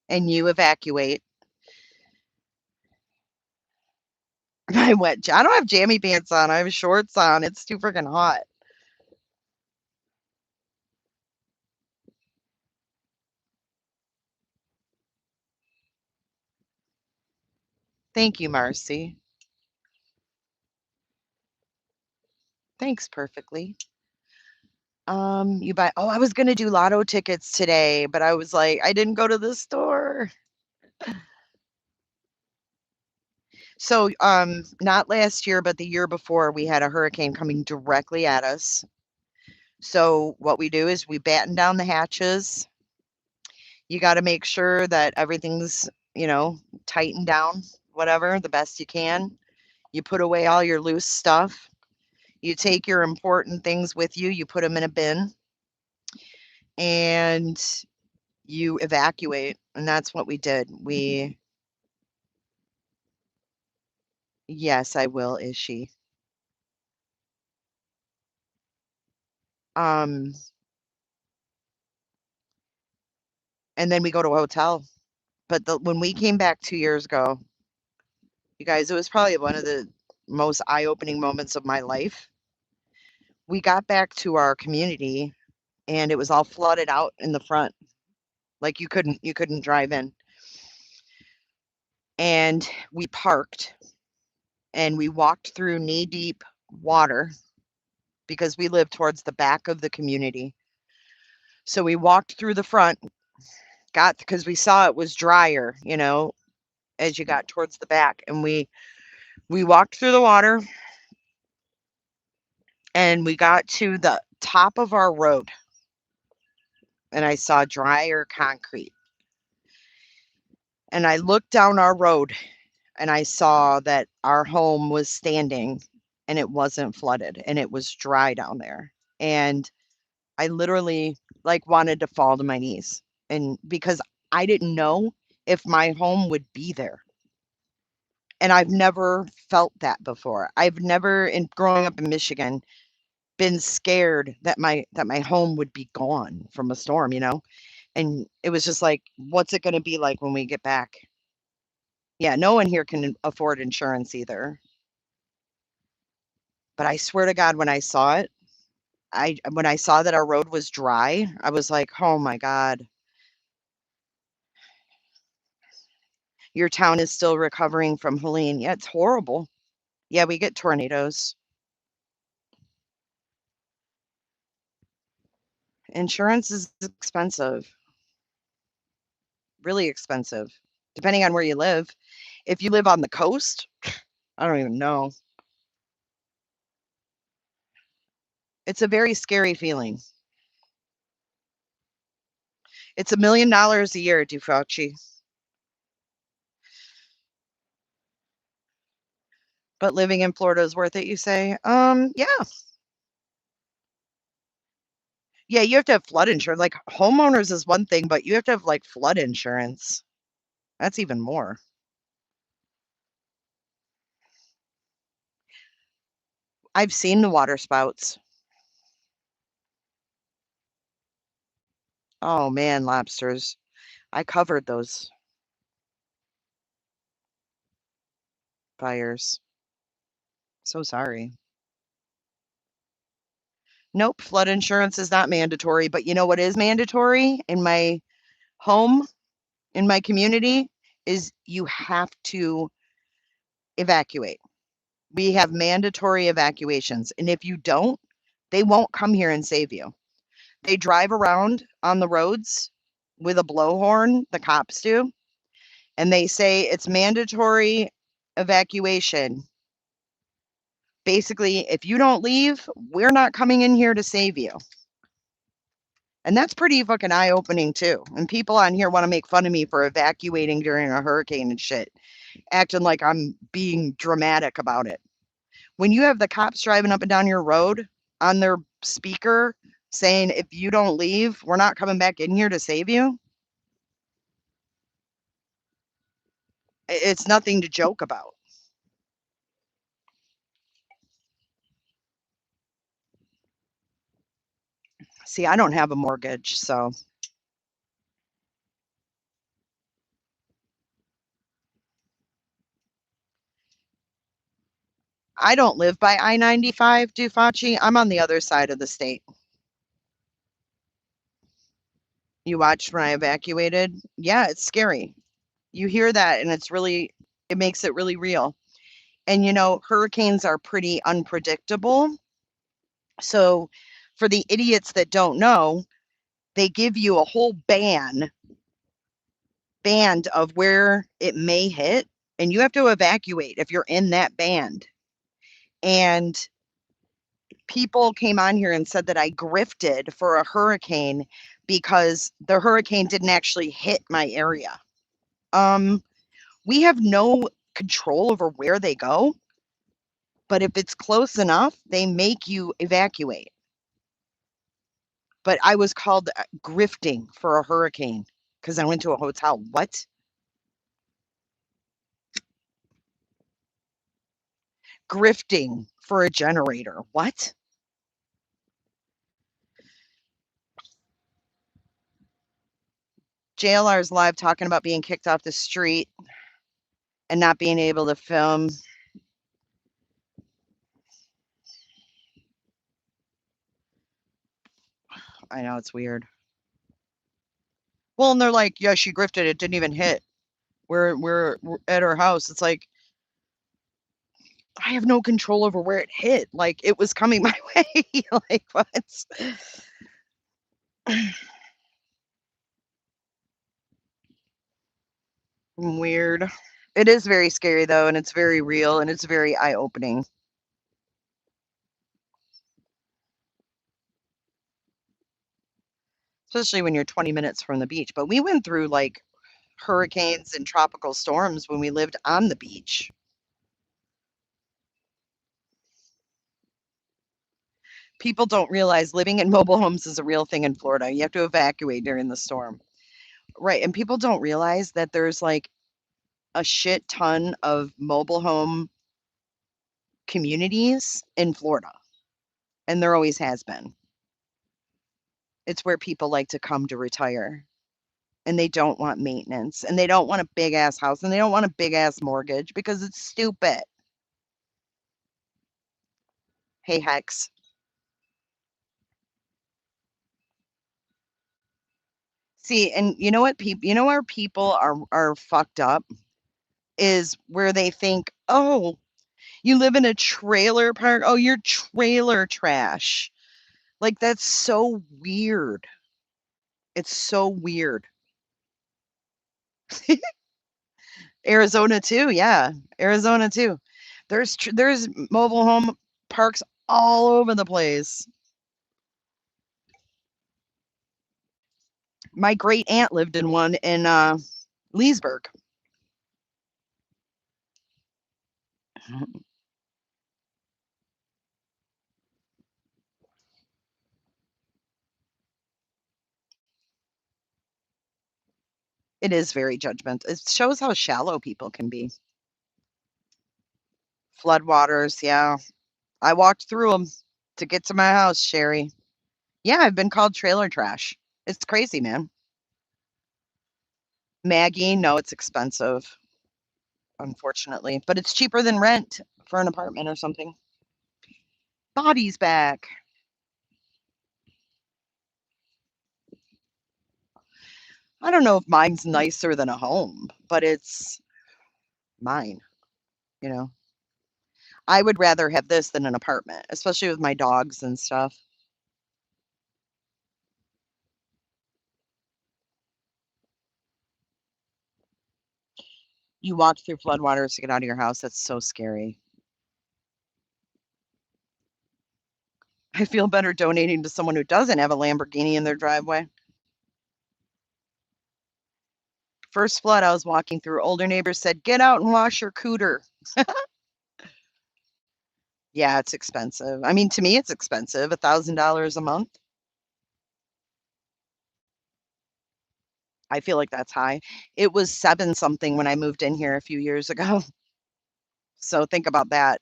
and you evacuate. I don't have jammy pants on. I have shorts on. It's too freaking hot. Thank you, Marcy. Thanks perfectly. You buy I was gonna do lotto tickets today, but I was like, I didn't go to the store. So, not last year, but the year before, we had a hurricane coming directly at us. So what we do is we batten down the hatches. You got to make sure that everything's, tightened down, whatever, the best you can. You put away all your loose stuff. You take your important things with you, you put them in a bin, and you evacuate. And that's what we did. Yes, I will, is she. Um, and then we go to a hotel. But when we came back 2 years ago, you guys, it was probably one of the most eye-opening moments of my life. We got back to our community and it was all flooded out in the front. Like you couldn't drive in. And we parked and we walked through knee-deep water because we live towards the back of the community. So we walked through the front, got because we saw it was drier, as you got towards the back, and we walked through the water and we got to the top of our road and I saw drier concrete. And I looked down our road and I saw that our home was standing and it wasn't flooded and it was dry down there. And I literally like wanted to fall to my knees and because I didn't know if my home would be there. And I've never felt that before. I've never in growing up in Michigan been scared that my home would be gone from a storm. And it was just like, what's it going to be like when we get back? Yeah, no one here can afford insurance either. But I swear to God, when I saw it, when I saw that our road was dry, I was like, "Oh my God, your town is still recovering from Helene." Yeah, it's horrible. Yeah, we get tornadoes. Insurance is expensive, really expensive, depending on where you live. If you live on the coast, I don't even know. It's a very scary feeling. It's $1 million a year, DeFauci. But living in Florida is worth it, you say? Yeah. Yeah, you have to have flood insurance. Like homeowners is one thing, but you have to have like flood insurance. That's even more. I've seen the water spouts. Oh man, lobsters. I covered those fires. So sorry. Nope, flood insurance is not mandatory, but you know what is mandatory in my home, in my community, is you have to evacuate. We have mandatory evacuations, and if you don't, they won't come here and save you. They drive around on the roads with a blowhorn, the cops do, and they say it's mandatory evacuation. Basically, if you don't leave, we're not coming in here to save you. And that's pretty fucking eye-opening too. And people on here want to make fun of me for evacuating during a hurricane and shit, acting like I'm being dramatic about it. When you have the cops driving up and down your road on their speaker saying, if you don't leave, we're not coming back in here to save you. It's nothing to joke about. See, I don't have a mortgage, so I don't live by I-95, Dufachi. I'm on the other side of the state. You watched when I evacuated? Yeah, it's scary. You hear that and it makes it really real. And hurricanes are pretty unpredictable. So for the idiots that don't know, they give you a whole band of where it may hit, and you have to evacuate if you're in that band. And people came on here and said that I grifted for a hurricane because the hurricane didn't actually hit my area. We have no control over where they go, but if it's close enough, they make you evacuate. But I was called grifting for a hurricane because I went to a hotel. What? Grifting for a generator. What? JLR is live talking about being kicked off the street and not being able to film. I know, it's weird. Well, and they're like, yeah, she grifted. It didn't even hit. We're at her house. It's like, I have no control over where it hit. Like, it was coming my way. Like, what? Weird. It is very scary, though, and it's very real, and it's very eye-opening. Especially when you're 20 minutes from the beach. But we went through, like, hurricanes and tropical storms when we lived on the beach. People don't realize living in mobile homes is a real thing in Florida. You have to evacuate during the storm. Right, and people don't realize that there's, like, a shit ton of mobile home communities in Florida, and there always has been. It's where people like to come to retire, and they don't want maintenance, and they don't want a big-ass house, and they don't want a big-ass mortgage because it's stupid. Hey, Hex. See, and you know what where people are fucked up is where they think, "Oh, you live in a trailer park? Oh, you're trailer trash." Like, that's so weird. It's so weird. Arizona too, yeah. Arizona too. There's mobile home parks all over the place. My great aunt lived in one in Leesburg. It is very judgmental. It shows how shallow people can be. Floodwaters, yeah. I walked through them to get to my house, Sherry. Yeah, I've been called trailer trash. It's crazy, man. Maggie, no, it's expensive, unfortunately, but it's cheaper than rent for an apartment or something. Body's back. I don't know if mine's nicer than a home, but it's mine, you know. I would rather have this than an apartment, especially with my dogs and stuff. You walk through floodwaters to get out of your house. That's so scary. I feel better donating to someone who doesn't have a Lamborghini in their driveway. First flood, I was walking through. Older neighbors said, "Get out and wash your cooter." Yeah, it's expensive. I mean, to me, it's expensive. $1,000 a month. I feel like that's high. It was 7 something when I moved in here a few years ago. So think about that.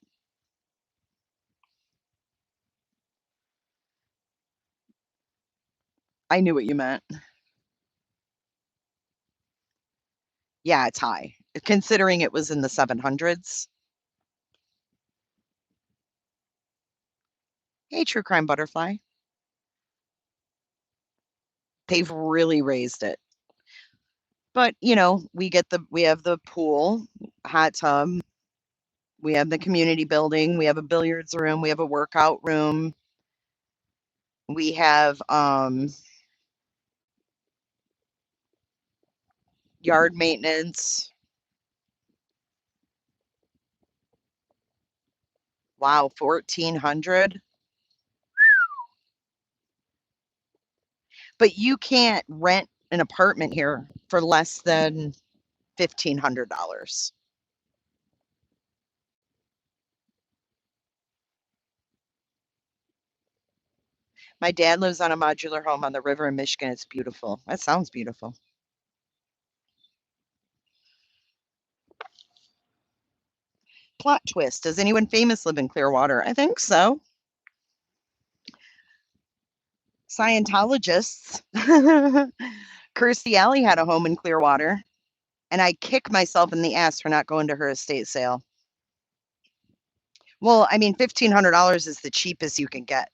I knew what you meant. Yeah, it's high. Considering it was in the 700s. Hey, True Crime Butterfly. They've really raised it. But, we have the pool, hot tub, we have the community building, we have a billiards room, we have a workout room, we have yard maintenance. Wow, 1400. But you can't rent an apartment here for less than $1,500. My dad lives on a modular home on the river in Michigan. It's beautiful. That sounds beautiful. Plot twist. Does anyone famous live in Clearwater? I think so. Scientologists. Kirstie Alley had a home in Clearwater, and I kick myself in the ass for not going to her estate sale. Well, I mean, $1,500 is the cheapest you can get.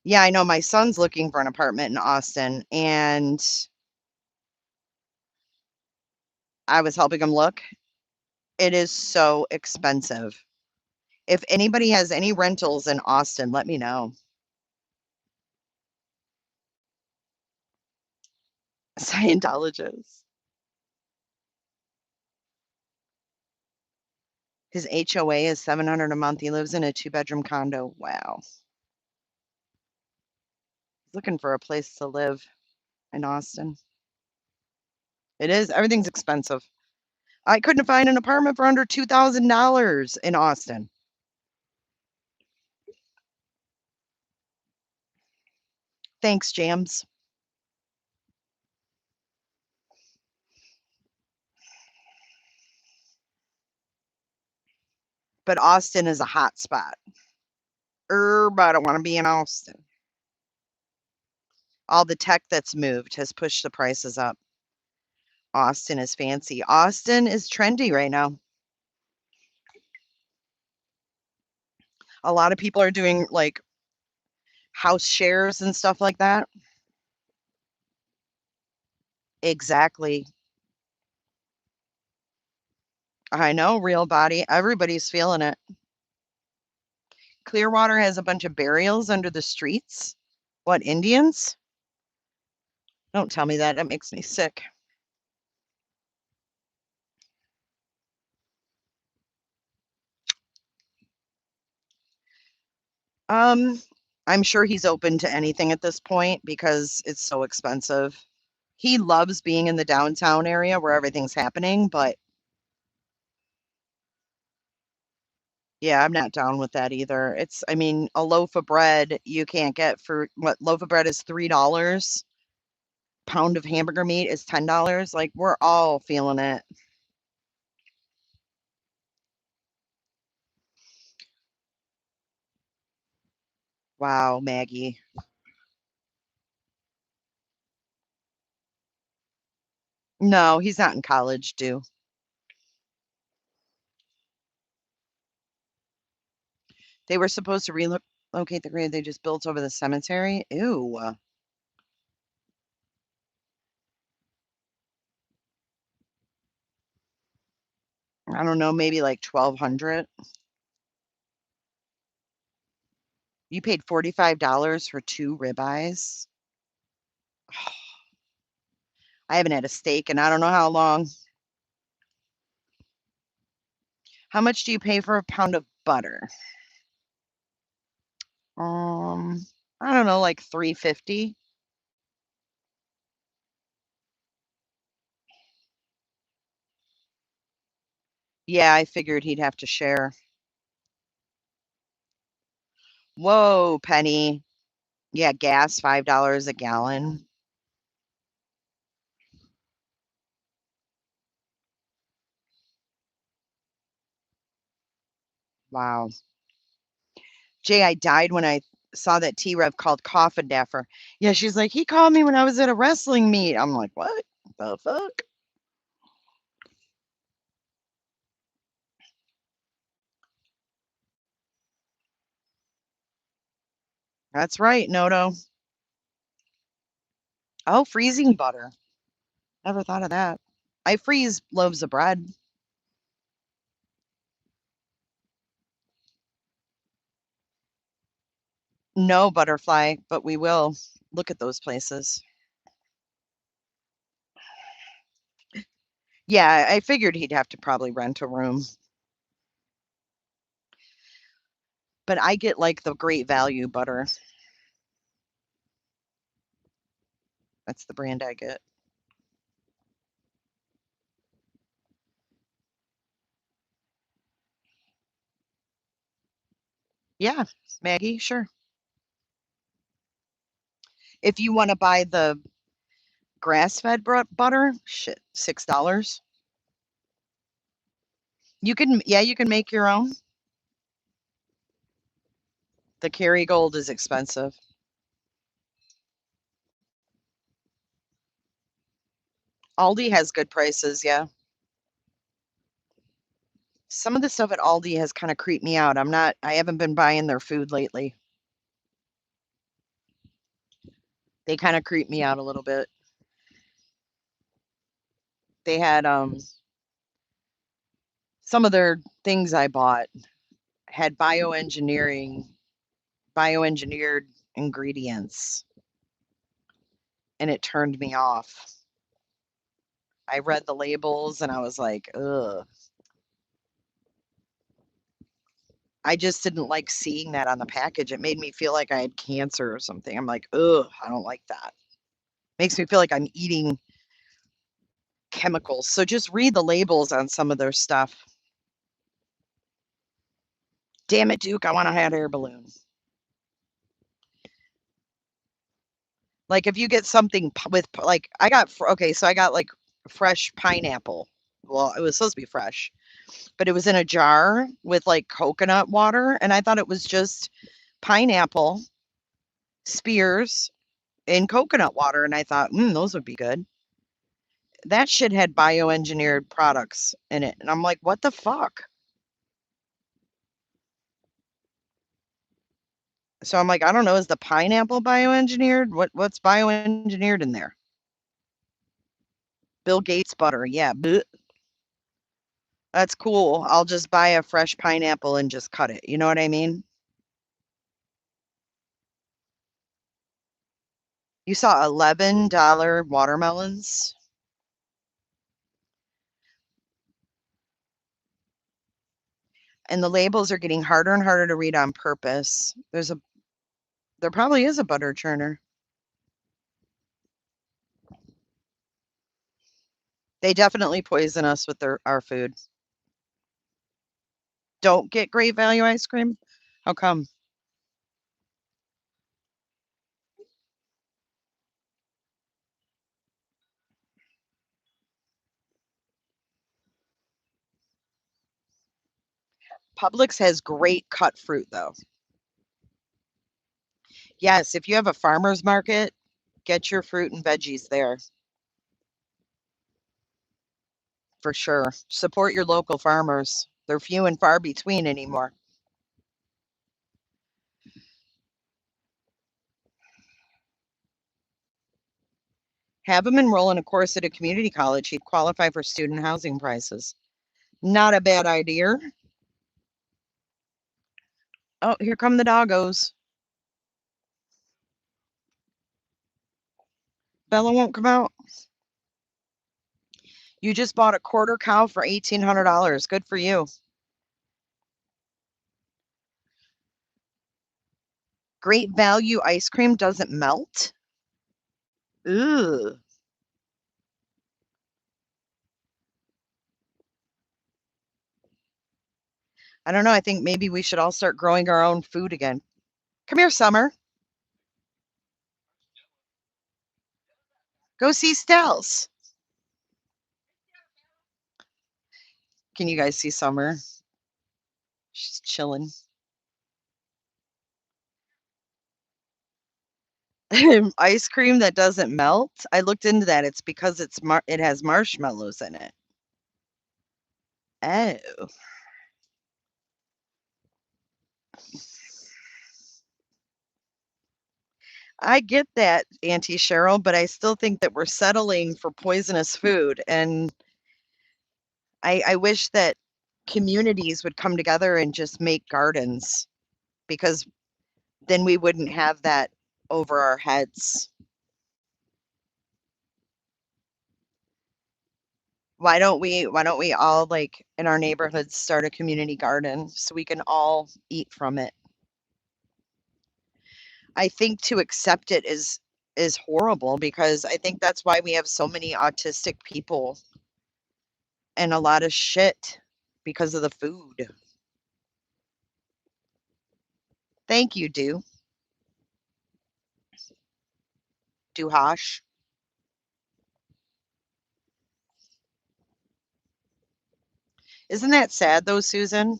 Yeah, I know my son's looking for an apartment in Austin, and I was helping him look. It is so expensive. If anybody has any rentals in Austin, let me know. Scientologists. His HOA is 700 a month. He lives in a 2-bedroom condo. Wow. Looking for a place to live in Austin. It is. Everything's expensive. I couldn't find an apartment for under $2,000 in Austin. Thanks, Jams. But Austin is a hot spot. I don't want to be in Austin. All the tech that's moved has pushed the prices up. Austin is fancy. Austin is trendy right now. A lot of people are doing like house shares and stuff like that. Exactly. I know, real body. Everybody's feeling it. Clearwater has a bunch of burials under the streets. What, Indians? Don't tell me that. That makes me sick. Um, I'm sure he's open to anything at this point because it's so expensive. He loves being in the downtown area where everything's happening, but yeah, I'm not down with that either. I mean, a loaf of bread you can't get for what loaf of bread is $3, pound of hamburger meat is $10. Like, we're all feeling it. Wow, Maggie. No, he's not in college, do. They were supposed to relocate the grave they just built over the cemetery. Ew. I don't know, maybe like 1,200. You paid $45 for 2 ribeyes? I haven't had a steak in I don't know how long. How much do you pay for a pound of butter? Um, I don't know, like 350. Yeah, I figured he'd have to share. Whoa, Penny. Yeah, gas $5 a gallon. Wow. Jay, I died when I saw that T-Rev called Coffin Daffer. Yeah, she's like, he called me when I was at a wrestling meet. I'm like, what the fuck? That's right, Noto. Oh, freezing butter. Never thought of that. I freeze loaves of bread. No, Butterfly, but we will look at those places. Yeah, I figured he'd have to probably rent a room. But I get like the Great Value butter. That's the brand I get. Yeah, Maggie, sure. If you want to buy the grass-fed butter, shit, $6. You can, yeah, you can make your own. The Kerrygold is expensive. Aldi has good prices, yeah. Some of the stuff at Aldi has kind of creeped me out. I haven't been buying their food lately. They kind of creep me out a little bit. They had some of their things I bought had bioengineered ingredients, and it turned me off. I read the labels and I was like, ugh. I just didn't like seeing that on the package. It made me feel like I had cancer or something. I'm like, ugh, I don't like that. Makes me feel like I'm eating chemicals. So just read the labels on some of their stuff. Damn it, Duke, I want a hot air balloon. Like if you get something with like so I got like fresh pineapple. Well, it was supposed to be fresh, but it was in a jar with like coconut water, and I thought it was just pineapple spears in coconut water, and I thought, those would be good. That shit had bioengineered products in it, and I'm like, what the fuck? So I'm like, I don't know, is the pineapple bioengineered? What's bioengineered in there? Bill Gates butter, yeah. Bleh. That's cool. I'll just buy a fresh pineapple and just cut it. You know what I mean? You saw $11 watermelons, and the labels are getting harder and harder to read on purpose. There probably is a butter churner. They definitely poison us with our food. Don't get Great Value ice cream. How come? Publix has great cut fruit though. Yes, if you have a farmer's market, get your fruit and veggies there for sure. Support your local farmers. They're few and far between anymore. Have him enroll in a course at a community college. He'd qualify for student housing prices. Not a bad idea. Oh, here come the doggos. Bella won't come out. You just bought a quarter cow for $1,800. Good for you. Great Value ice cream doesn't melt. Ugh. I don't know. I think maybe we should all start growing our own food again. Come here, Summer. Go see Stells. Can you guys see Summer? She's chilling. Ice cream that doesn't melt? I looked into that. It's because it has marshmallows in it. Oh. I get that, Auntie Cheryl, but I still think that we're settling for poisonous food, and I wish that communities would come together and just make gardens because then we wouldn't have that over our heads. Why don't we all, like, in our neighborhoods start a community garden so we can all eat from it? I think to accept it is horrible because I think that's why we have so many autistic people and a lot of shit because of the food. Thank you, Duhash. Isn't that sad though, Susan?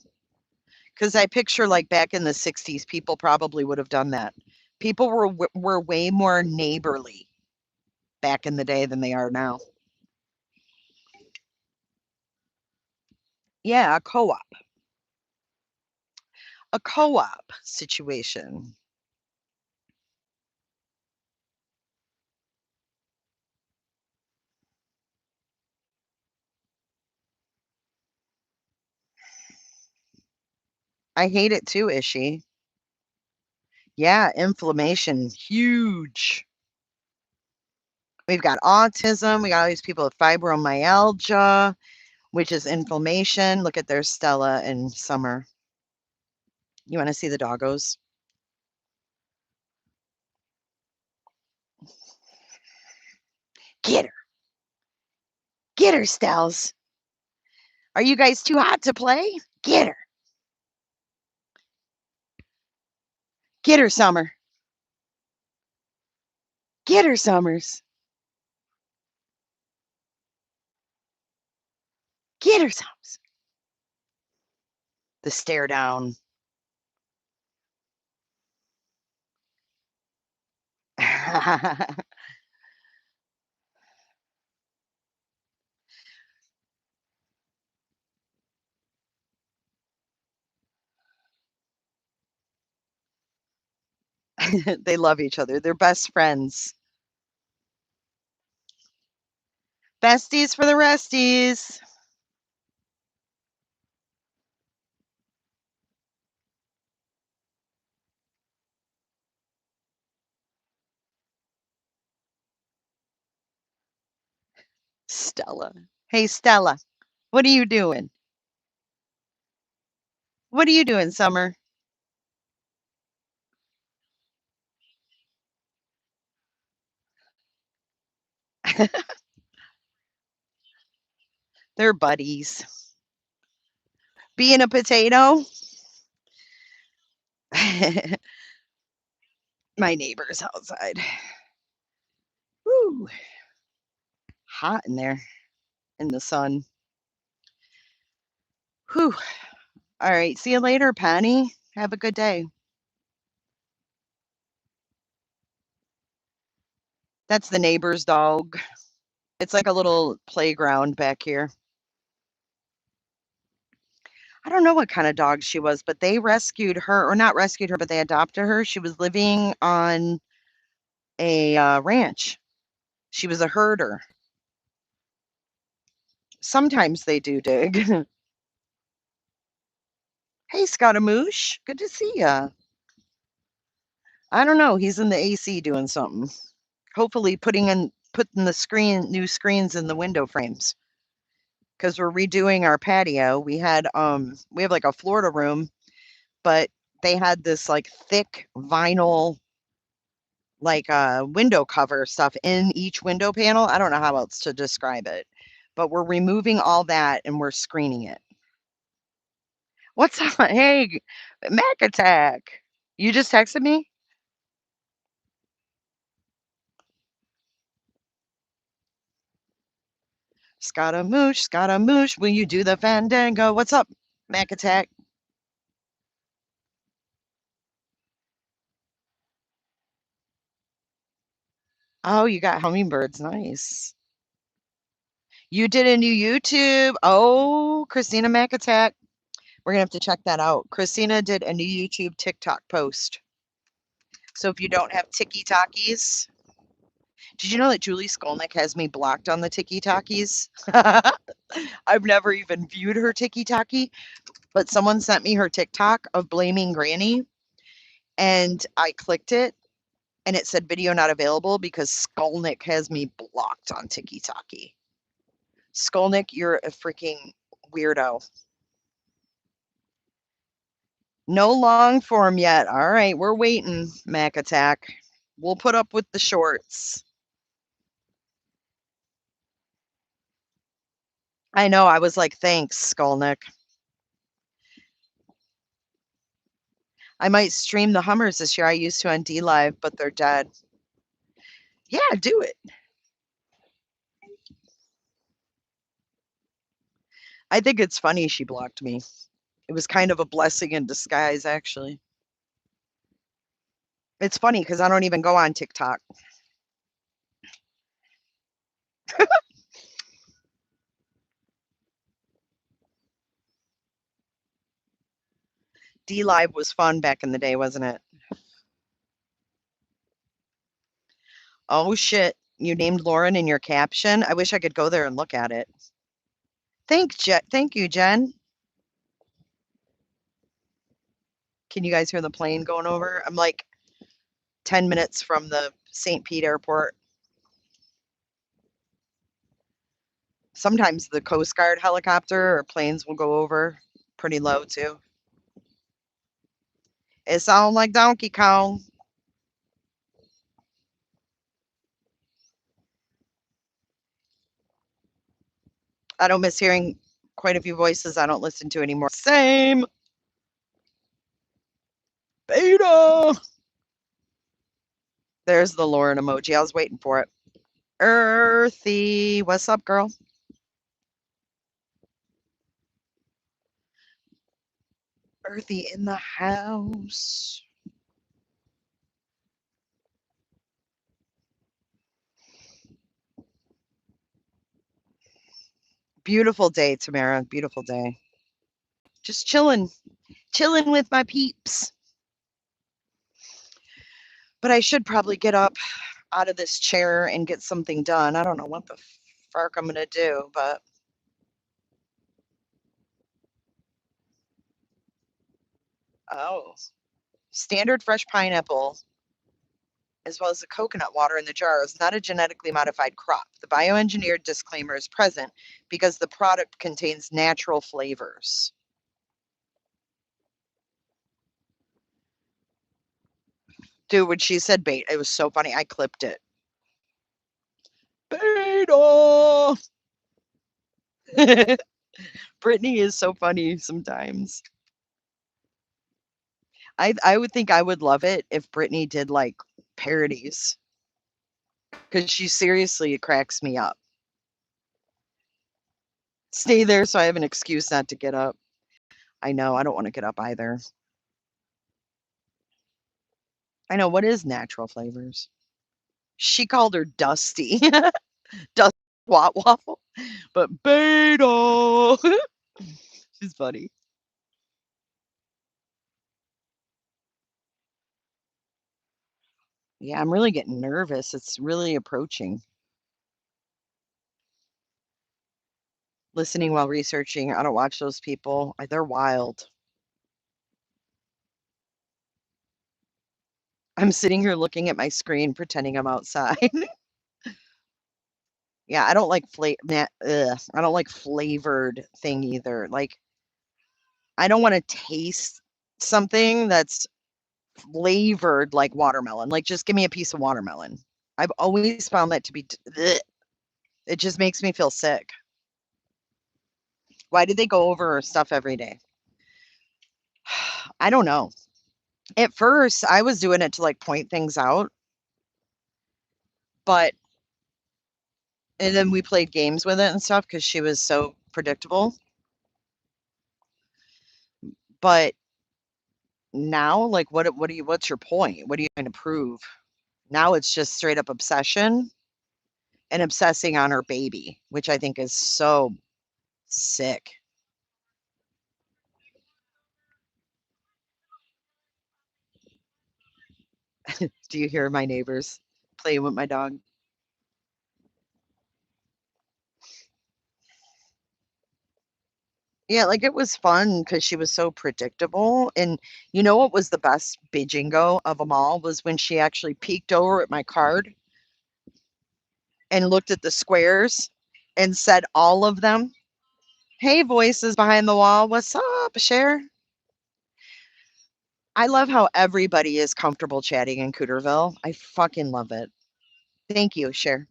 Because I picture like back in the 60s, people probably would have done that. People were way more neighborly back in the day than they are now. Yeah, a co-op situation. I hate it too, Ishi. Yeah, inflammation, huge. We've got autism. We got all these people with fibromyalgia, which is inflammation. Look at their Stella and Summer. You want to see the doggos? Get her. Get her, Stells. Are you guys too hot to play? Get her. Get her, Summer. Get her, Summers. Get her, Summers. The stare down. They love each other. They're best friends. Besties for the resties. Stella. Hey, Stella. What are you doing? What are you doing, Summer? They're buddies. Being a potato. My neighbor's outside. Woo. Hot in there in the sun. Whew. All right. See you later, Penny. Have a good day. That's the neighbor's dog. It's like a little playground back here. I don't know what kind of dog she was, but they rescued her, or not rescued her, but they adopted her. She was living on a ranch. She was a herder. Sometimes they do dig. Hey, Scaramouche. Good to see ya. I don't know. He's in the AC doing something. Hopefully putting the new screens in the window frames because we're redoing our patio. We have like a Florida room, but they had this like thick vinyl like window cover stuff in each window panel. I don't know how else to describe it, but we're removing all that and we're screening it. What's up? Hey, Mac Attack. You just texted me? Scaramouche, will you do the fandango? What's up, Mac Attack? Oh, you got hummingbirds. Nice. You did a new YouTube. Oh, Christina McAttack. We're gonna have to check that out. Christina did a new YouTube TikTok post. So if you don't have TikTokies, did you know that Julie Skolnick has me blocked on the TikTokies? I've never even viewed her TikTokie, but someone sent me her TikTok of blaming Granny, and I clicked it, and it said video not available because Skolnick has me blocked on TikTokie. Skolnick, you're a freaking weirdo. No long form yet. All right, we're waiting, Mac Attack. We'll put up with the shorts. I know, I was like, thanks, Skolnick. I might stream the Hummers this year. I used to on D Live, but they're dead. Yeah, do it. I think it's funny she blocked me. It was kind of a blessing in disguise, actually. It's funny because I don't even go on TikTok. D Live was fun back in the day, wasn't it? Oh shit. You named Lauren in your caption. I wish I could go there and look at it. Thank you, Jen. Can you guys hear the plane going over? I'm like 10 minutes from the St. Pete airport. Sometimes the Coast Guard helicopter or planes will go over pretty low too. It sounds like Donkey Kong. I don't miss hearing quite a few voices I don't listen to anymore. Same. Beta. There's the Lauren emoji. I was waiting for it. Earthy. What's up, girl? Earthy in the house. Beautiful day, Tamara. Beautiful day. Just chilling. Chilling with my peeps. But I should probably get up out of this chair and get something done. I don't know what the fuck I'm gonna do, but oh, standard fresh pineapple as well as the coconut water in the jar is not a genetically modified crop. The bioengineered disclaimer is present because the product contains natural flavors. Dude, when she said bait, it was so funny. I clipped it. Beta. Brittany is so funny sometimes. I would think I would love it if Brittany did like parodies because she seriously cracks me up. Stay there so I have an excuse not to get up. I know, I don't want to get up either. I know, what is natural flavors? She called her Dusty. Dusty Wat Waffle. But Beta. She's funny. Yeah, I'm really getting nervous. It's really approaching. Listening while researching. I don't watch those people. They're wild. I'm sitting here looking at my screen pretending I'm outside. Yeah, I don't like I don't like flavored thing either. Like I don't want to taste something that's flavored like watermelon. Like just give me a piece of watermelon. I've always found that to be ugh. It just makes me feel sick. Why did they go over stuff every day? I don't know. At first, I was doing it to like point things out, but and then we played games with it and stuff because she was so predictable. But now, like, what's your point? What are you trying to prove? Now it's just straight up obsession and obsessing on her baby, which I think is so sick. Do you hear my neighbors playing with my dog? Yeah, like, it was fun because she was so predictable, and you know what was the best bijingo of them all was when she actually peeked over at my card and looked at the squares and said all of them. "Hey, voices behind the wall, what's up, Cher?" I love how everybody is comfortable chatting in Cooterville. I fucking love it. Thank you, Cher.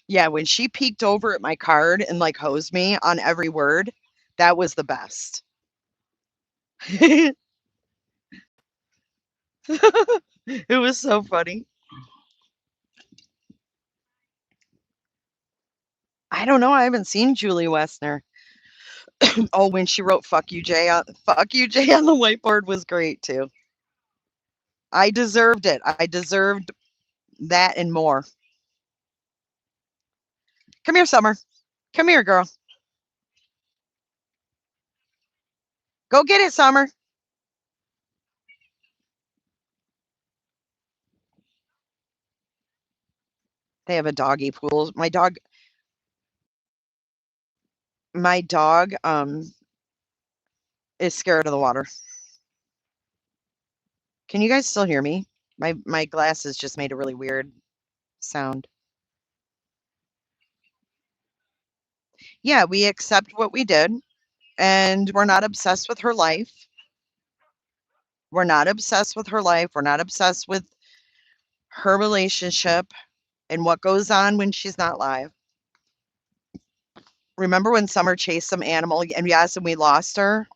Yeah, when she peeked over at my card and, like, hosed me on every word, that was the best. It was so funny. I don't know, I haven't seen Julie Westner. Oh, when she wrote "Fuck you, Jay" on the whiteboard was great too. I deserved it. I deserved that and more. Come here, Summer. Come here, girl. Go get it, Summer. They have a doggy pool. My dog is scared of the water. Can you guys still hear me? My glasses just made a really weird sound. Yeah, we accept what we did, and we're not obsessed with her life. We're not obsessed with her life. We're not obsessed with her relationship and what goes on when she's not live. Remember when Summer chased some animal and yes, and we lost her?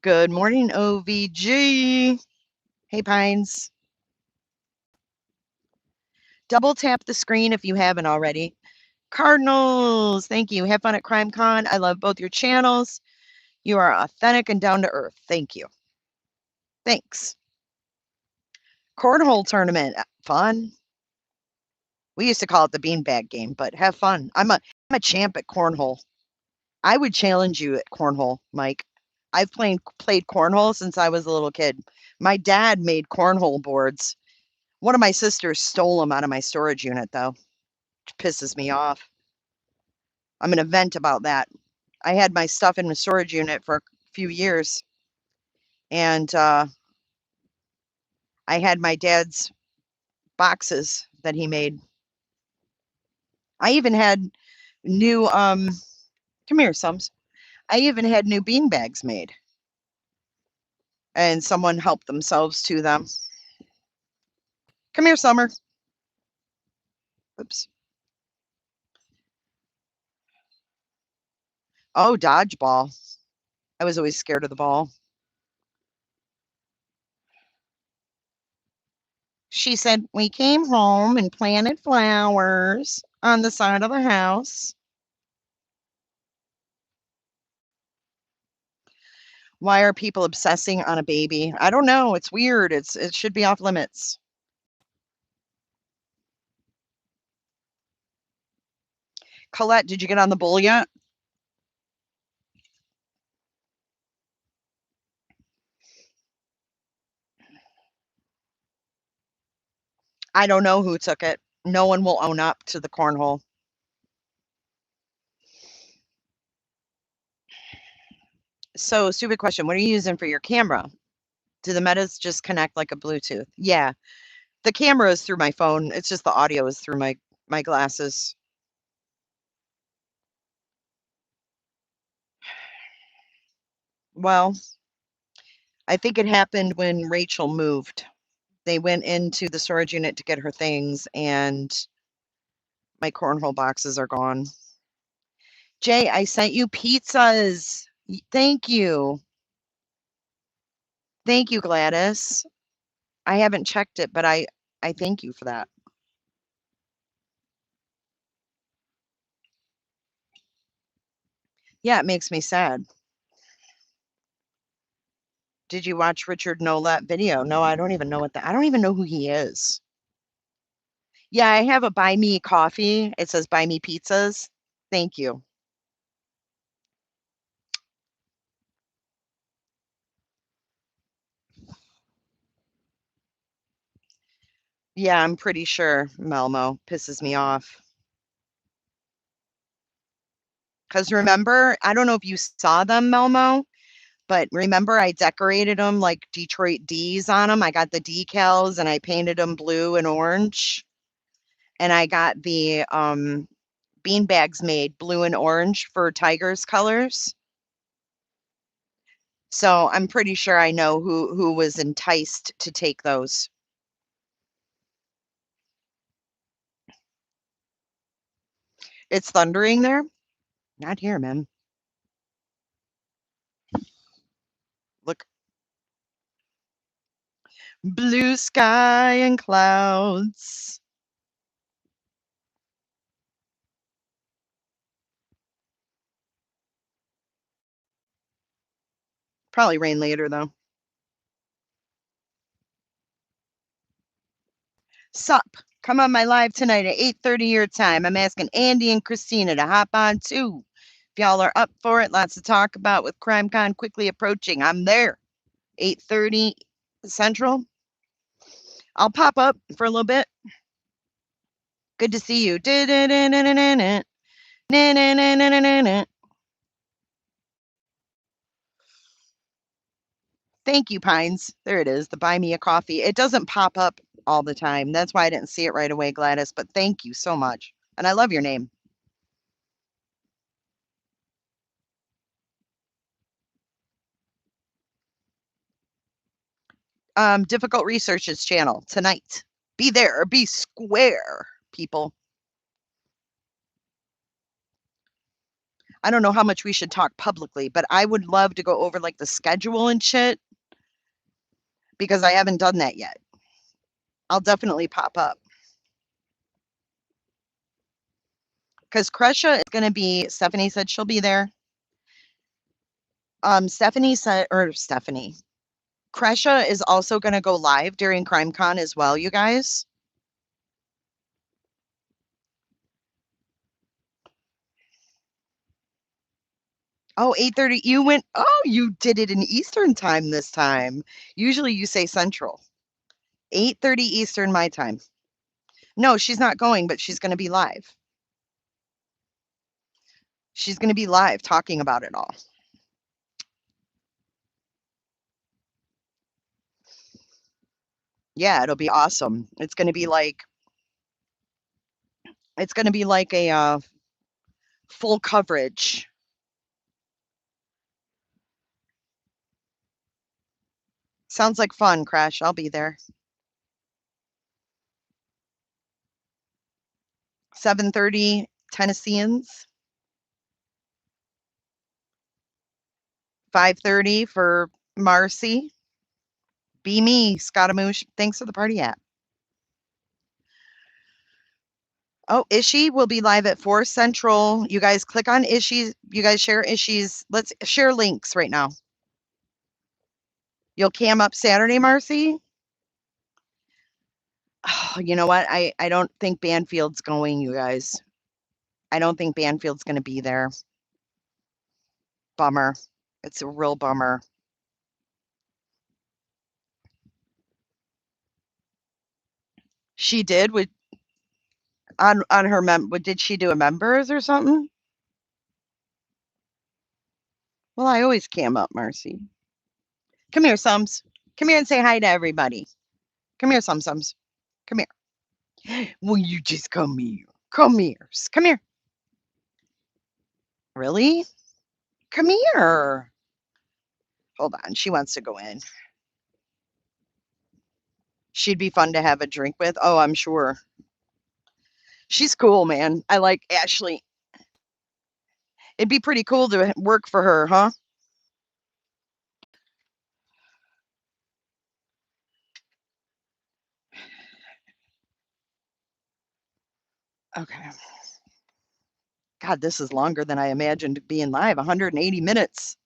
Good morning, OVG. Hey, Pines. Double tap the screen if you haven't already. Cardinals, thank you. Have fun at CrimeCon. I love both your channels. You are authentic and down to earth. Thank you. Thanks. Cornhole tournament. Fun. We used to call it the beanbag game, but have fun. I'm a champ at cornhole. I would challenge you at cornhole, Mike. I've played cornhole since I was a little kid. My dad made cornhole boards. One of my sisters stole them out of my storage unit, though, which pisses me off. I'm gonna vent about that. I had my stuff in the storage unit for a few years, and I had my dad's boxes that he made. I even had new come here, Sums. I even had new bean bags made, and someone helped themselves to them. Come here, Summer. Oops. Oh, dodgeball. I was always scared of the ball. She said, "We came home and planted flowers on the side of the house." Why are people obsessing on a baby? I don't know. It's weird. It should be off limits. Colette, did you get on the bull yet? I don't know who took it. No one will own up to the cornhole. So, stupid question. What are you using for your camera? Do the metas just connect like a Bluetooth? Yeah. The camera is through my phone. It's just the audio is through my glasses. Well, I think it happened when Rachel moved. They went into the storage unit to get her things, and my cornhole boxes are gone. Jay, I sent you pizzas. Thank you. Thank you, Gladys. I haven't checked it, but I thank you for that. Yeah, it makes me sad. Did you watch Richard Nolet video? No, I don't even know I don't even know who he is. Yeah, I have a buy me coffee. It says buy me pizzas. Thank you. Yeah, I'm pretty sure Melmo pisses me off. Because remember, I don't know if you saw them, Melmo, but remember I decorated them like Detroit D's on them. I got the decals and I painted them blue and orange. And I got the bean bags made blue and orange for Tigers colors. So I'm pretty sure I know who was enticed to take those. It's thundering there? Not here, man. Look. Blue sky and clouds. Probably rain later though. Sup? Come on my live tonight at 8:30 your time. I'm asking Andy and Christina to hop on too. If y'all are up for it, lots to talk about with CrimeCon quickly approaching. I'm there. 8:30 Central. I'll pop up for a little bit. Good to see you. Thank you, Pines. There it is, the buy me a coffee. It doesn't pop up all the time. That's why I didn't see it right away, Gladys, but thank you so much. And I love your name. Difficult Researches channel tonight. Be there or be square, people. I don't know how much we should talk publicly, but I would love to go over like the schedule and shit because I haven't done that yet. I'll definitely pop up. Because Kresha is going to be, Stephanie said she'll be there. Stephanie said, or Stephanie, Kresha is also going to go live during CrimeCon as well, you guys. Oh, 8:30. You went, oh, you did it in Eastern time this time. Usually you say Central. 8:30 Eastern my time. No, she's not going, but she's going to be live. She's going to be live talking about it all. Yeah, it'll be awesome. It's going to be like a full coverage. Sounds like fun, Crash. I'll be there. 7:30 Tennesseans. 5:30 for Marcy. Be me, Scaramouche. Thanks for the party app. Oh, Ishi will be live at 4 Central. You guys click on Ishi's. You guys share Ishi's. Let's share links right now. You'll cam up Saturday, Marcy? Oh, you know what? I don't think Banfield's going, you guys. I don't think Banfield's going to be there. Bummer. It's a real bummer. She did with on her did she do a members or something? Well, I always cam up, Marcy. Come here, Sums. Come here and say hi to everybody. Come here, Sums. Come here. Will you just come here? Come here. Come here. Really? Come here. Hold on. She wants to go in. She'd be fun to have a drink with. Oh, I'm sure. She's cool, man. I like Ashley. It'd be pretty cool to work for her, huh? Okay. God, this is longer than I imagined being live. 180 minutes.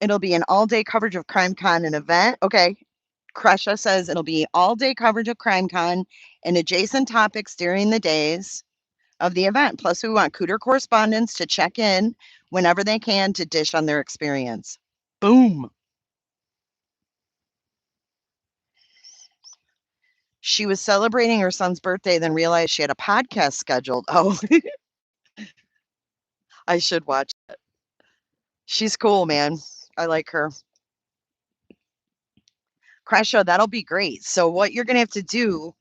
It'll be an all-day coverage of CrimeCon and event. Okay. Kresha says it'll be all-day coverage of CrimeCon and adjacent topics during the days of the event. Plus, we want Cooter correspondents to check in whenever they can to dish on their experience. Boom. She was celebrating her son's birthday, then realized she had a podcast scheduled. Oh, I should watch it. She's cool, man. I like her. Crash Show, that'll be great. So what you're going to have to do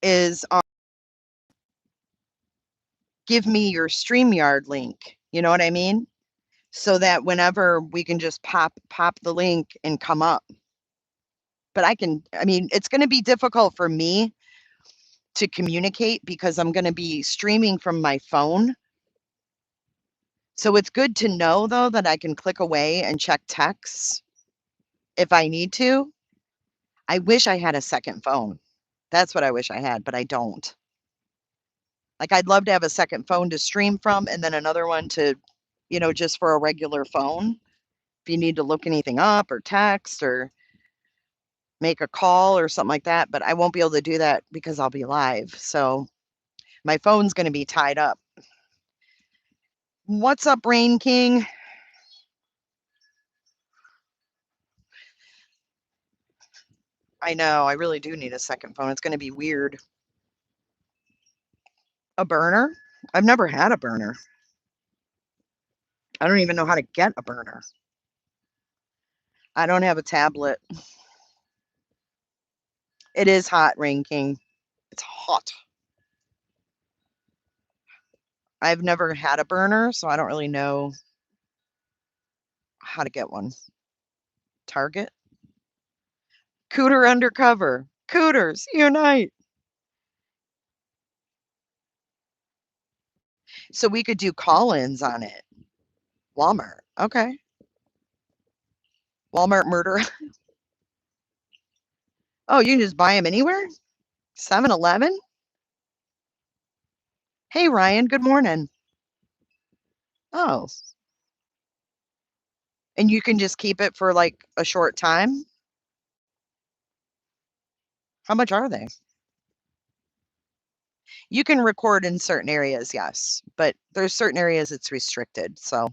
is give me your StreamYard link. You know what I mean? So that whenever we can just pop the link and come up. But I mean, it's going to be difficult for me to communicate because I'm going to be streaming from my phone. So it's good to know, though, that I can click away and check texts if I need to. I wish I had a second phone. That's what I wish I had, but I don't. Like, I'd love to have a second phone to stream from and then another one to, just for a regular phone. If you need to look anything up or text or make a call or something like that, but I won't be able to do that because I'll be live. So my phone's going to be tied up. What's up, Rain King? I know, I really do need a second phone. It's going to be weird. A burner? I've never had a burner. I don't even know how to get a burner. I don't have a tablet. It is hot, Rain King. It's hot. I've never had a burner, so I don't really know how to get one. Target? Cooter undercover. Cooters, unite. So we could do call-ins on it. Walmart. Okay. Walmart murder. Oh, you can just buy them anywhere? 7-Eleven? Hey, Ryan, good morning. Oh. And you can just keep it for like a short time? How much are they? You can record in certain areas, yes, but there's certain areas it's restricted. So,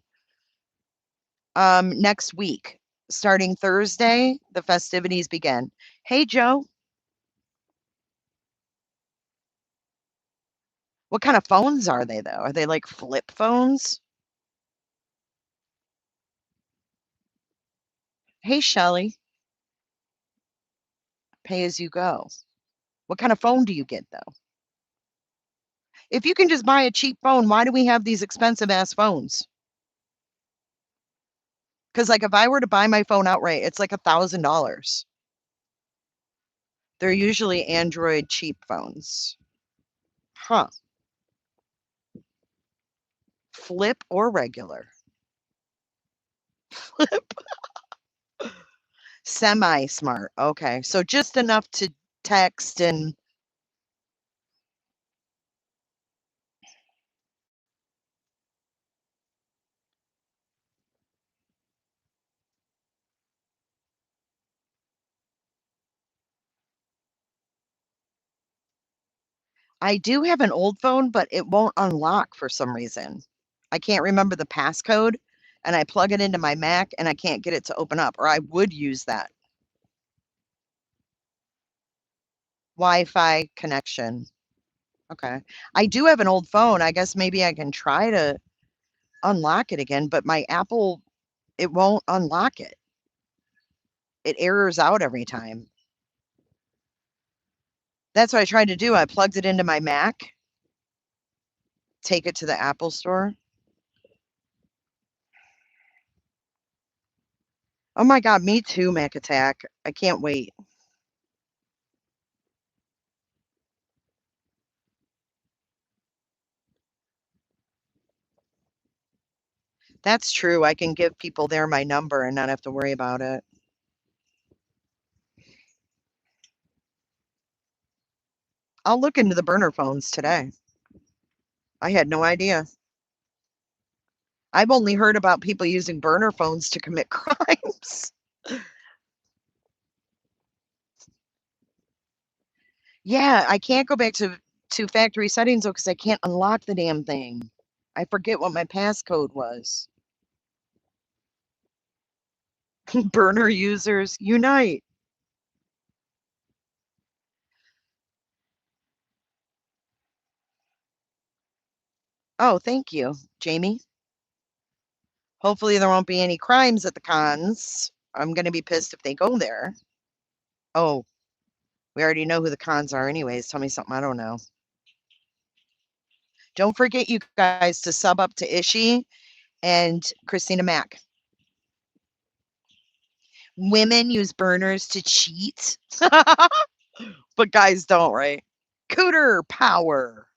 next week, starting Thursday, the festivities begin. Hey, Joe. What kind of phones are they, though? Are they like flip phones? Hey, Shelly. Pay as you go. What kind of phone do you get, though? If you can just buy a cheap phone, why do we have these expensive ass phones? Because, like, if I were to buy my phone outright, it's like $1,000. They're usually Android cheap phones. Huh. Flip or regular? Flip. Semi-smart. Okay. So just enough to text and I do have an old phone, but it won't unlock for some reason. I can't remember the passcode and I plug it into my Mac and I can't get it to open up, or I would use that. Wi-Fi connection. Okay. I do have an old phone. I guess maybe I can try to unlock it again, but my Apple, it won't unlock it. It errors out every time. That's what I tried to do. I plugged it into my Mac, take it to the Apple store. Oh my God, me too, Mac Attack. I can't wait. That's true. I can give people there my number and not have to worry about it. I'll look into the burner phones today. I had no idea. I've only heard about people using burner phones to commit crimes. Yeah, I can't go back to factory settings though because I can't unlock the damn thing. I forget what my passcode was. Burner users unite. Oh, thank you, Jamie. Hopefully there won't be any crimes at the cons. I'm gonna be pissed if they go there. Oh, we already know who the cons are anyways. Tell me something I don't know. Don't forget, you guys, to sub up to Ishi and Christina Mack. Women use burners to cheat, but guys don't, right? Cooter power.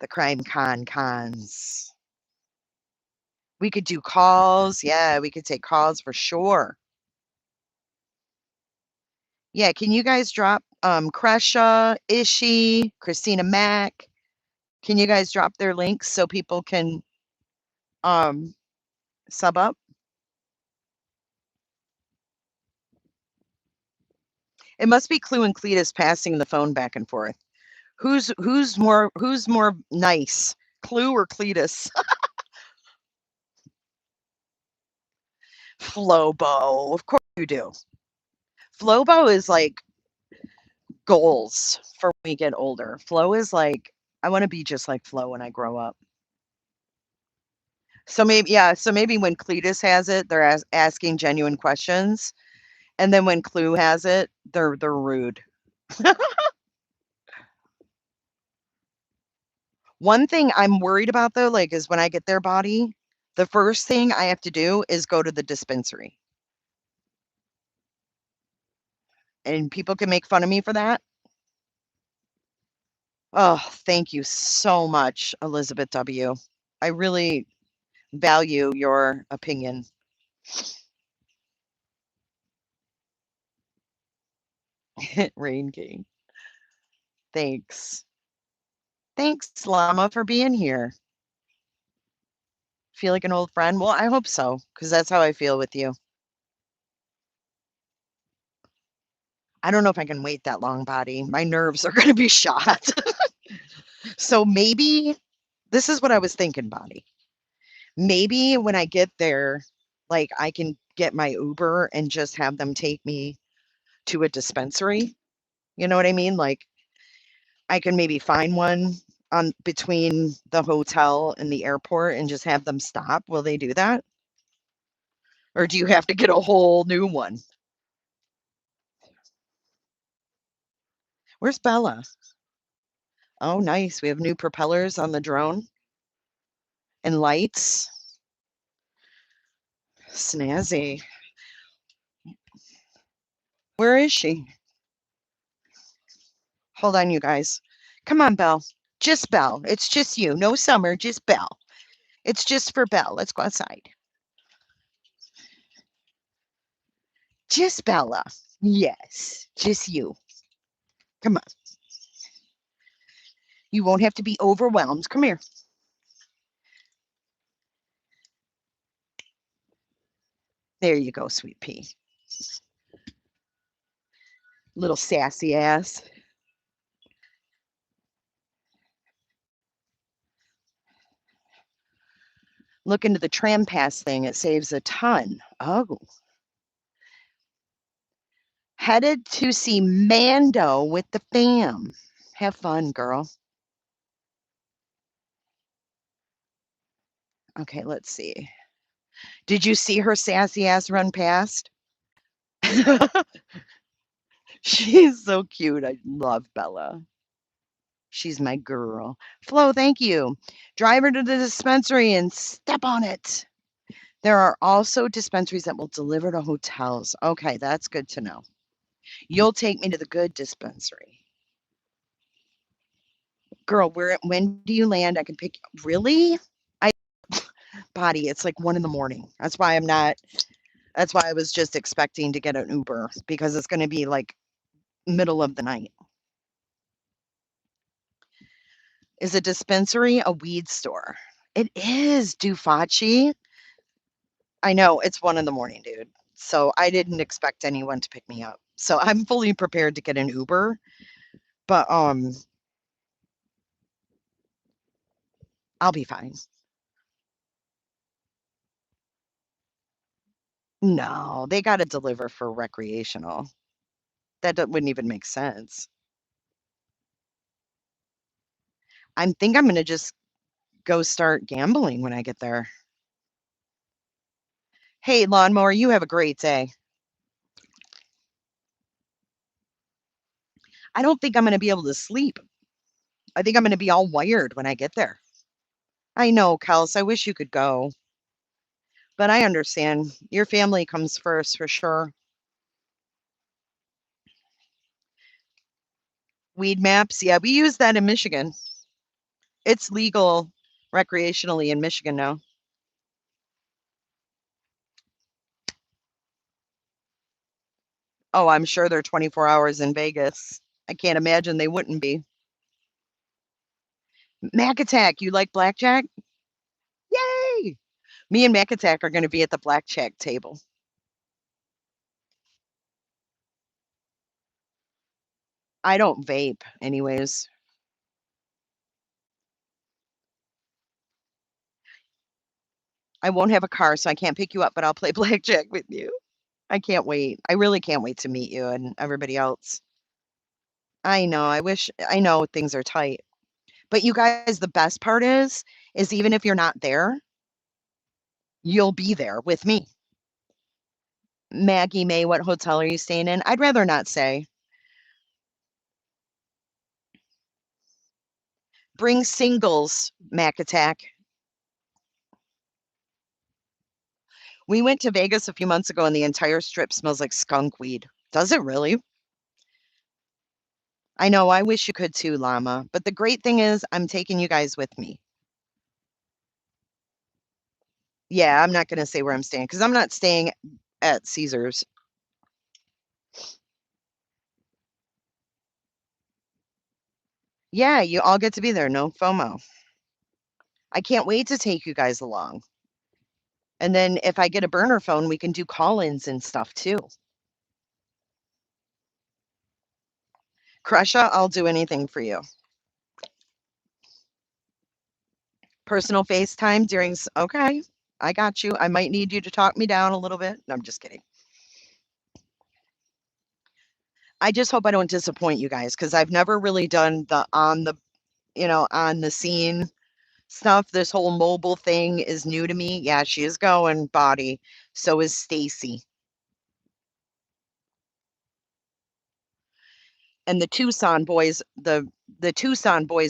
The crime cons. We could do calls. Yeah, we could take calls for sure. Yeah, can you guys drop Kresha, Ishi, Christina Mack? Can you guys drop their links so people can um sub up? It must be Clue and Cletus passing the phone back and forth. Who's more nice? Clue or Cletus? Flobo. Of course you do. Flobo is like goals for when we get older. Flo is like, I want to be just like Flo when I grow up. So maybe, yeah, so maybe when Cletus has it, they're asking genuine questions. And then when Clue has it, they're rude. One thing I'm worried about though, like, is when I get their body, the first thing I have to do is go to the dispensary. And people can make fun of me for that. Oh, thank you so much, Elizabeth W. I really value your opinion. Rain King. Thanks. Thanks, Llama, for being here. Feel like an old friend? Well, I hope so, because that's how I feel with you. I don't know if I can wait that long, Body. My nerves are going to be shot. So maybe this is what I was thinking, Body. Maybe when I get there, like I can get my Uber and just have them take me to a dispensary. You know what I mean? Like I can maybe find one on between the hotel and the airport and just have them stop. Will they do that? Or do you have to get a whole new one? Where's Bella? Oh, nice. We have new propellers on the drone and lights. Snazzy. Where is she? Hold on, you guys. Come on, Belle. Just Belle. It's just you. No Summer, just Belle. It's just for Belle. Let's go outside. Just Bella. Yes, just you. Come on. You won't have to be overwhelmed. Come here. There you go, sweet pea. Little sassy ass. Look into the tram pass thing. It saves a ton. Oh. Headed to see Mando with the fam. Have fun, girl. Okay, let's see. Did you see her sassy ass run past? She's so cute. I love Bella. She's my girl. Flo, thank you. Drive her to the dispensary and step on it. There are also dispensaries that will deliver to hotels. Okay, that's good to know. You'll take me to the good dispensary. Girl, when do you land? I can pick you. Really? I Body, it's like 1 in the morning. That's why I was just expecting to get an Uber because it's gonna be like middle of the night. Is a dispensary a weed store? It is, Dufachi. I know it's 1 in the morning, dude. So I didn't expect anyone to pick me up. So I'm fully prepared to get an Uber, but I'll be fine. No, they got to deliver for recreational. Wouldn't even make sense. Think I'm gonna just go start gambling when I get there. Hey, lawnmower, you have a great day. I don't think I'm gonna be able to sleep. I think I'm gonna be all wired when I get there. I know, Kels, I wish you could go, but I understand. Your family comes first for sure. Weed maps, yeah, we use that in Michigan. It's legal recreationally in Michigan now. Oh, I'm sure they're 24 hours in Vegas. I can't imagine they wouldn't be. Mac Attack, you like blackjack? Yay! Me and Mac Attack are going to be at the blackjack table. I don't vape, anyways. I won't have a car, so I can't pick you up, but I'll play blackjack with you. I can't wait. I really can't wait to meet you and everybody else. I know. I know things are tight. But you guys, the best part is even if you're not there, you'll be there with me. Maggie May, what hotel are you staying in? I'd rather not say. Bring singles, Mac Attack. We went to Vegas a few months ago and the entire strip smells like skunk weed. Does it really? I know, I wish you could too, Llama. But the great thing is I'm taking you guys with me. Yeah, I'm not gonna say where I'm staying because I'm not staying at Caesars. Yeah, you all get to be there, no FOMO. I can't wait to take you guys along. And then if I get a burner phone, we can do call-ins and stuff too. Crusha, I'll do anything for you. Personal FaceTime okay, I got you. I might need you to talk me down a little bit. No, I'm just kidding. I just hope I don't disappoint you guys because I've never really done on the scene stuff. This whole mobile thing is new to me. Yeah, she is going body. So is Stacy. And the Tucson boys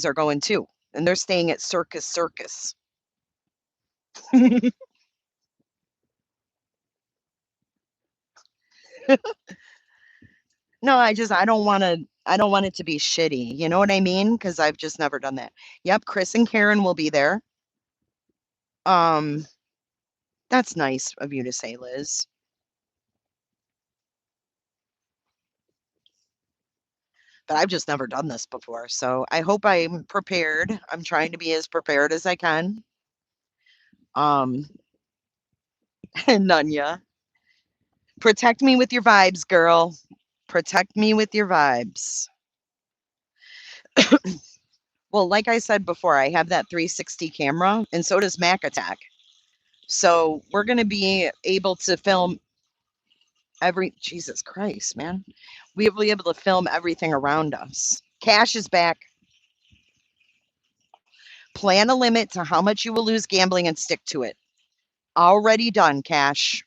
are going too. And they're staying at Circus Circus. No, I don't want it to be shitty. You know what I mean? Because I've just never done that. Yep, Chris and Karen will be there. Um, that's nice of you to say, Liz. But I've just never done this before. So I hope I'm prepared. I'm trying to be as prepared as I can. Um, Nunya, protect me with your vibes, girl. Protect me with your vibes. Well, like I said before, I have that 360 camera, and so does Mac Attack. So we're going to be able to film Jesus Christ, man. We'll be able to film everything around us. Cash is back. Plan a limit to how much you will lose gambling and stick to it. Already done, Cash.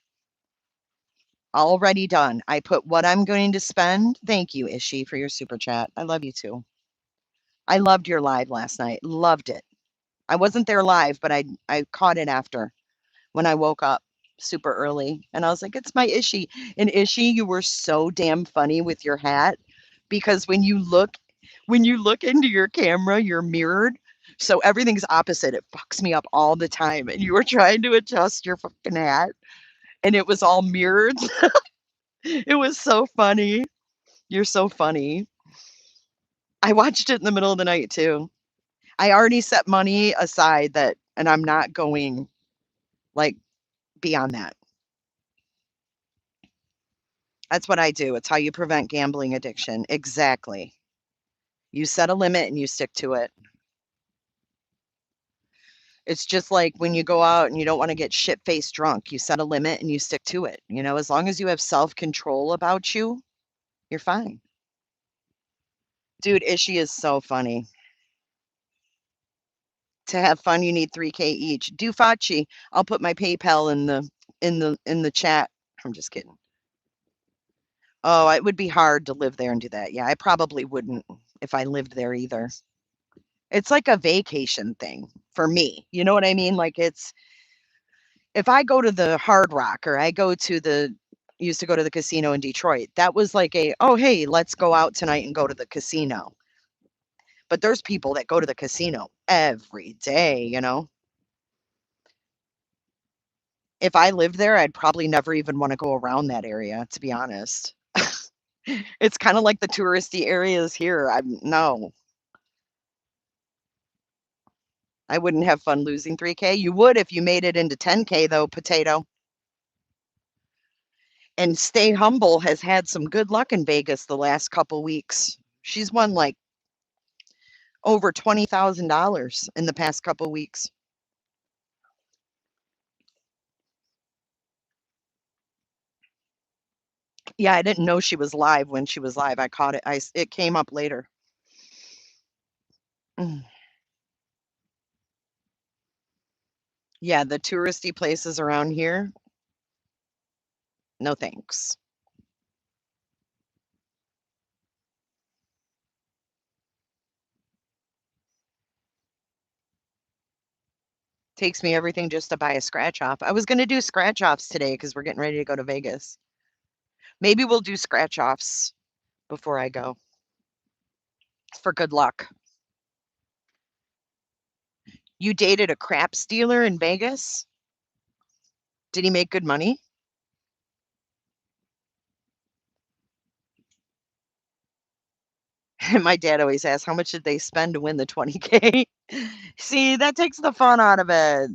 Already done. I put what I'm going to spend. Thank you, Ishi, for your super chat. I love you too. I loved your live last night. Loved it. I wasn't there live, but I caught it after when I woke up super early. And I was like, it's my Ishi. And Ishi, you were so damn funny with your hat because when you look into your camera, you're mirrored. So everything's opposite. It fucks me up all the time. And you were trying to adjust your fucking hat and it was all mirrored. It was so funny. You're so funny. I watched it in the middle of the night too. I already set money aside that, and I'm not going like beyond that. That's what I do. It's how you prevent gambling addiction. Exactly. You set a limit and you stick to it. It's just like when you go out and you don't want to get shit faced drunk, you set a limit and you stick to it. You know, as long as you have self control about you, you're fine. Dude, Ishi is so funny. To have fun, you need 3K each. Do Facci. I'll put my PayPal in the chat. I'm just kidding. Oh, it would be hard to live there and do that. Yeah, I probably wouldn't if I lived there either. It's like a vacation thing for me. You know what I mean? Like it's if I go to the Hard Rock or I go to the used to go to the casino in Detroit, that was like a, oh, hey, let's go out tonight and go to the casino. But there's people that go to the casino every day, you know? If I lived there, I'd probably never even want to go around that area, to be honest. It's kind of like the touristy areas here. I'm no, I wouldn't have fun losing 3K. You would if you made it into 10K though, potato. And Stay Humble has had some good luck in Vegas the last couple weeks. She's won like over $20,000 in the past couple weeks. Yeah, I didn't know she was live when she was live. I caught it. It came up later. Mm. Yeah, the touristy places around here, no thanks. Takes me everything just to buy a scratch off. I was going to do scratch offs today because we're getting ready to go to Vegas. Maybe we'll do scratch offs before I go for good luck. You dated a craps dealer in Vegas? Did he make good money? And my dad always asks, how much did they spend to win the 20K? See, that takes the fun out of it.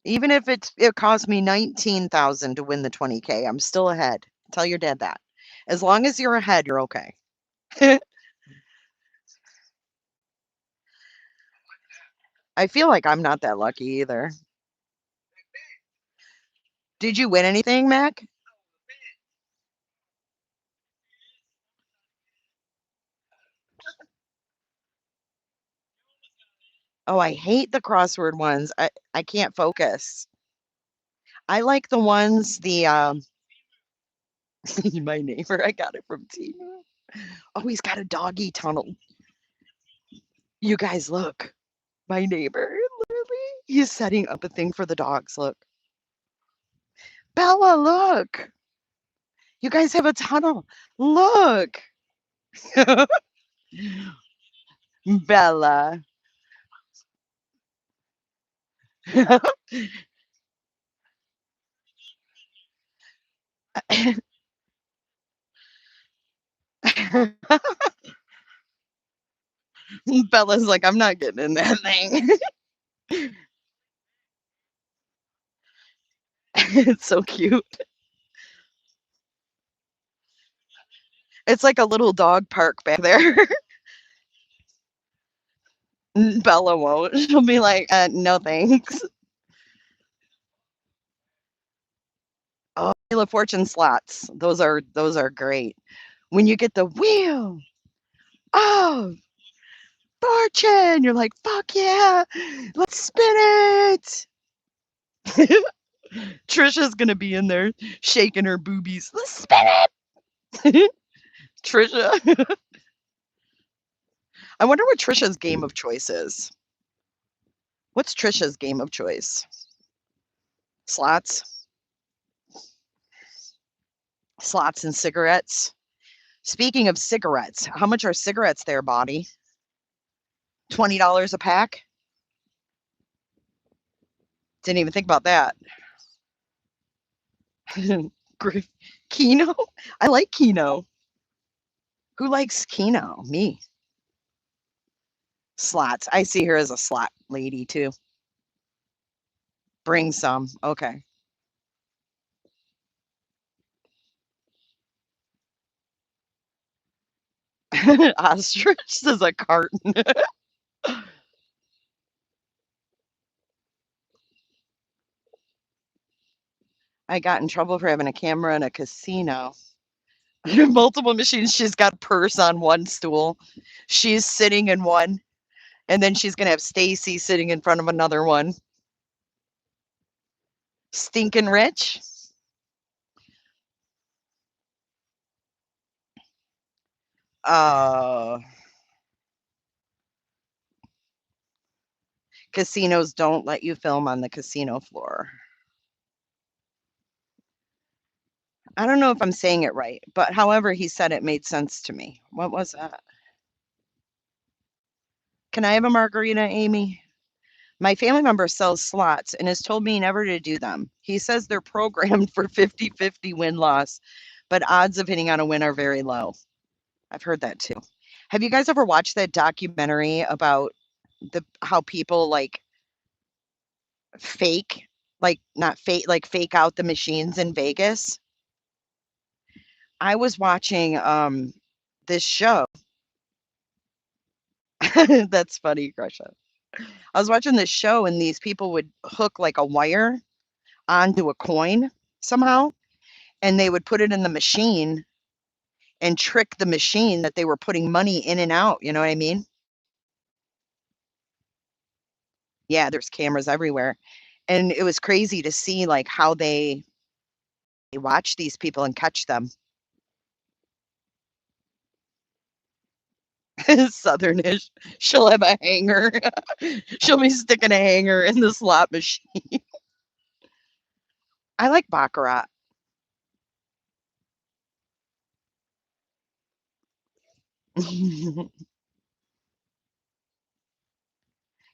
Even if it cost me 19,000 to win the 20K, I'm still ahead. Tell your dad that. As long as you're ahead, you're okay. I feel like I'm not that lucky either. Did you win anything, Mac? Oh, I hate the crossword ones. I can't focus. I like the ones my neighbor, I got it from Tina. Oh, he's got a doggy tunnel. You guys look. My neighbor, literally, he's setting up a thing for the dogs. Look. Bella, look. You guys have a tunnel. Look. Bella. Bella's like, I'm not getting in that thing. It's so cute. It's like a little dog park back there. Bella won't. She'll be like, no thanks. Oh, Wheel of Fortune slots. Those are great. When you get the wheel of fortune, you're like, fuck yeah, let's spin it. Trisha's gonna be in there shaking her boobies. Let's spin it. Trisha. I wonder what Trisha's game of choice is. What's Trisha's game of choice? Slots? Slots and cigarettes. Speaking of cigarettes, how much are cigarettes there, Body? $20 a pack? Didn't even think about that. Kino? I like Kino. Who likes Kino? Me. Slots. I see her as a slot lady too. Bring some. Okay. Ostrich is a carton. I got in trouble for having a camera in a casino. Multiple machines. She's got a purse on one stool. She's sitting in one, and then she's gonna have Stacy sitting in front of another one. Stinking rich. Uh, Casinos don't let you film on the casino floor. I don't know if I'm saying it right, but however he said it made sense to me. What was that? Can I have a margarita, Amy? My family member sells slots and has told me never to do them. He says they're programmed for 50-50 win-loss, but odds of hitting on a win are very low. I've heard that too. Have you guys ever watched that documentary about the how people like fake, like not fake, like fake out the machines in Vegas? I was watching this show. That's funny, Grusha. I was watching this show and these people would hook like a wire onto a coin somehow and they would put it in the machine and trick the machine that they were putting money in and out. You know what I mean? Yeah, there's cameras everywhere. And it was crazy to see like how they watch these people and catch them. Southernish. She'll have a hanger. She'll be sticking a hanger in the slot machine. I like baccarat.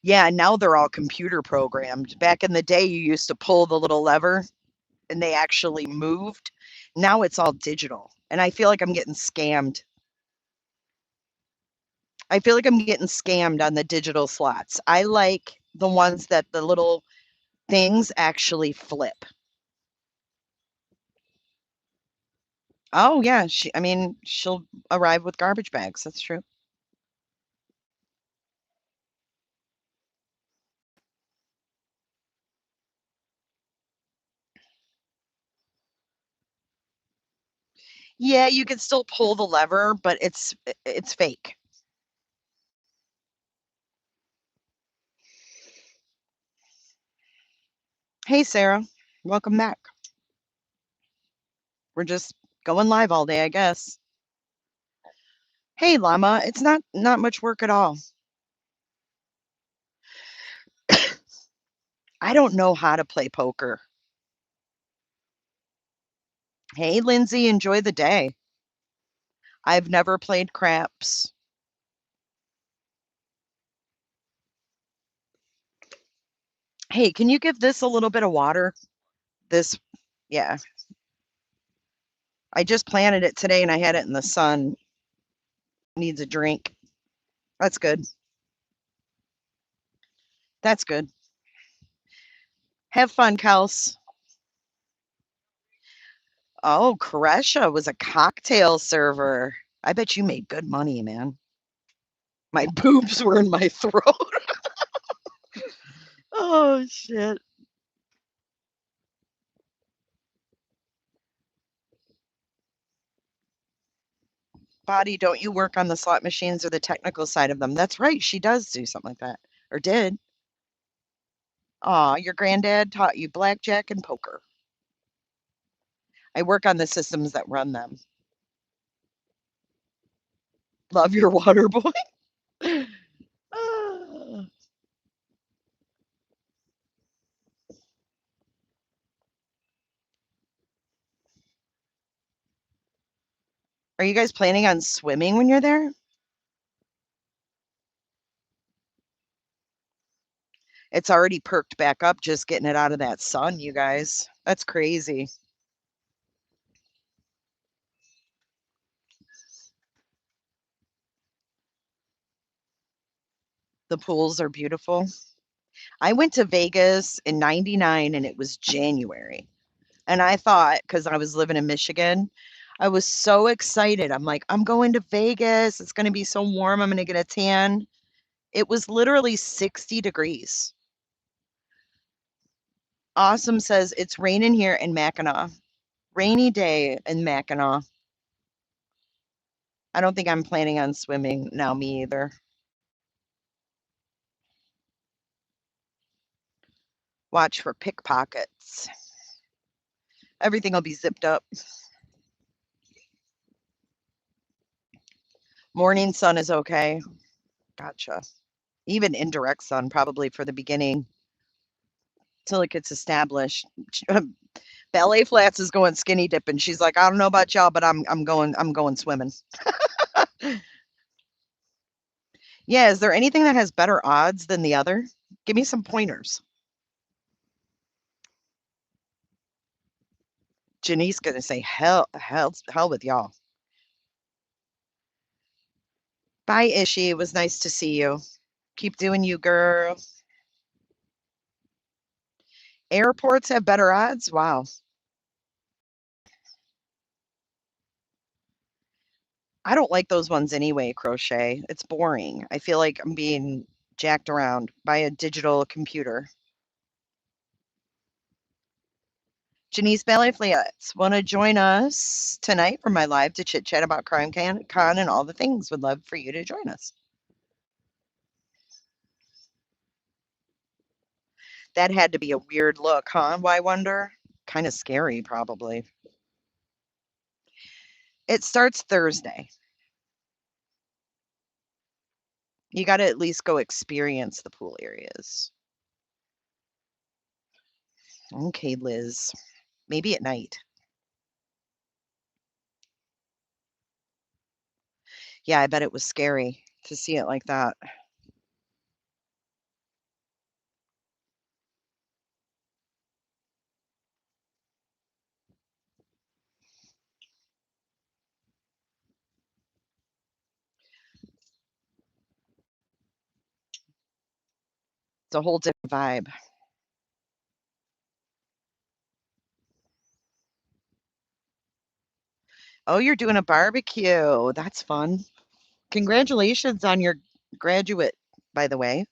Yeah, now they're all computer programmed. Back in the day, you used to pull the little lever and they actually moved. Now it's all digital. And I feel like I'm getting scammed. I feel like I'm getting scammed on the digital slots. I like the ones that the little things actually flip. Oh, yeah. I mean, she'll arrive with garbage bags. That's true. Yeah, you can still pull the lever, but it's fake. Hey, Sarah. Welcome back. We're just going live all day, I guess. Hey, Llama. It's not much work at all. I don't know how to play poker. Hey, Lindsay. Enjoy the day. I've never played craps. Hey, can you give this a little bit of water? This, yeah. I just planted it today and I had it in the sun. Needs a drink. That's good. That's good. Have fun, Kels. Oh, Kresha was a cocktail server. I bet you made good money, man. My boobs were in my throat. Oh, shit. Body, don't you work on the slot machines or the technical side of them? That's right. She does do something like that. Or did. Aw, your granddad taught you blackjack and poker. I work on the systems that run them. Love your water boy. Ah. Are you guys planning on swimming when you're there? It's already perked back up just getting it out of that sun, you guys. That's crazy. The pools are beautiful. I went to Vegas in 99 and it was January. And I thought, because I was living in Michigan, I was so excited. I'm like, I'm going to Vegas. It's going to be so warm. I'm going to get a tan. It was literally 60 degrees. Awesome says it's raining here in Mackinac. Rainy day in Mackinac. I don't think I'm planning on swimming now, me either. Watch for pickpockets. Everything will be zipped up. Morning sun is okay. Gotcha. Even indirect sun, probably for the beginning, till it gets established. Ballet Flats is going skinny dipping. She's like, I don't know about y'all, but I'm going swimming. Yeah, is there anything that has better odds than the other? Give me some pointers. Janice gonna say hell with y'all. Bye, Ishi. It was nice to see you. Keep doing you, girl. Airports have better odds? Wow. I don't like those ones anyway, Crochet. It's boring. I feel like I'm being jacked around by a digital computer. Janice Ballet Flats, want to join us tonight for my live to chit chat about Con and all the things? Would love for you to join us. That had to be a weird look, huh? I wonder. Kind of scary, probably. It starts Thursday. You got to at least go experience the pool areas. Okay, Liz. Maybe at night. Yeah, I bet it was scary to see it like that. It's a whole different vibe. Oh, you're doing a barbecue. That's fun. Congratulations on your graduate, by the way.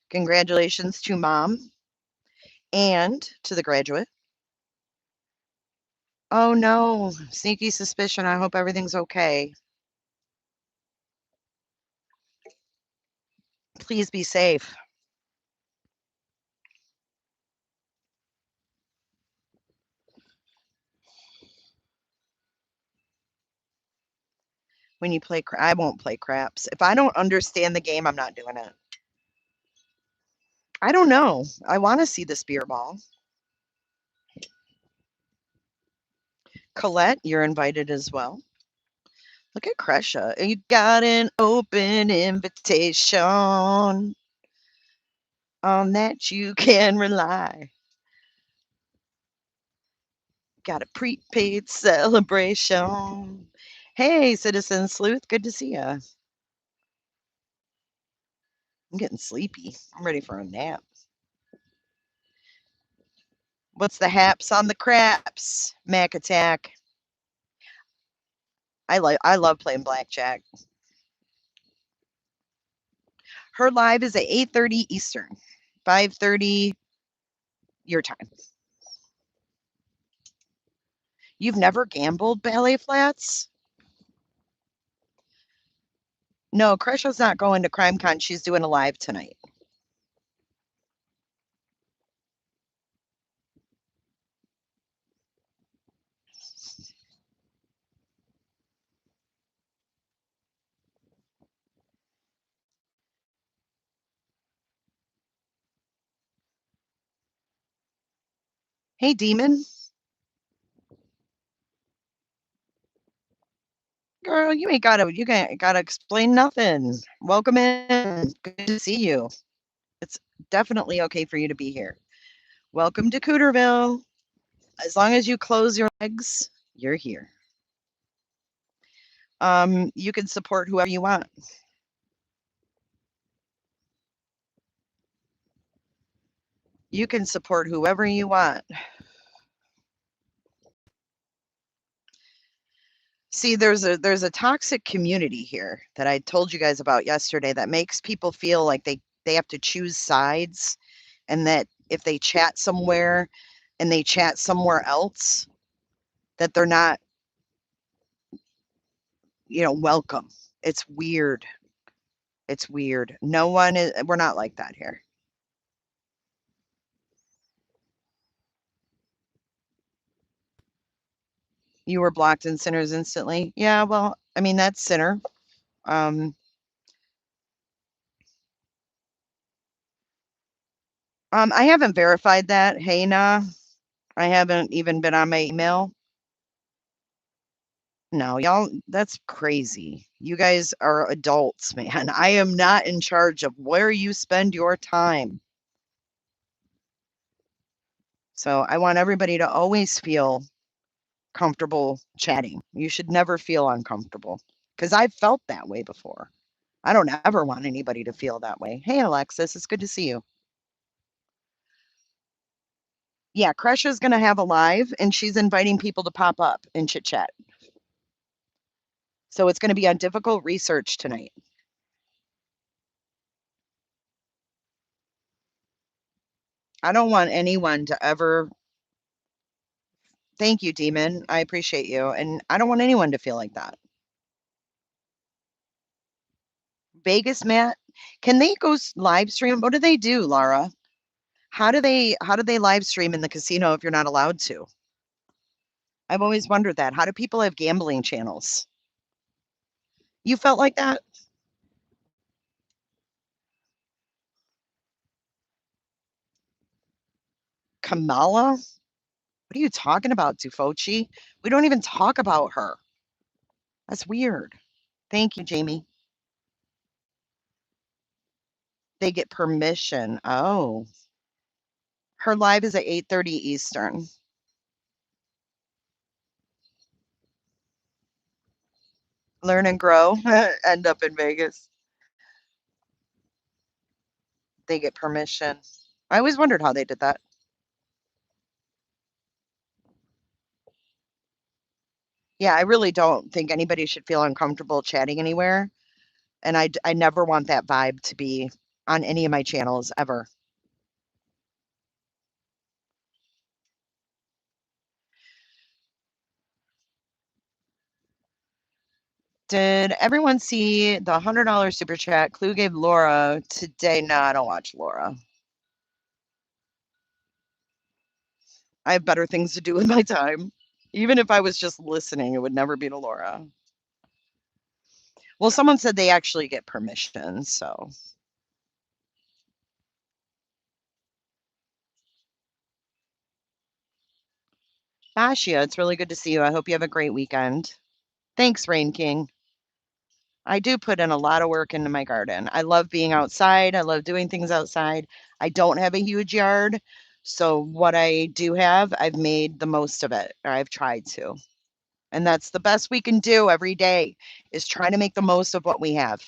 Congratulations to mom and to the graduate. Oh no, sneaky suspicion. I hope everything's okay. Please be safe. When you play, I won't play craps. If I don't understand the game, I'm not doing it. I don't know. I want to see the spear ball. Colette, you're invited as well. Look at Cresha. You got an open invitation. On that you can rely. Got a prepaid celebration. Hey, Citizen Sleuth, good to see you. I'm getting sleepy. I'm ready for a nap. What's the haps on the craps? Mac Attack. I love playing blackjack. Her live is at 8:30 Eastern, 5:30 your time. You've never gambled, Ballet Flats? No, Cresha's not going to CrimeCon. She's doing a live tonight. Hey, Demon. Girl, you gotta explain nothing. Welcome in. Good to see you. It's definitely okay for you to be here. Welcome to Cooterville. As long as you close your legs, you're here. You can support whoever you want. You can support whoever you want. See, there's a toxic community here that I told you guys about yesterday that makes people feel like they have to choose sides, and that if they chat somewhere and they chat somewhere else, that they're not, welcome. It's weird. It's weird. No one is, we're not like that here. You were blocked in Sinners instantly. Yeah, well, I mean, that's Sinner. Um, I haven't verified that. Hey, nah. I haven't even been on my email. No, y'all, that's crazy. You guys are adults, man. I am not in charge of where you spend your time. So I want everybody to always feel comfortable chatting. You should never feel uncomfortable, because I've felt that way before. I don't ever want anybody to feel that way. Hey, Alexis, it's good to see you. Yeah, Kresha's going to have a live, and she's inviting people to pop up and chit chat. So it's going to be on difficult research tonight. I don't want anyone to ever. Thank you, Demon. I appreciate you. And I don't want anyone to feel like that. Vegas, Matt, can they go live stream? What do they do, Laura? How do they live stream in the casino if you're not allowed to? I've always wondered that. How do people have gambling channels? You felt like that? Kamala? What are you talking about, Tufochi? We don't even talk about her. That's weird. Thank you, Jamie. They get permission. Oh. Her live is at 8:30 Eastern. Learn and grow. End up in Vegas. They get permission. I always wondered how they did that. Yeah, I really don't think anybody should feel uncomfortable chatting anywhere. And I never want that vibe to be on any of my channels ever. Did everyone see the $100 super chat Clue gave Laura today? No, I don't watch Laura. I have better things to do with my time. Even if I was just listening, it would never be to Laura. Well, someone said they actually get permission, so. Ashia, it's really good to see you. I hope you have a great weekend. Thanks, Rain King. I do put in a lot of work into my garden. I love being outside. I love doing things outside. I don't have a huge yard. So what I do have, I've made the most of it, or I've tried to. And that's the best we can do every day, is trying to make the most of what we have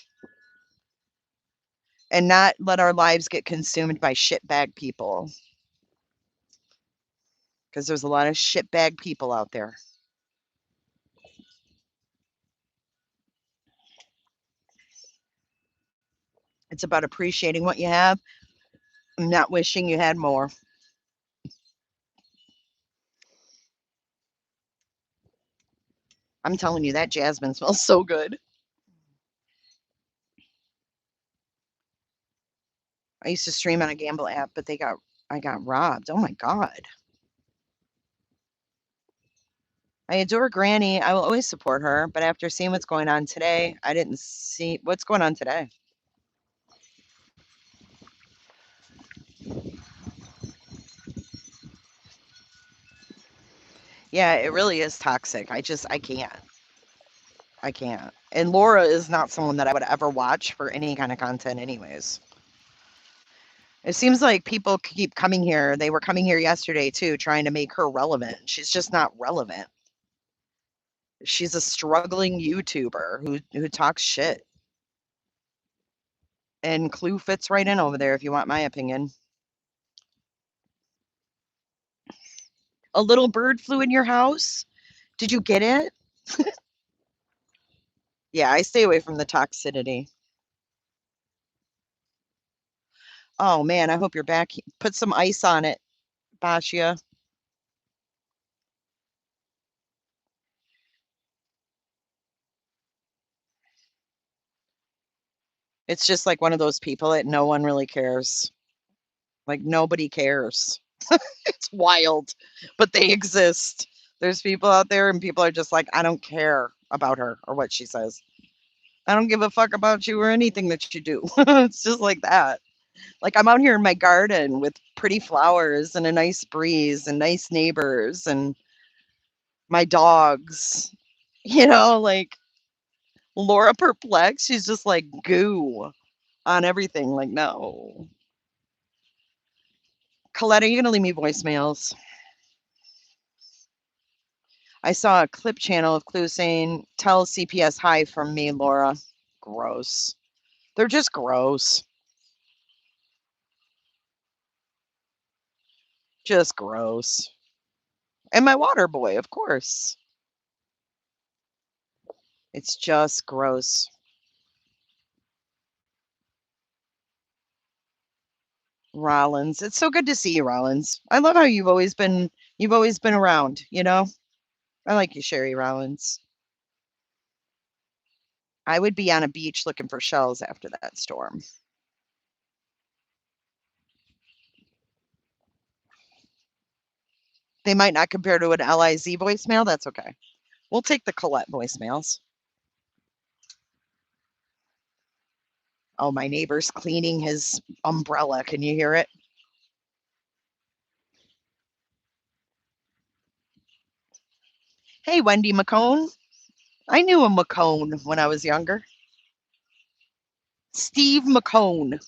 and not let our lives get consumed by shitbag people. Because there's a lot of shitbag people out there. It's about appreciating what you have and not wishing you had more. I'm telling you, that jasmine smells so good. I used to stream on a gamble app, but I got robbed. Oh my God. I adore Granny. I will always support her, but after seeing what's going on today, I didn't see what's going on today. Yeah, it really is toxic. I can't. I can't. And Laura is not someone that I would ever watch for any kind of content, anyways. It seems like people keep coming here. They were coming here yesterday too, trying to make her relevant. She's just not relevant. She's a struggling YouTuber who talks shit. And Clue fits right in over there if you want my opinion. A little bird flew in your house? Did you get it? Yeah, I stay away from the toxicity. Oh man, I hope you're back. Put some ice on it, Basia. It's just like one of those people that no one really cares. Like nobody cares. It's wild, but they exist. There's people out there and people are just like, I don't care about her or what she says. I don't give a fuck about you or anything that you do. It's just like that. Like I'm out here in my garden with pretty flowers and a nice breeze and nice neighbors and my dogs. Like Laura perplexed. She's just like goo on everything. Like, no. Colette, are you gonna leave me voicemails? I saw a clip channel of Clue saying, tell CPS hi from me, Laura. Gross. They're just gross. Just gross. And my water boy, of course. It's just gross. Rollins. It's so good to see you, Rollins. I love how you've always been around. I like you, Sherry Rollins. I would be on a beach looking for shells after that storm. They might not compare to an LIZ voicemail. That's okay. We'll take the Colette voicemails. Oh, my neighbor's cleaning his umbrella. Can you hear it? Hey, Wendy McCone. I knew a McCone when I was younger. Steve McCone.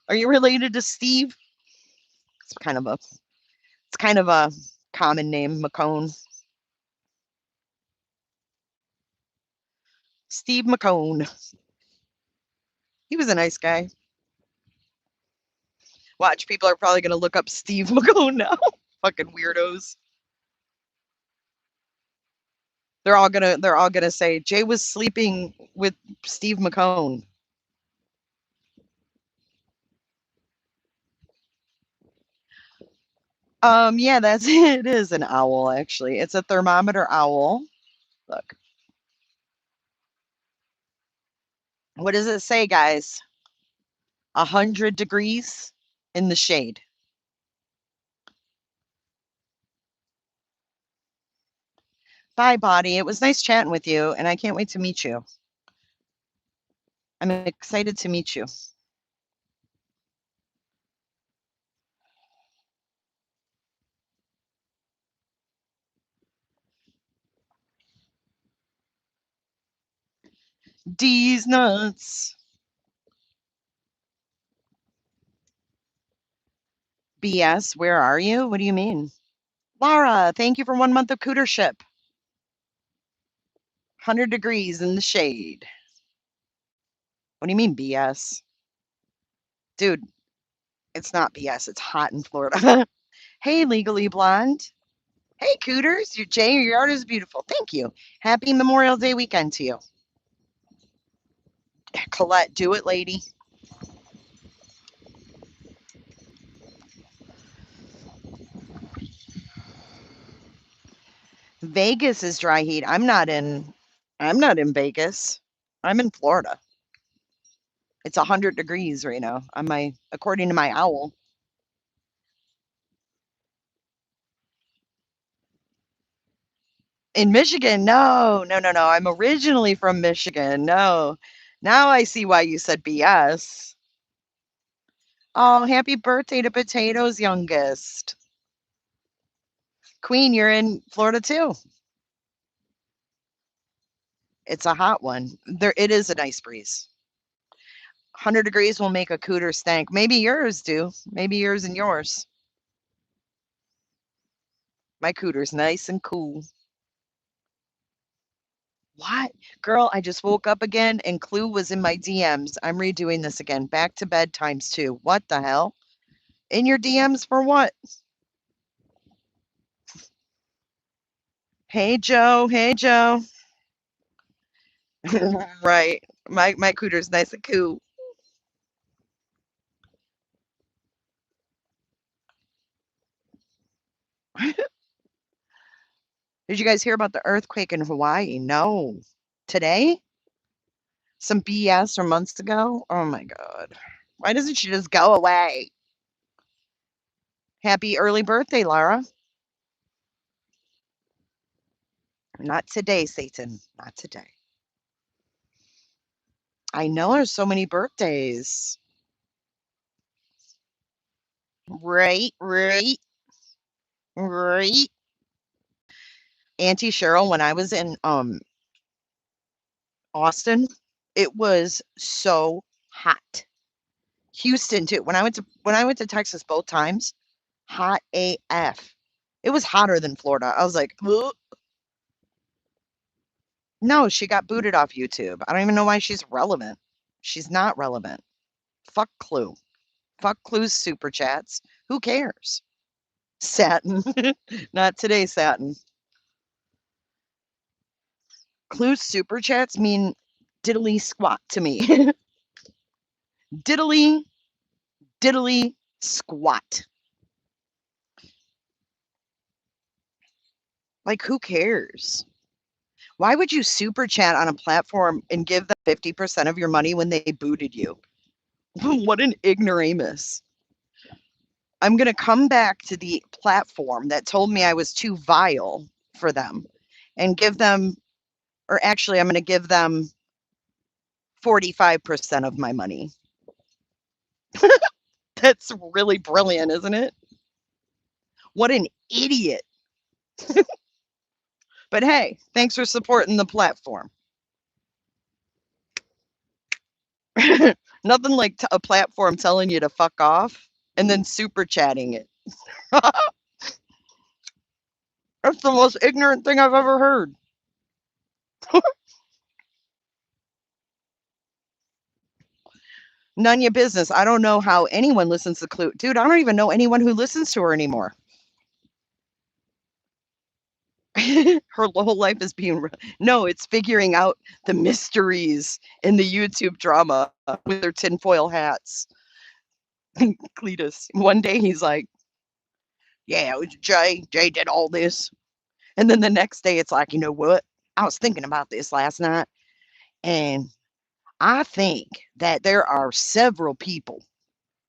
Are you related to Steve? It's kind of a it's kind of a common name, McCone. Steve McCone. He was a nice guy. Watch, people are probably gonna look up Steve McCone now. Fucking weirdos. They're all gonna say Jay was sleeping with Steve McCone. Yeah, that's it is an owl, actually. It's a thermometer owl. Look. What does it say, guys? 100 degrees in the shade. Bye, Body. It was nice chatting with you, and I can't wait to meet you. I'm excited to meet you. D's nuts. BS, where are you? What do you mean? Laura, thank you for 1 month of cootership. 100 degrees in the shade. What do you mean, BS? Dude, it's not BS. It's hot in Florida. Hey, Legally Blonde. Hey, Cooters. Your art is beautiful. Thank you. Happy Memorial Day weekend to you. Colette, do it, lady. Vegas is dry heat. I'm not in Vegas. I'm in Florida. It's 100 degrees right now according to my owl. In Michigan. No, no, no, no. I'm originally from Michigan. No. Now I see why you said BS. Oh, happy birthday to Potato's youngest. Queen, you're in Florida too. It's a hot one. It is a nice breeze. 100 degrees will make a cooter stank. Maybe yours do. Maybe yours and yours. My cooter's nice and cool. What? Girl, I just woke up again and Clue was in my DMs. I'm redoing this again. Back to bed times 2. What the hell? In your DMs for what? Hey, Joe. Hey, Joe. Right. My cooter's nice and cool. Did you guys hear about the earthquake in Hawaii? No. Today? Some BS from months ago? Oh my God. Why doesn't she just go away? Happy early birthday, Lara. Not today, Satan. Not today. I know there's so many birthdays. Right, right, right. Auntie Cheryl, when I was in Austin, it was so hot. Houston too. When I went to Texas both times, hot AF. It was hotter than Florida. I was like, ugh. No, she got booted off YouTube. I don't even know why she's relevant. She's not relevant. Fuck Clue. Fuck Clue's super chats. Who cares? Satin. Not today, Satin. Clue's super chats mean diddly squat to me. Diddly, diddly squat. Like, who cares? Why would you super chat on a platform and give them 50% of your money when they booted you? What an ignoramus. I'm going to come back to the platform that told me I was too vile for them and give them, or actually, I'm going to give them 45% of my money. That's really brilliant, isn't it? What an idiot. But hey, thanks for supporting the platform. Nothing like a platform telling you to fuck off and then super chatting it. That's the most ignorant thing I've ever heard. None of your business. I don't know how anyone listens to Clue. Dude, I don't even know anyone who listens to her anymore. Her whole life is being. No, it's figuring out the mysteries in the YouTube drama with their tinfoil hats. Cletus. One day he's like, yeah, it was Jay. Jay did all this. And then the next day it's like, you know what? I was thinking about this last night. And I think that there are several people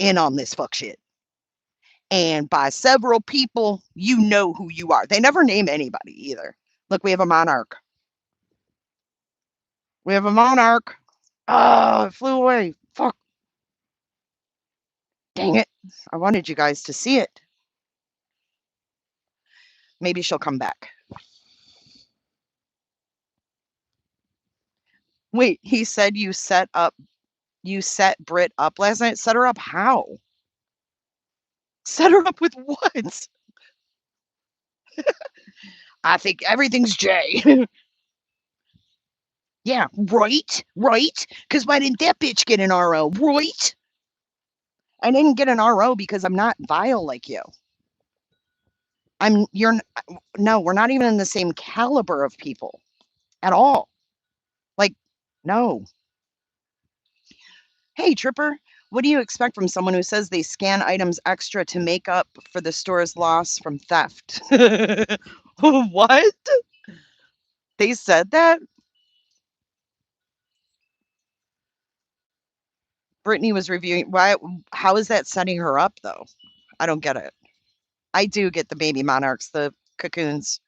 in on this fuck shit. And by several people, you know who you are. They never name anybody either. Look, we have a monarch. We have a monarch. Oh, it flew away. Fuck. Dang it. I wanted you guys to see it. Maybe she'll come back. Wait, he said you set Brit up last night. Set her up how? Set her up with what? I think everything's Jay. Yeah, right, right. Because why didn't that bitch get an RO? Right. I didn't get an RO because I'm not vile like you. No, we're not even in the same caliber of people at all. Like, no. Hey, Tripper, what do you expect from someone who says they scan items extra to make up for the store's loss from theft? What? They said that? Brittany was reviewing. Why? How is that setting her up, though? I don't get it. I do get the baby monarchs, the cocoons,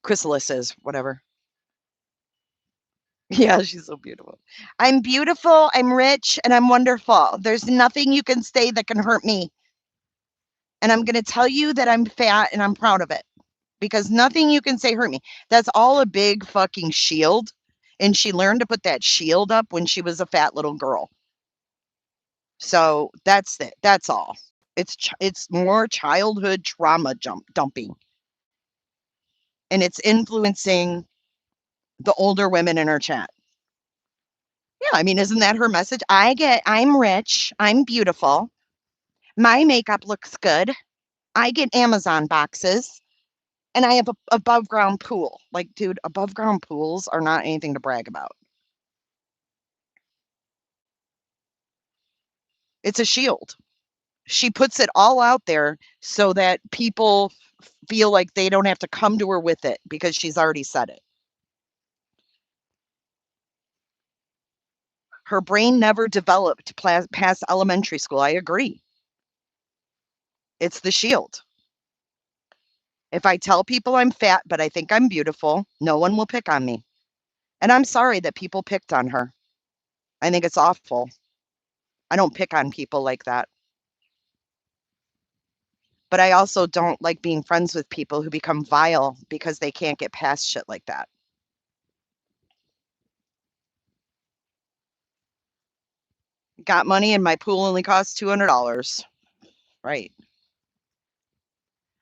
chrysalises, whatever. Yeah, she's so beautiful. I'm beautiful, I'm rich, and I'm wonderful. There's nothing you can say that can hurt me. And I'm going to tell you that I'm fat and I'm proud of it because nothing you can say hurt me. That's all a big fucking shield. And she learned to put that shield up when she was a fat little girl. So that's it. That's all. It's more childhood trauma dumping. And it's influencing the older women in her chat. Yeah, I mean, isn't that her message? I'm rich, I'm beautiful. My makeup looks good. I get Amazon boxes. And I have a above ground pool. Like, dude, above ground pools are not anything to brag about. It's a shield. She puts it all out there so that people feel like they don't have to come to her with it because she's already said it. Her brain never developed past elementary school. I agree. It's the shield. If I tell people I'm fat, but I think I'm beautiful, no one will pick on me. And I'm sorry that people picked on her. I think it's awful. I don't pick on people like that. But I also don't like being friends with people who become vile because they can't get past shit like that. Got money and my pool only costs $200. Right.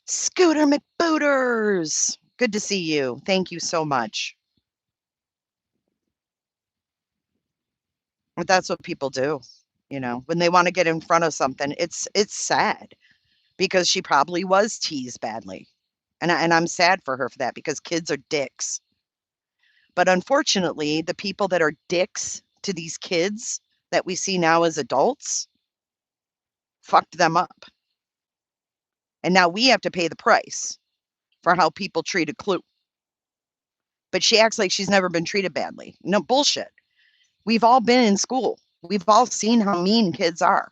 Scooter McBooters. Good to see you. Thank you so much. But that's what people do, when they want to get in front of something. It's sad because she probably was teased badly. And I'm sad for her for that because kids are dicks. But unfortunately, the people that are dicks to these kids that we see now as adults fucked them up. And now we have to pay the price for how people treated Clue. But she acts like she's never been treated badly. No bullshit. We've all been in school. We've all seen how mean kids are.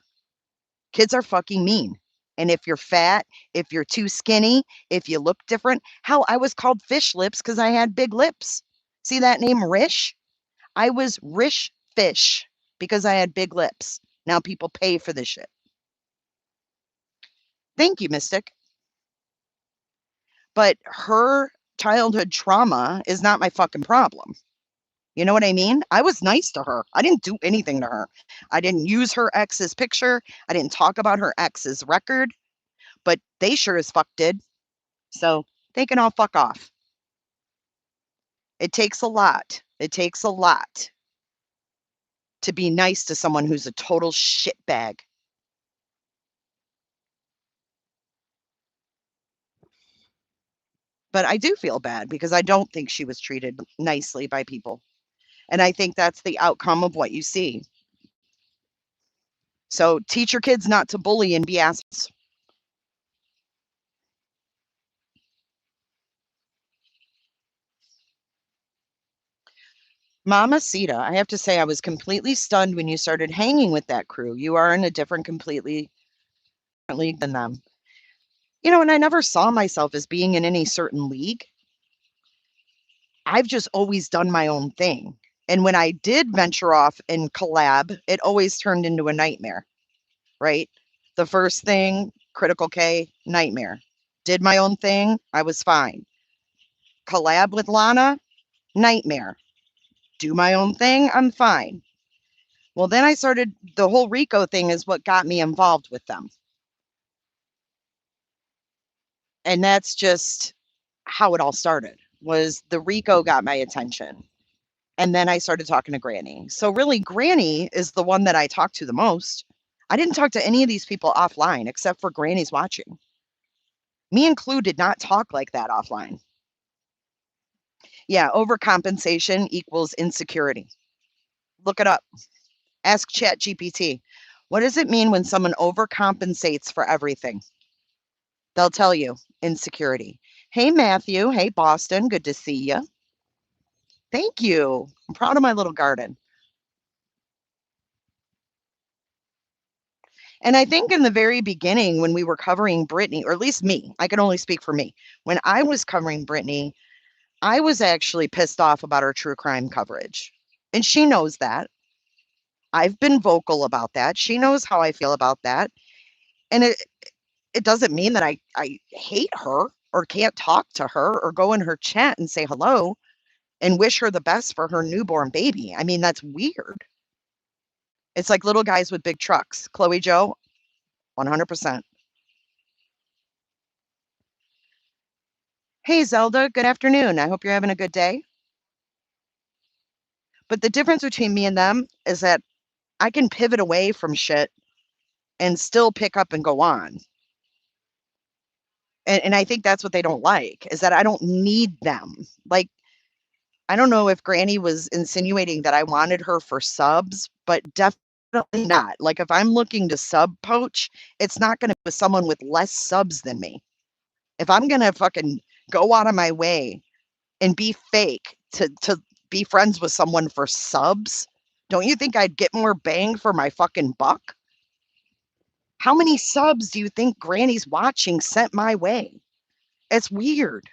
Kids are fucking mean. And if you're fat, if you're too skinny, if you look different, hell, I was called fish lips because I had big lips. See that name, Rish? I was Rish Fish because I had big lips. Now people pay for this shit. Thank you, Mystic. But her childhood trauma is not my fucking problem. You know what I mean? I was nice to her. I didn't do anything to her. I didn't use her ex's picture. I didn't talk about her ex's record, but they sure as fuck did. So they can all fuck off. It takes a lot. It takes a lot to be nice to someone who's a total shitbag. But I do feel bad because I don't think she was treated nicely by people. And I think that's the outcome of what you see. So teach your kids not to bully and be assholes. Mama Sita, I have to say I was completely stunned when you started hanging with that crew. You are in a completely different league than them. And I never saw myself as being in any certain league. I've just always done my own thing. And when I did venture off and collab, it always turned into a nightmare, right? The first thing, Critical K, nightmare. Did my own thing, I was fine. Collab with Lana, nightmare. Do my own thing, I'm fine. Well, then I started, the whole Rico thing is what got me involved with them. And that's just how it all started, was the Rico got my attention. And then I started talking to Granny. So really, Granny is the one that I talk to the most. I didn't talk to any of these people offline except for Granny's watching. Me and Clue did not talk like that offline. Yeah, overcompensation equals insecurity. Look it up. Ask ChatGPT. What does it mean when someone overcompensates for everything? They'll tell you insecurity. Hey, Matthew. Hey, Boston. Good to see you. Thank you. I'm proud of my little garden. And I think in the very beginning, when we were covering Britney, or at least me, I can only speak for me. When I was covering Britney, I was actually pissed off about her true crime coverage. And she knows that. I've been vocal about that. She knows how I feel about that. And it doesn't mean that I hate her or can't talk to her or go in her chat and say hello and wish her the best for her newborn baby. I mean, that's weird. It's like little guys with big trucks. Chloe Joe, 100%. Hey, Zelda, good afternoon. I hope you're having a good day. But the difference between me and them is that I can pivot away from shit and still pick up and go on. And I think that's what they don't like, is that I don't need them. Like, I don't know if Granny was insinuating that I wanted her for subs, but definitely not. Like, if I'm looking to sub poach, it's not gonna be with someone with less subs than me. If I'm gonna fucking go out of my way and be fake to be friends with someone for subs, don't you think I'd get more bang for my fucking buck? How many subs do you think Granny's watching sent my way? It's weird.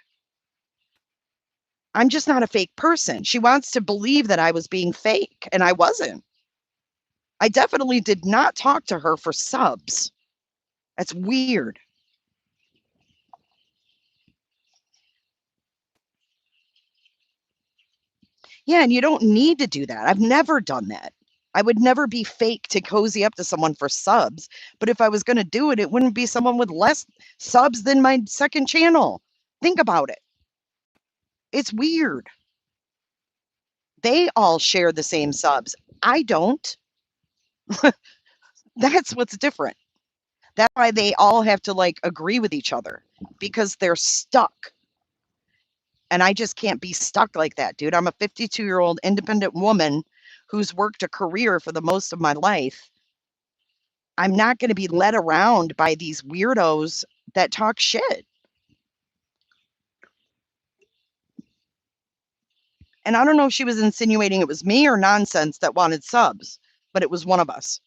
I'm just not a fake person. She wants to believe that I was being fake, and I wasn't. I definitely did not talk to her for subs. That's weird. Yeah, and you don't need to do that. I've never done that. I would never be fake to cozy up to someone for subs. But if I was going to do it, it wouldn't be someone with less subs than my second channel. Think about it. It's weird. They all share the same subs. I don't. That's what's different. That's why they all have to like agree with each other because they're stuck. And I just can't be stuck like that, dude. I'm a 52-year-old independent woman who's worked a career for the most of my life. I'm not going to be led around by these weirdos that talk shit. And I don't know if she was insinuating it was me or nonsense that wanted subs, but it was one of us.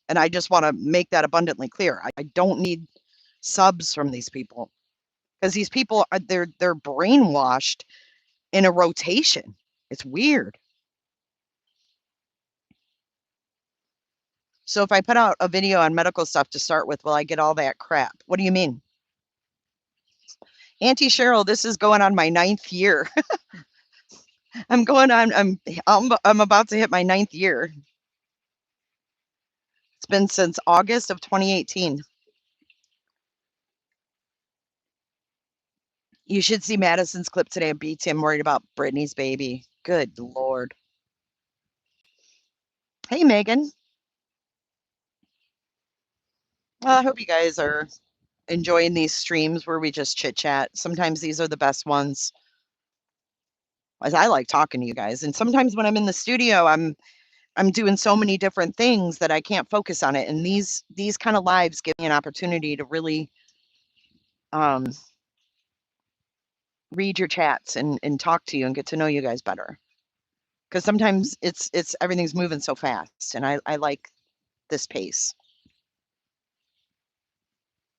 And I just want to make that abundantly clear. I don't need subs from these people because these people are they're brainwashed in a rotation. It's weird. So if I put out a video on medical stuff to start with, will I get all that crap? What do you mean? Auntie Cheryl, this is going on my 9th year. I'm about to hit my 9th year. It's been since August of 2018. You should see Madison's clip today of BT. I'm worried about Brittany's baby. Good Lord. Hey, Megan. Well, I hope you guys are enjoying these streams where we just chit chat. Sometimes these are the best ones. As I like talking to you guys. And sometimes when I'm in the studio, I'm doing so many different things that I can't focus on it. And these kind of lives give me an opportunity to really um, read your chats and talk to you and get to know you guys better. Because sometimes it's everything's moving so fast, and I like this pace.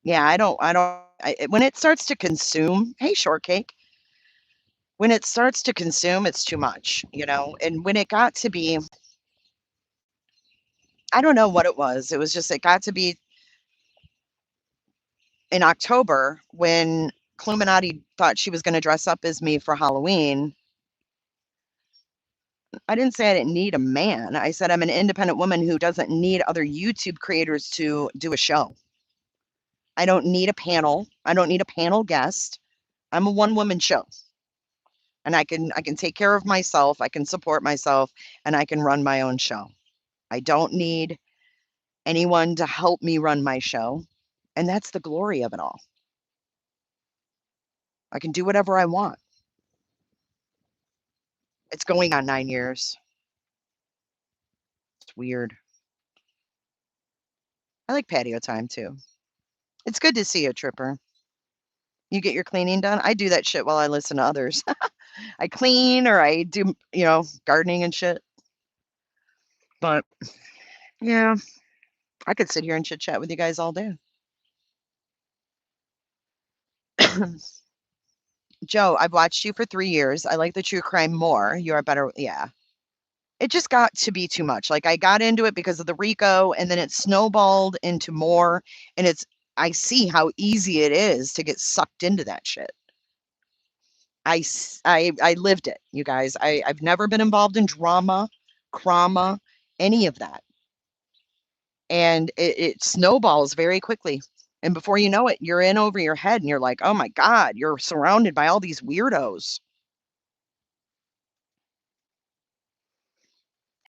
Yeah, when it starts to consume, hey, shortcake, when it starts to consume, it's too much, you know? And when it got to be, I don't know what it was. It was just, it got to be in October when Cluminati thought she was going to dress up as me for Halloween. I didn't say I didn't need a man. I said I'm an independent woman who doesn't need other YouTube creators to do a show. I don't need a panel. I don't need a panel guest. I'm a one-woman show. And I can take care of myself, I can support myself, and I can run my own show. I don't need anyone to help me run my show. And that's the glory of it all. I can do whatever I want. It's going on 9 years. It's weird. I like patio time too. It's good to see you, Tripper. You get your cleaning done? I do that shit while I listen to others. I clean or I do, gardening and shit. But yeah, I could sit here and chit chat with you guys all day. Joe, I've watched you for 3 years. I like the true crime more. You are better. Yeah. It just got to be too much. Like I got into it because of the Rico and then it snowballed into more. And I see how easy it is to get sucked into that shit. I lived it, you guys. I've never been involved in drama, crama, any of that. And it snowballs very quickly. And before you know it, you're in over your head and you're like, oh my God, you're surrounded by all these weirdos.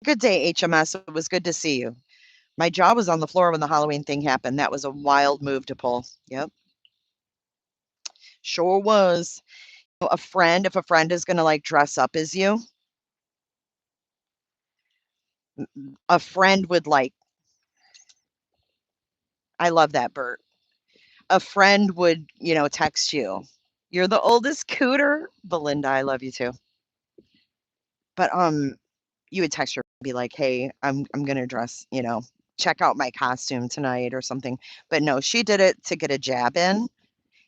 Good day, HMS. It was good to see you. My jaw was on the floor when the Halloween thing happened. That was a wild move to pull. Yep. Sure was. A friend, if a friend is gonna, like, dress up as you, a friend would, like I love that, Bert. A friend would, text you, "You're the oldest cooter." Belinda, I love you too. But, you would text her and be like, "Hey, I'm gonna dress, check out my costume tonight," or something. But no, she did it to get a jab in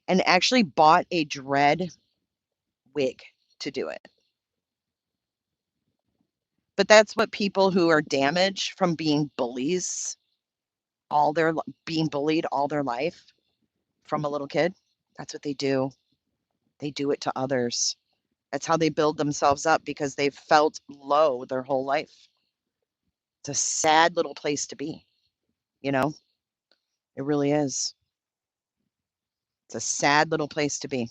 and actually bought a dread wig to do it. But that's what people who are damaged from being bullies being bullied all their life from a little kid, that's what they do. They do it to others. That's how they build themselves up because they've felt low their whole life. It's a sad little place to be, you know? It really is. It's a sad little place to be.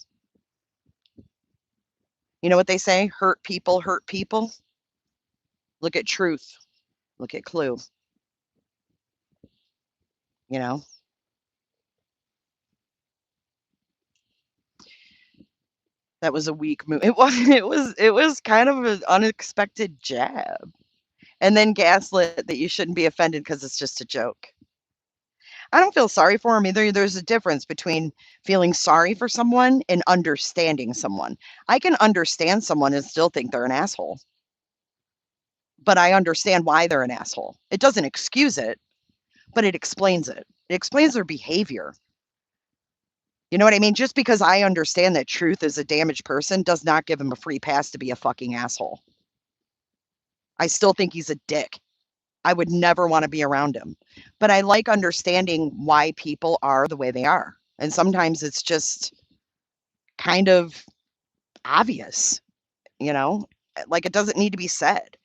You know what they say? Hurt people hurt people. Look at Truth. Look at Clue, you know? That was a weak move. It was kind of an unexpected jab. And then gaslit that you shouldn't be offended because it's just a joke. I don't feel sorry for him either. There's a difference between feeling sorry for someone and understanding someone. I can understand someone and still think they're an asshole, but I understand why they're an asshole. It doesn't excuse it, but it explains it. It explains their behavior. You know what I mean? Just because I understand that Truth is a damaged person does not give him a free pass to be a fucking asshole. I still think he's a dick. I would never want to be around him. But I like understanding why people are the way they are. And sometimes it's just kind of obvious, you know? Like it doesn't need to be said.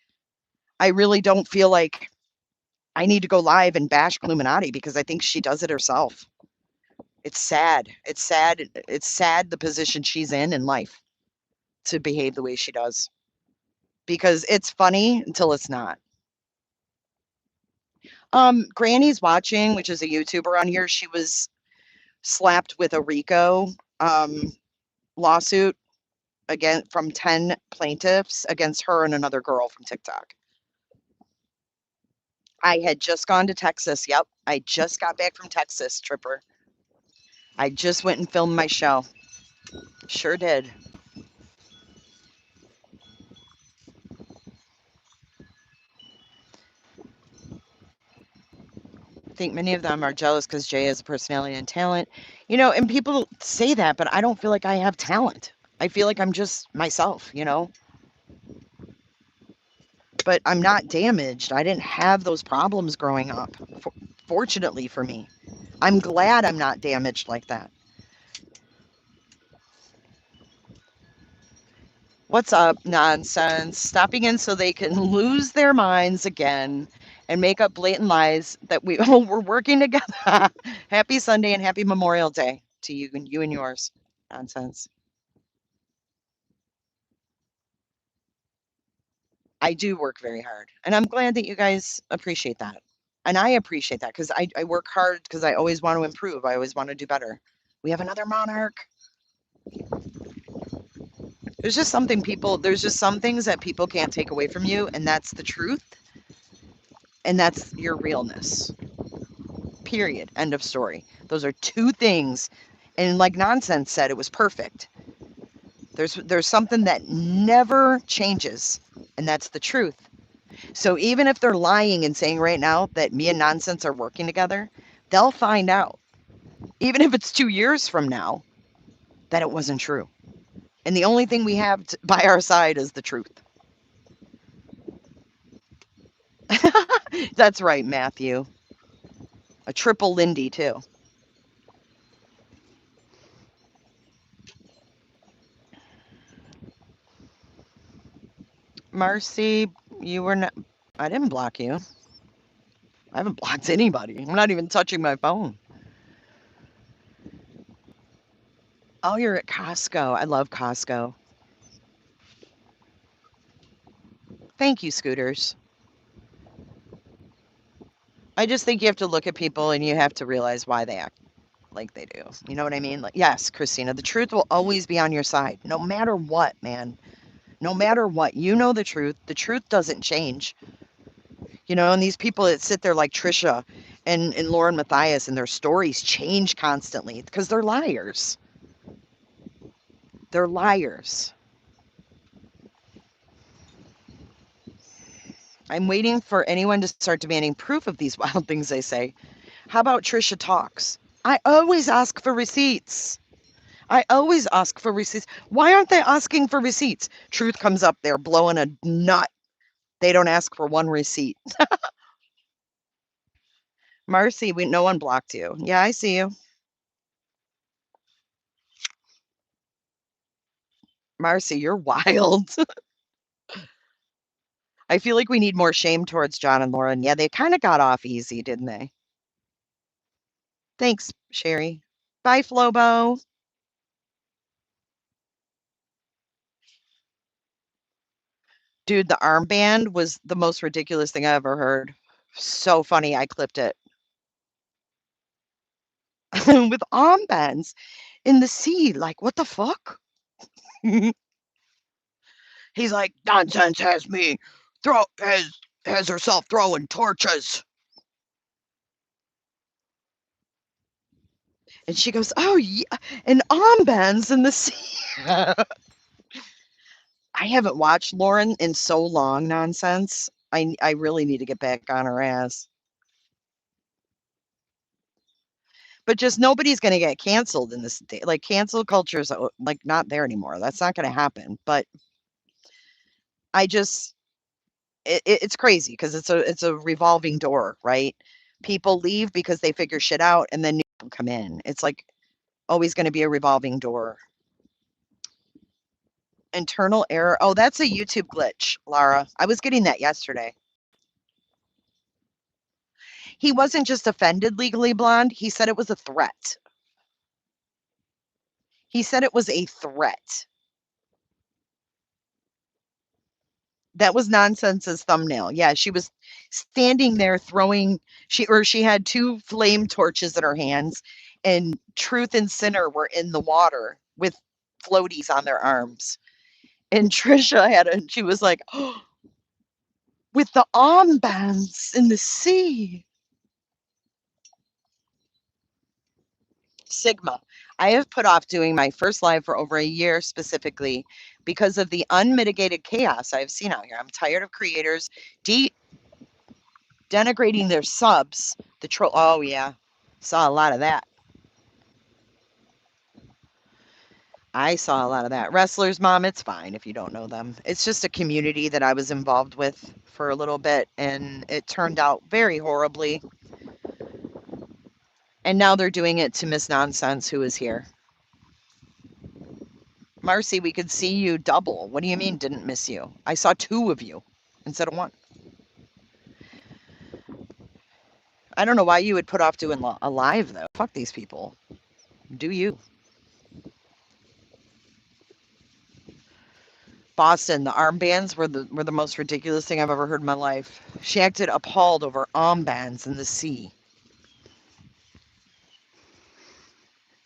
I really don't feel like I need to go live and bash Illuminati because I think she does it herself. It's sad. It's sad. It's sad the position she's in life to behave the way she does because it's funny until it's not. Granny's watching, which is a YouTuber on here. She was slapped with a RICO lawsuit again from 10 plaintiffs against her and another girl from TikTok. I had just gone to Texas. Yep, I just got back from Texas, Tripper. I just went and filmed my show. Sure did. I think many of them are jealous because Jay has a personality and talent. And people say that, but I don't feel like I have talent. I feel like I'm just myself. But I'm not damaged. I didn't have those problems growing up, fortunately for me. I'm glad I'm not damaged like that. What's up, nonsense? Stopping in so they can lose their minds again and make up blatant lies that we're working together. Happy Sunday and happy Memorial Day to you and yours. Nonsense. I do work very hard, and I'm glad that you guys appreciate that. And I appreciate that because I work hard because I always want to improve. I always want to do better. We have another monarch. There's just some things that people can't take away from you, and that's the truth, and that's your realness. Period. End of story. Those are two things. And like Nonsense said, it was perfect. There's something that never changes, and that's the truth. So even if they're lying and saying right now that me and Nonsense are working together, they'll find out, even if it's 2 years from now, that it wasn't true. And the only thing we have by our side is the truth. That's right, Matthew. A triple Lindy, too. Marcy, you were not. I didn't block you. I haven't blocked anybody. I'm not even touching my phone. Oh, you're at Costco. I love Costco. Thank you, Scooters. I just think you have to look at people and you have to realize why they act. like they do. You know what I mean? Like, yes, Christina, the truth will always be on your side, no matter what, man. No matter what, you know the truth. The truth doesn't change. You know, and these people that sit there like Trisha and Lauren Matthias and their stories change constantly because they're liars. They're liars. I'm waiting for anyone to start demanding proof of these wild things they say. How about Trisha talks? I always ask for receipts. I always ask for receipts. Why aren't they asking for receipts? Truth comes up there blowing a nut. They don't ask for one receipt. Marcy, no one blocked you. Yeah, I see you. Marcy, you're wild. I feel like we need more shame towards John and Lauren. Yeah, they kind of got off easy, didn't they? Thanks, Sherry. Bye, Flobo. Dude, the armband was the most ridiculous thing I ever heard. So funny. I clipped it. With armbands in the sea. Like, what the fuck? He's like, nonsense has me has herself throwing torches. And she goes, oh yeah, and armbands in the sea. I haven't watched Lauren in so long, nonsense. I really need to get back on her ass. But just nobody's going to get canceled in this day. Like cancel culture is like not there anymore. That's not going to happen. But I just it's crazy because it's a revolving door, right? People leave because they figure shit out and then new people come in. It's like always going to be a revolving door. Internal error. Oh, that's a YouTube glitch, Lara. I was getting that yesterday. He wasn't just offended Legally Blonde. He said it was a threat. He said it was a threat. That was Nonsense's thumbnail. Yeah, she was standing there throwing she had two flame torches in her hands, and Truth and Sinner were in the water with floaties on their arms. And Trisha she was like, oh, with the armbands in the sea. Sigma. I have put off doing my first live for over a year specifically because of the unmitigated chaos I've seen out here. I'm tired of creators denigrating their subs. The troll. Oh yeah, saw a lot of that. I saw a lot of that. Wrestlers Mom, it's fine if you don't know them. It's just a community that I was involved with for a little bit, and it turned out very horribly. And now they're doing it to Miss Nonsense, who is here. Marcy, we could see you double. What do you mean didn't miss you? I saw two of you instead of one. I don't know why you would put off doing a live, though. Fuck these people. Do you? Boston, the armbands were the most ridiculous thing I've ever heard in my life. She acted appalled over armbands in the sea.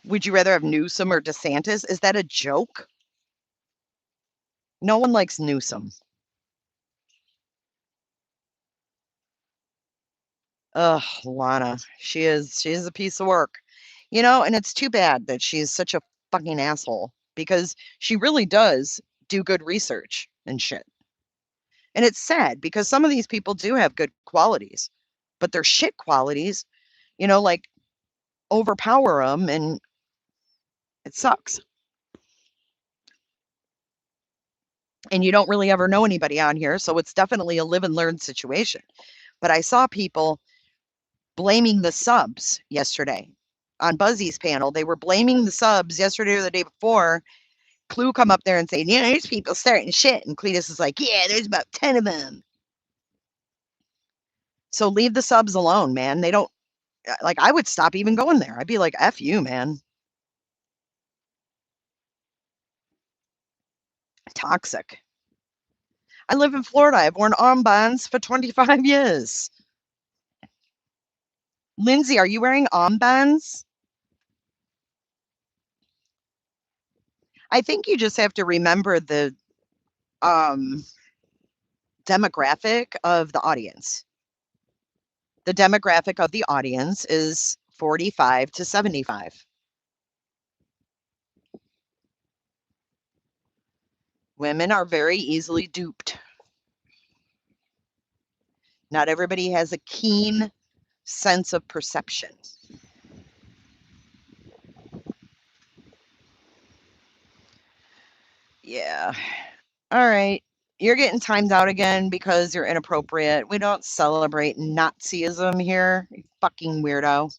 Would you rather have Newsom or DeSantis? Is that a joke? No one likes Newsom. Ugh, Lana. She is a piece of work. You know, and it's too bad that she's such a fucking asshole because she really does do good research and shit. And it's sad because some of these people do have good qualities, but their shit qualities, like overpower them, and it sucks. And you don't really ever know anybody on here, so it's definitely a live and learn situation. But I saw people blaming the subs yesterday on Buzzy's panel. They were blaming the subs yesterday or the day before. Clue come up there and say, there's people starting shit. And Cletus is like, yeah, there's about 10 of them. So leave the subs alone, man. They don't, like, I would stop even going there. I'd be like, F you, man. Toxic. I live in Florida. I've worn armbands for 25 years. Lindsay, are you wearing armbands? I think you just have to remember the demographic of the audience. The demographic of the audience is 45 to 75. Women are very easily duped. Not everybody has a keen sense of perception. Yeah. All right. You're getting timed out again because you're inappropriate. We don't celebrate Nazism here, you fucking weirdo.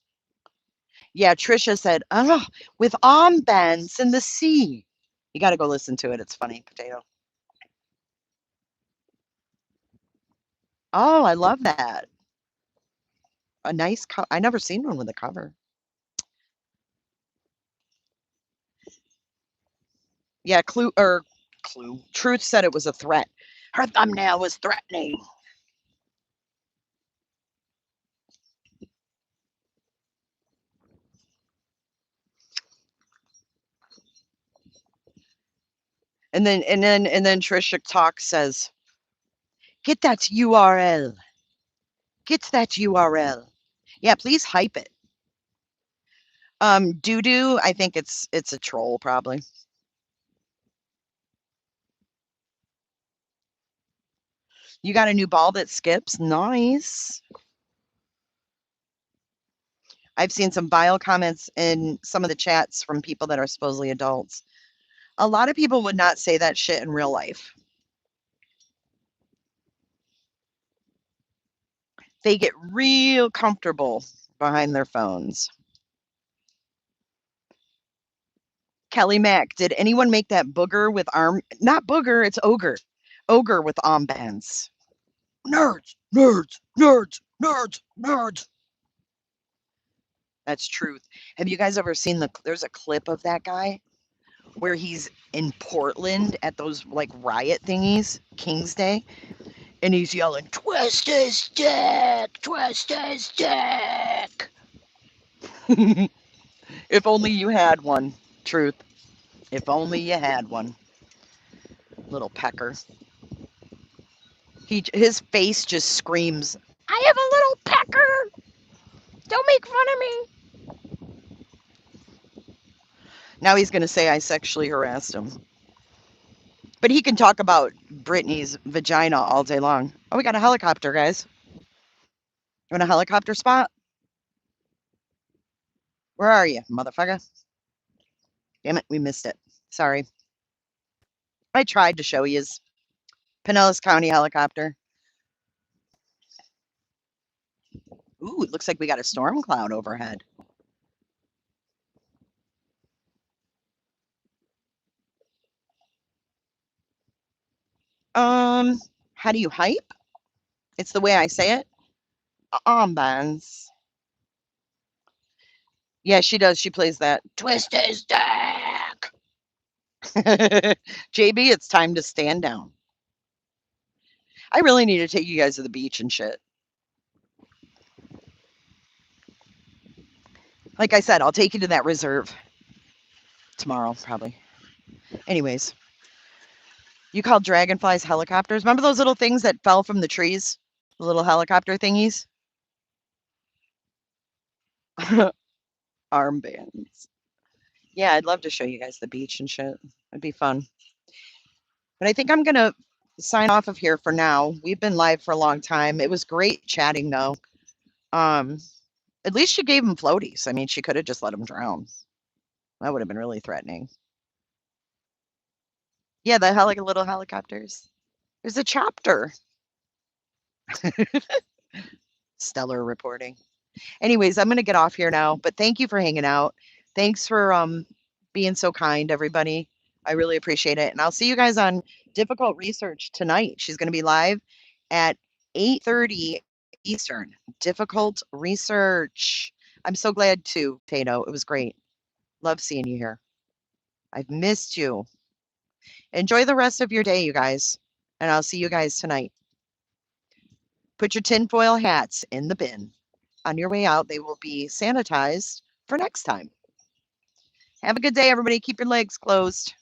Yeah, Trisha said, oh, with armbands in the sea. You got to go listen to it. It's funny, Potato. Oh, I love that. A nice I never seen one with a cover. Yeah, Clue. Truth said it was a threat. Her thumbnail was threatening. And then Trisha Talk says, "Get that URL. Get that URL." Yeah, please hype it. Doo-doo, I think it's a troll probably. You got a new ball that skips? Nice. I've seen some vile comments in some of the chats from people that are supposedly adults. A lot of people would not say that shit in real life. They get real comfortable behind their phones. Kelly Mack, did anyone make that booger with not booger, it's ogre. Ogre with armbands. Nerds, nerds, nerds, nerds, nerds. That's truth. Have you guys ever seen there's a clip of that guy where he's in Portland at those like riot thingies, King's Day, and he's yelling, twist his dick, twist his dick. If only you had one, truth. If only you had one. Little pecker. His face just screams, I have a little pecker. Don't make fun of me. Now he's going to say I sexually harassed him. But he can talk about Brittany's vagina all day long. Oh, we got a helicopter, guys. You want a helicopter spot? Where are you, motherfucker? Damn it, we missed it. Sorry. I tried to show you. Pinellas County helicopter. Ooh, it looks like we got a storm cloud overhead. How do you hype? It's the way I say it. Armbands. Yeah, she does. She plays that. Twist his dick. JB, it's time to stand down. I really need to take you guys to the beach and shit. Like I said, I'll take you to that reserve tomorrow, probably. Anyways, you call dragonflies helicopters? Remember those little things that fell from the trees? The little helicopter thingies? Armbands. Yeah, I'd love to show you guys the beach and shit. It'd be fun. But I think I'm going to sign off of here for now. We've been live for a long time. It was great chatting, though. At least she gave him floaties. I mean, she could have just let him drown. That would have been really threatening. Yeah, the little helicopters. There's a chopper. Stellar reporting. Anyways, I'm going to get off here now, but thank you for hanging out. Thanks for being so kind, everybody. I really appreciate it. And I'll see you guys on Difficult Research tonight. She's going to be live at 8:30 Eastern. Difficult Research. I'm so glad to, Tato. It was great. Love seeing you here. I've missed you. Enjoy the rest of your day, you guys. And I'll see you guys tonight. Put your tinfoil hats in the bin. On your way out, they will be sanitized for next time. Have a good day, everybody. Keep your legs closed.